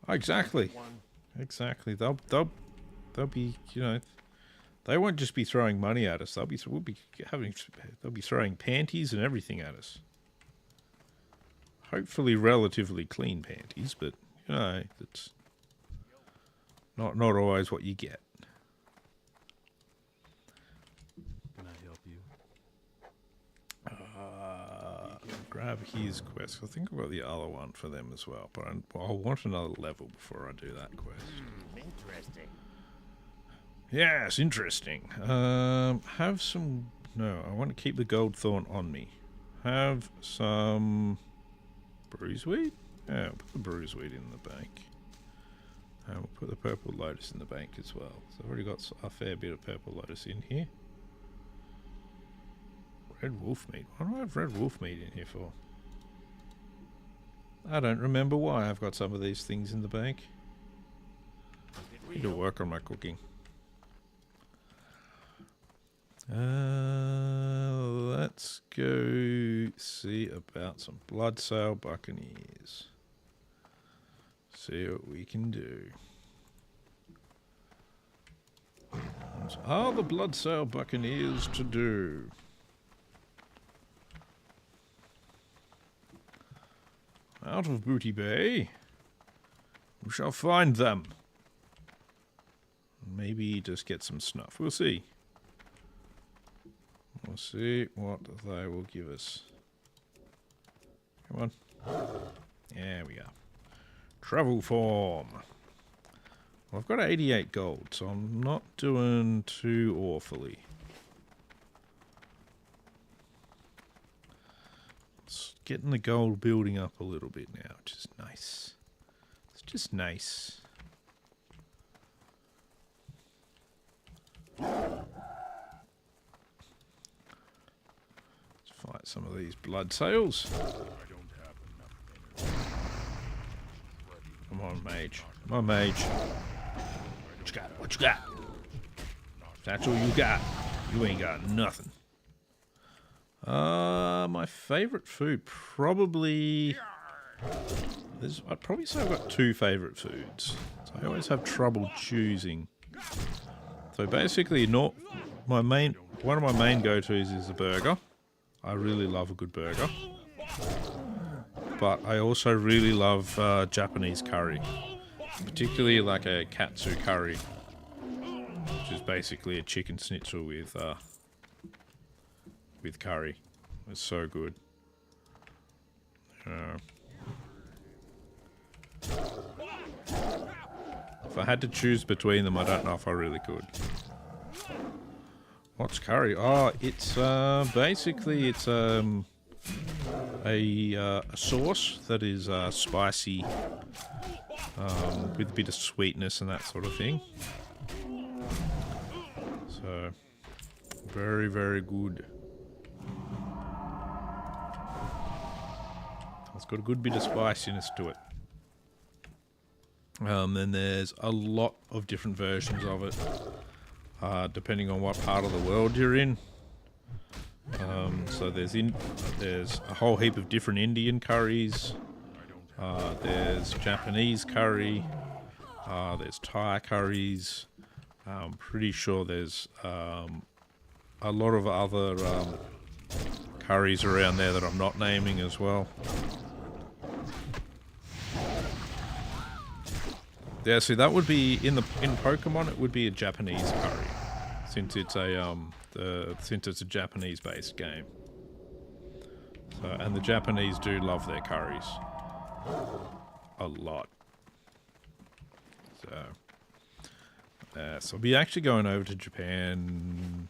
Oh, exactly. exactly. They'll be, you know, they won't just be throwing money at us. They'll be throwing panties and everything at us. Hopefully, relatively clean panties, but you know, it's not always what you get. Can I help you? Grab his quest. I think I've got the other one for them as well, but I'll want another level before I do that quest. Interesting. Yes, interesting. Have some... No, I want to keep the gold thorn on me. Have some... bruiseweed? Yeah, we'll put the bruiseweed in the bank. And we'll put the purple lotus in the bank as well. So I've already got a fair bit of purple lotus in here. Red wolf meat. Why do I have red wolf meat in here for? I don't remember why I've got some of these things in the bank. Need to work on my cooking. Let's go see about some Bloodsail Buccaneers. See what we can do. What are the Bloodsail Buccaneers to do? Out of Booty Bay, we shall find them. Maybe just get some snuff. We'll see. We'll see what they will give us. Come on. There we are. Travel form. Well, I've got 88 gold, so I'm not doing too awfully. It's getting the gold building up a little bit now, which is nice. It's just nice. Fight some of these blood sails. Come on, mage. Come on, mage. What you got? What you got? That's all you got. You ain't got nothing. My favorite food probably... I'd probably say I've got two favorite foods. So I always have trouble choosing. So basically, one of my main go-tos is a burger. I really love a good burger. But I also really love Japanese curry. Particularly like a katsu curry. Which is basically a chicken schnitzel with curry. It's so good. If I had to choose between them, I don't know if I really could. What's curry? Oh, it's basically it's a sauce that is spicy with a bit of sweetness and that sort of thing. So very, very good. It's got a good bit of spiciness to it. Then there's a lot of different versions of it. Depending on what part of the world you're in. So there's a whole heap of different Indian curries. There's Japanese curry. There's Thai curries. I'm pretty sure there's a lot of other curries around there that I'm not naming as well. Yeah, see, that would be in Pokemon. It would be a Japanese curry, since it's a Japanese-based game. So, and the Japanese do love their curries a lot. So, so I'll be actually going over to Japan.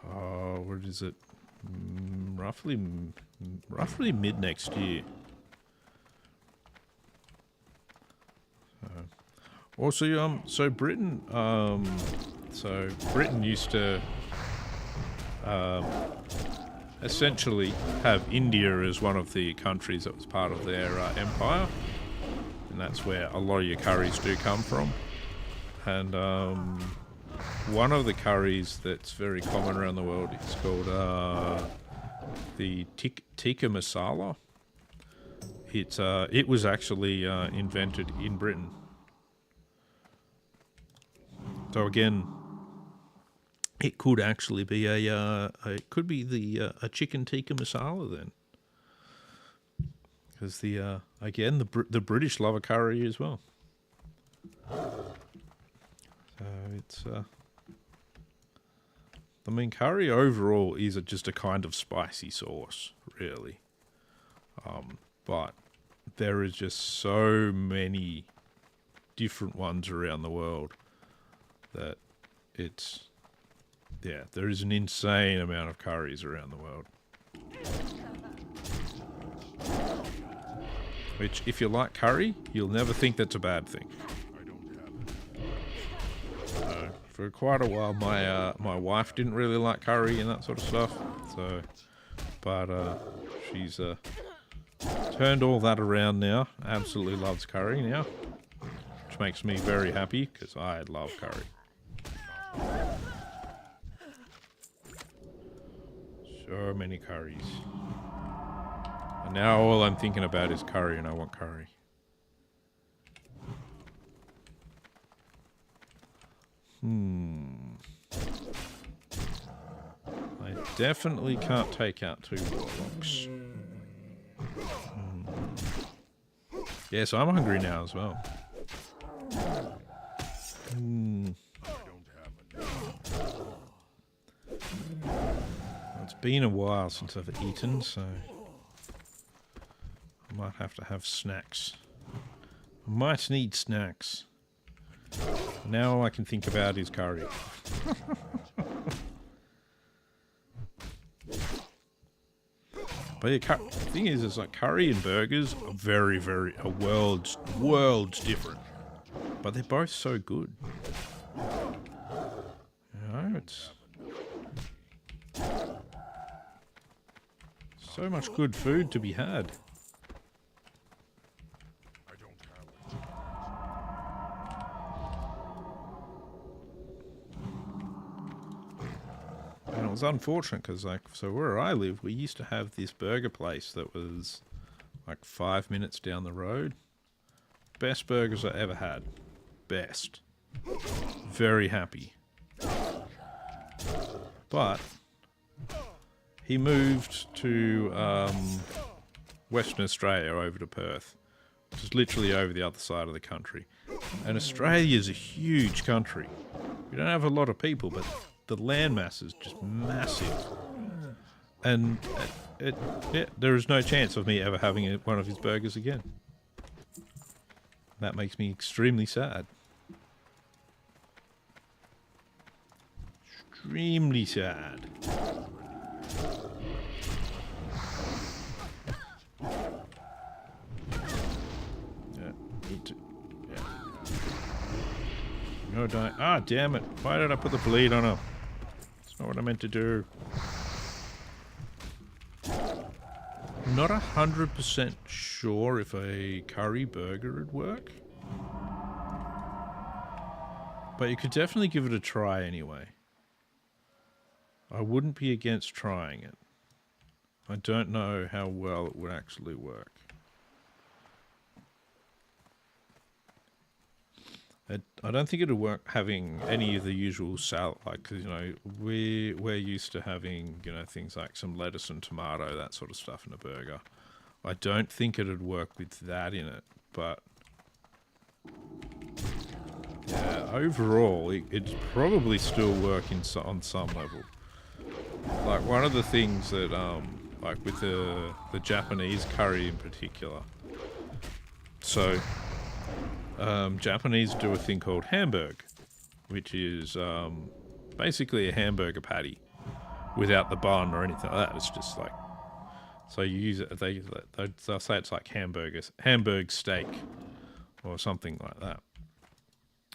What is it? Roughly mid next year. Also, so Britain used to essentially have India as one of the countries that was part of their empire, and that's where a lot of your curries do come from. And one of the curries that's very common around the world is called the tikka masala. It was actually invented in Britain. So again, it could actually be it could be a chicken tikka masala then, because again the British love a curry as well. So it's I mean, curry overall is just a kind of spicy sauce, really. But there is just so many different ones around the world that it's, yeah, there is an insane amount of curries around the world. Which, if you like curry, you'll never think that's a bad thing. For quite a while, my wife didn't really like curry and that sort of stuff. So, but she's turned all that around now. Absolutely loves curry now, which makes me very happy because I love curry. So many curries. And now all I'm thinking about is curry, and I want curry. I definitely can't take out 2 warlocks. Yes, I'm hungry now as well. It's been a while since I've eaten, so I might have to have snacks. I might need snacks. Now all I can think about is curry. But the thing is like curry and burgers are very, worlds different. But they're both so good. You know, it's so much good food to be had. And it was unfortunate because, like, so where I live, we used to have this burger place that was like 5 minutes down the road. Best burgers I ever had. Best. Very happy. But he moved to Western Australia, over to Perth, which is literally over the other side of the country. And Australia is a huge country. We don't have a lot of people, but the landmass is just massive. And there is no chance of me ever having one of his burgers again. That makes me extremely sad. Extremely sad. Yeah, need to. Yeah. No, don't. Ah, damn it! Why did I put the bleed on him? It's not what I meant to do. I'm not 100% sure if a curry burger would work, but you could definitely give it a try anyway. I wouldn't be against trying it. I don't know how well it would actually work. I don't think it would work having any of the usual salad, like, you know, we're used to having, you know, things like some lettuce and tomato, that sort of stuff in a burger. I don't think it would work with that in it, but yeah, overall, it's probably still working on some level. Like, one of the things that, like with the Japanese curry in particular, so Japanese do a thing called hamburg, which is basically a hamburger patty without the bun or anything like that. It's just like, so you use it, they'll say it's like hamburg steak or something like that.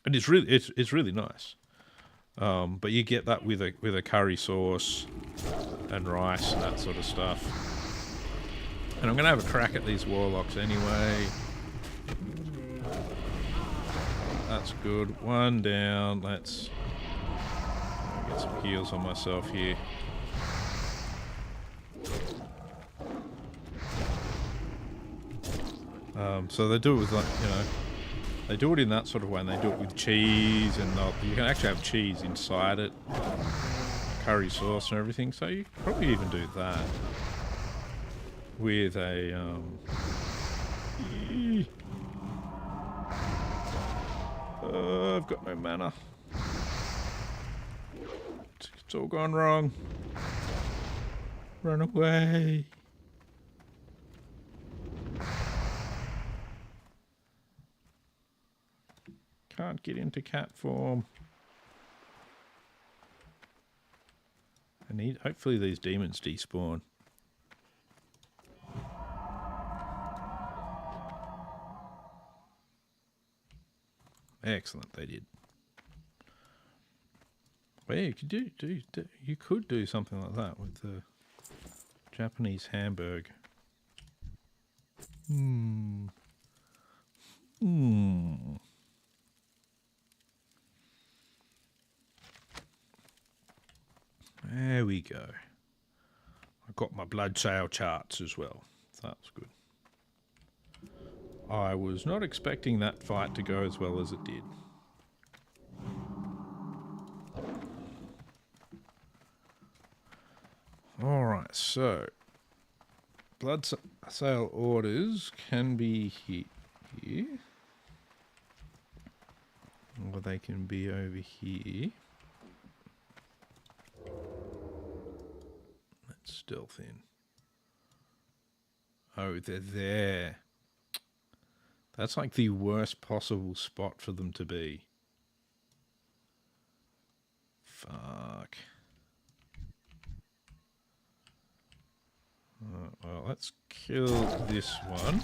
And it's really nice. But you get that with a curry sauce and rice and that sort of stuff. And I'm going to have a crack at these warlocks anyway. That's good. One down. Let's get some heals on myself here. So they do it with, like, you know, They do it in that sort of way, and they do it with cheese, and you can actually have cheese inside it, curry sauce and everything. So you could probably even do that with a I've got no mana. It's all gone wrong. Run away. Can't get into cat form. Hopefully these demons despawn. Excellent, they did. Well, you could you could do something like that with the Japanese hamburg. There we go. I got my blood sale charts as well. That's good. I was not expecting that fight to go as well as it did. Alright, so blood sale orders can be here. Or they can be over here. Let's stealth in. Oh, they're there. That's like the worst possible spot for them to be. Fuck. Well, let's kill this one.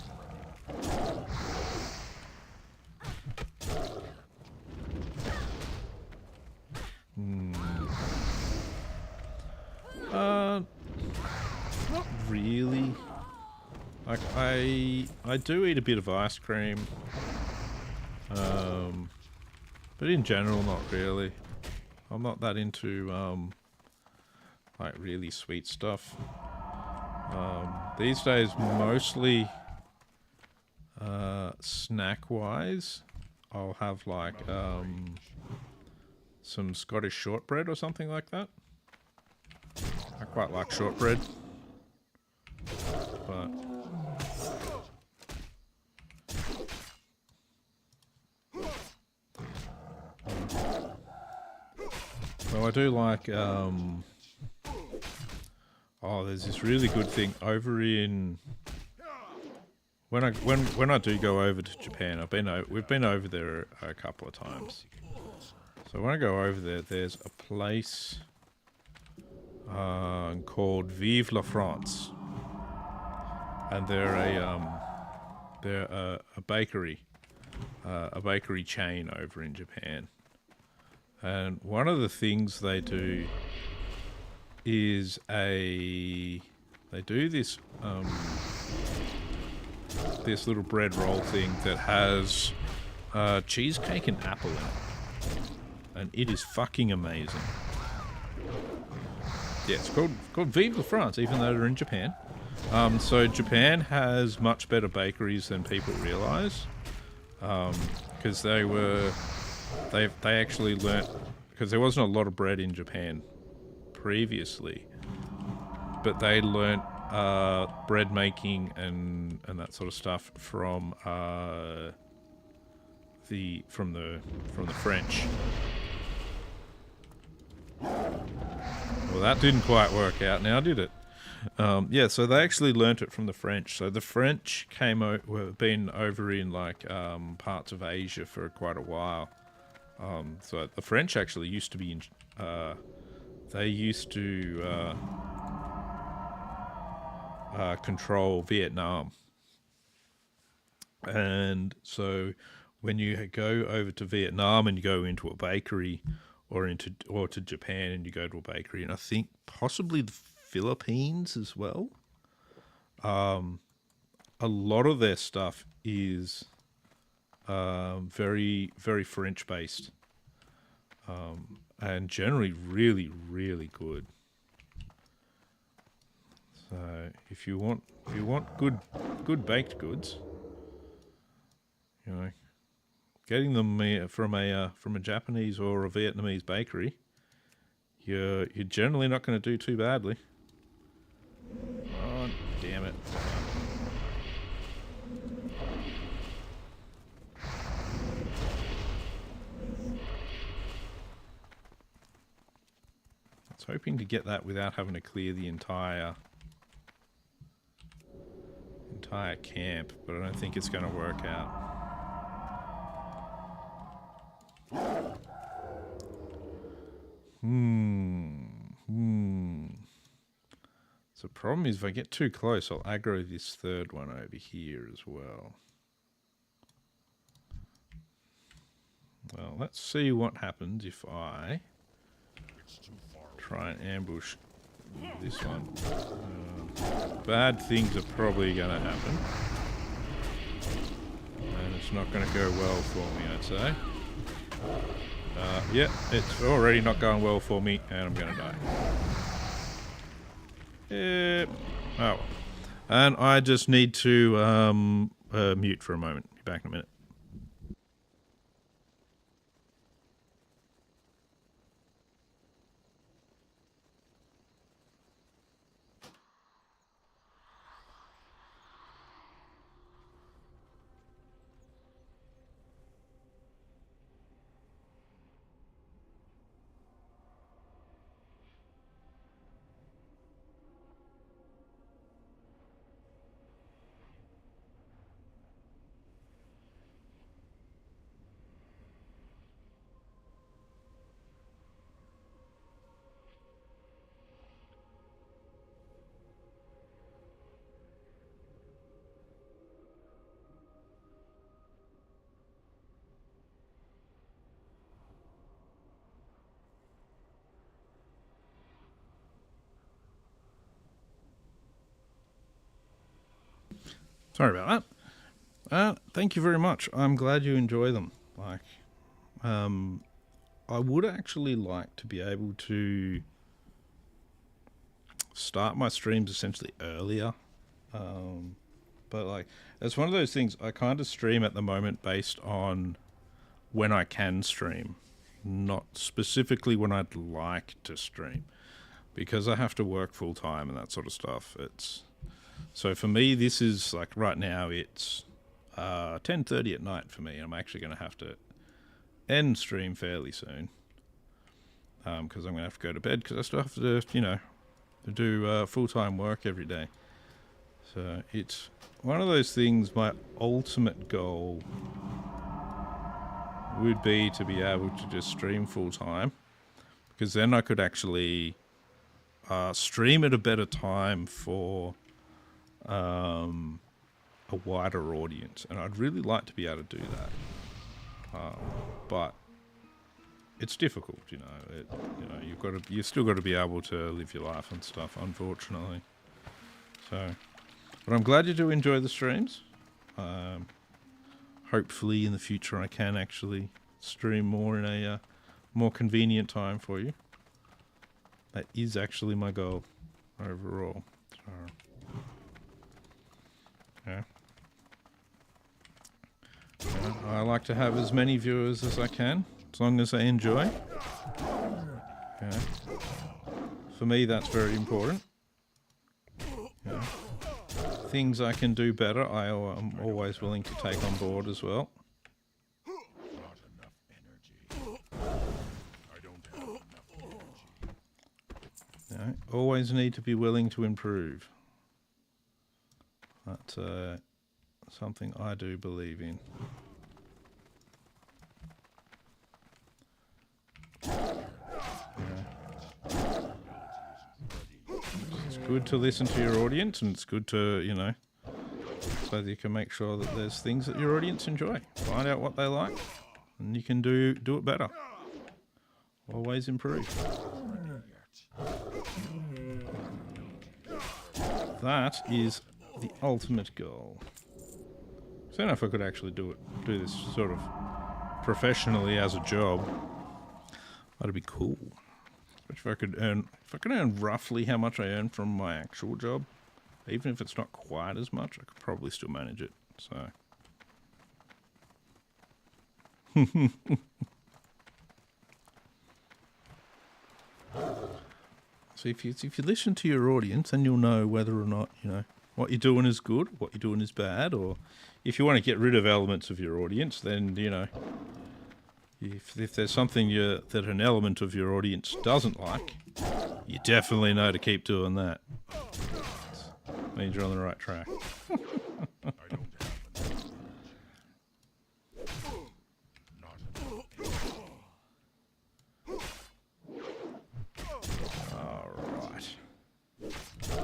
Not really. Like, I do eat a bit of ice cream. But in general, not really. I'm not that into, like, really sweet stuff. These days, mostly, snack-wise, I'll have, like, some Scottish shortbread or something like that. I quite like shortbread. But so I do like oh, there's this really good thing over in when I do go over to Japan. We've been over there a couple of times. So when I go over there, there's a place called Vive la France, and they're a bakery chain over in Japan. And one of the things they do is they do this this little bread roll thing that has cheesecake and apple in it, and it is fucking amazing. Yeah, it's called Vive la France, even though they're in Japan. So Japan has much better bakeries than people realise, because they actually learnt, because there wasn't a lot of bread in Japan previously, but they learnt bread making and that sort of stuff from the French. Well, that didn't quite work out now, did it? Yeah, so they actually learnt it from the French. So the French been over in like parts of Asia for quite a while. So the French actually used to be in. They used to control Vietnam, and so when you go over to Vietnam and you go into a bakery, or to Japan and you go to a bakery, and I think possibly the Philippines as well, a lot of their stuff is very, very French based, and generally really, really good. So if you want good baked goods, you know, getting them from a Japanese or a Vietnamese bakery, you're generally not going to do too badly. Oh, damn it. I was hoping to get that without having to clear the entire camp, but I don't think it's going to work out. So the problem is if I get too close, I'll aggro this third one over here as well. Well, let's see what happens if I try and ambush this one. Bad things are probably going to happen. And it's not going to go well for me, I'd say. Yeah, it's already not going well for me, and I'm going to die. Oh well. And I just need to mute for a moment. Be back in a minute. Sorry about that. Thank you very much. I'm glad you enjoy them. Like, I would actually like to be able to start my streams essentially earlier. But like, it's one of those things, I kind of stream at the moment based on when I can stream, not specifically when I'd like to stream, because I have to work full time and that sort of stuff. So for me, this is like right now it's 10:30 at night for me. I'm actually going to have to end stream fairly soon because I'm going to have to go to bed because I still have to, to do full-time work every day. So it's one of those things, my ultimate goal would be to be able to just stream full-time, because then I could actually stream at a better time for a wider audience, and I'd really like to be able to do that, but it's difficult. You've still got to be able to live your life and stuff, unfortunately. So, but I'm glad you do enjoy the streams. Hopefully in the future I can actually stream more in a more convenient time for you. That is actually my goal overall. So, yeah. I like to have as many viewers as I can, as long as they enjoy. Yeah. For me, that's very important. Yeah. Things I can do better, I'm always willing to take on board as well. Not enough energy. I don't have enough energy. Always need to be willing to improve. That's something I do believe in. It's good to listen to your audience, and it's good to, so that you can make sure that there's things that your audience enjoy. Find out what they like, and you can do it better. Always improve. That is the ultimate goal. So I don't know if I could actually do this sort of professionally as a job. That'd be cool. If I could earn roughly how much I earn from my actual job, even if it's not quite as much, I could probably still manage it. So, So if you listen to your audience, then you'll know whether or not, you know, what you're doing is good, what you're doing is bad, or if you want to get rid of elements of your audience, then, you know, if there's something that an element of your audience doesn't like, you definitely know to keep doing that. Means you're on the right track. I don't have enough energy. Not enough energy. Alright.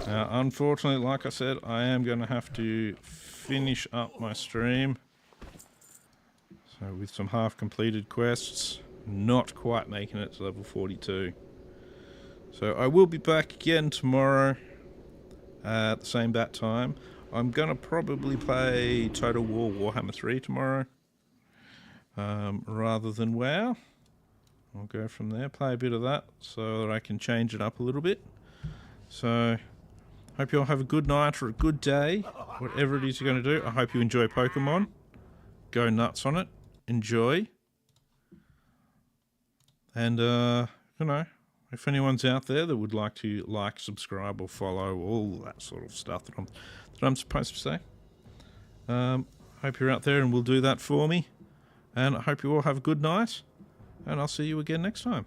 Now, unfortunately, like I said, I am going to have to finish up my stream. So with some half-completed quests, not quite making it to level 42. So I will be back again tomorrow at the same bat time. I'm going to probably play Total War Warhammer 3 tomorrow rather than WoW. I'll go from there, play a bit of that so that I can change it up a little bit. So, hope you all have a good night or a good day, whatever it is you're going to do. I hope you enjoy Pokemon. Go nuts on it. Enjoy. And, you know, if anyone's out there that would like to like, subscribe, or follow, all that sort of stuff that I'm supposed to say, hope you're out there and will do that for me. And I hope you all have a good night. And I'll see you again next time.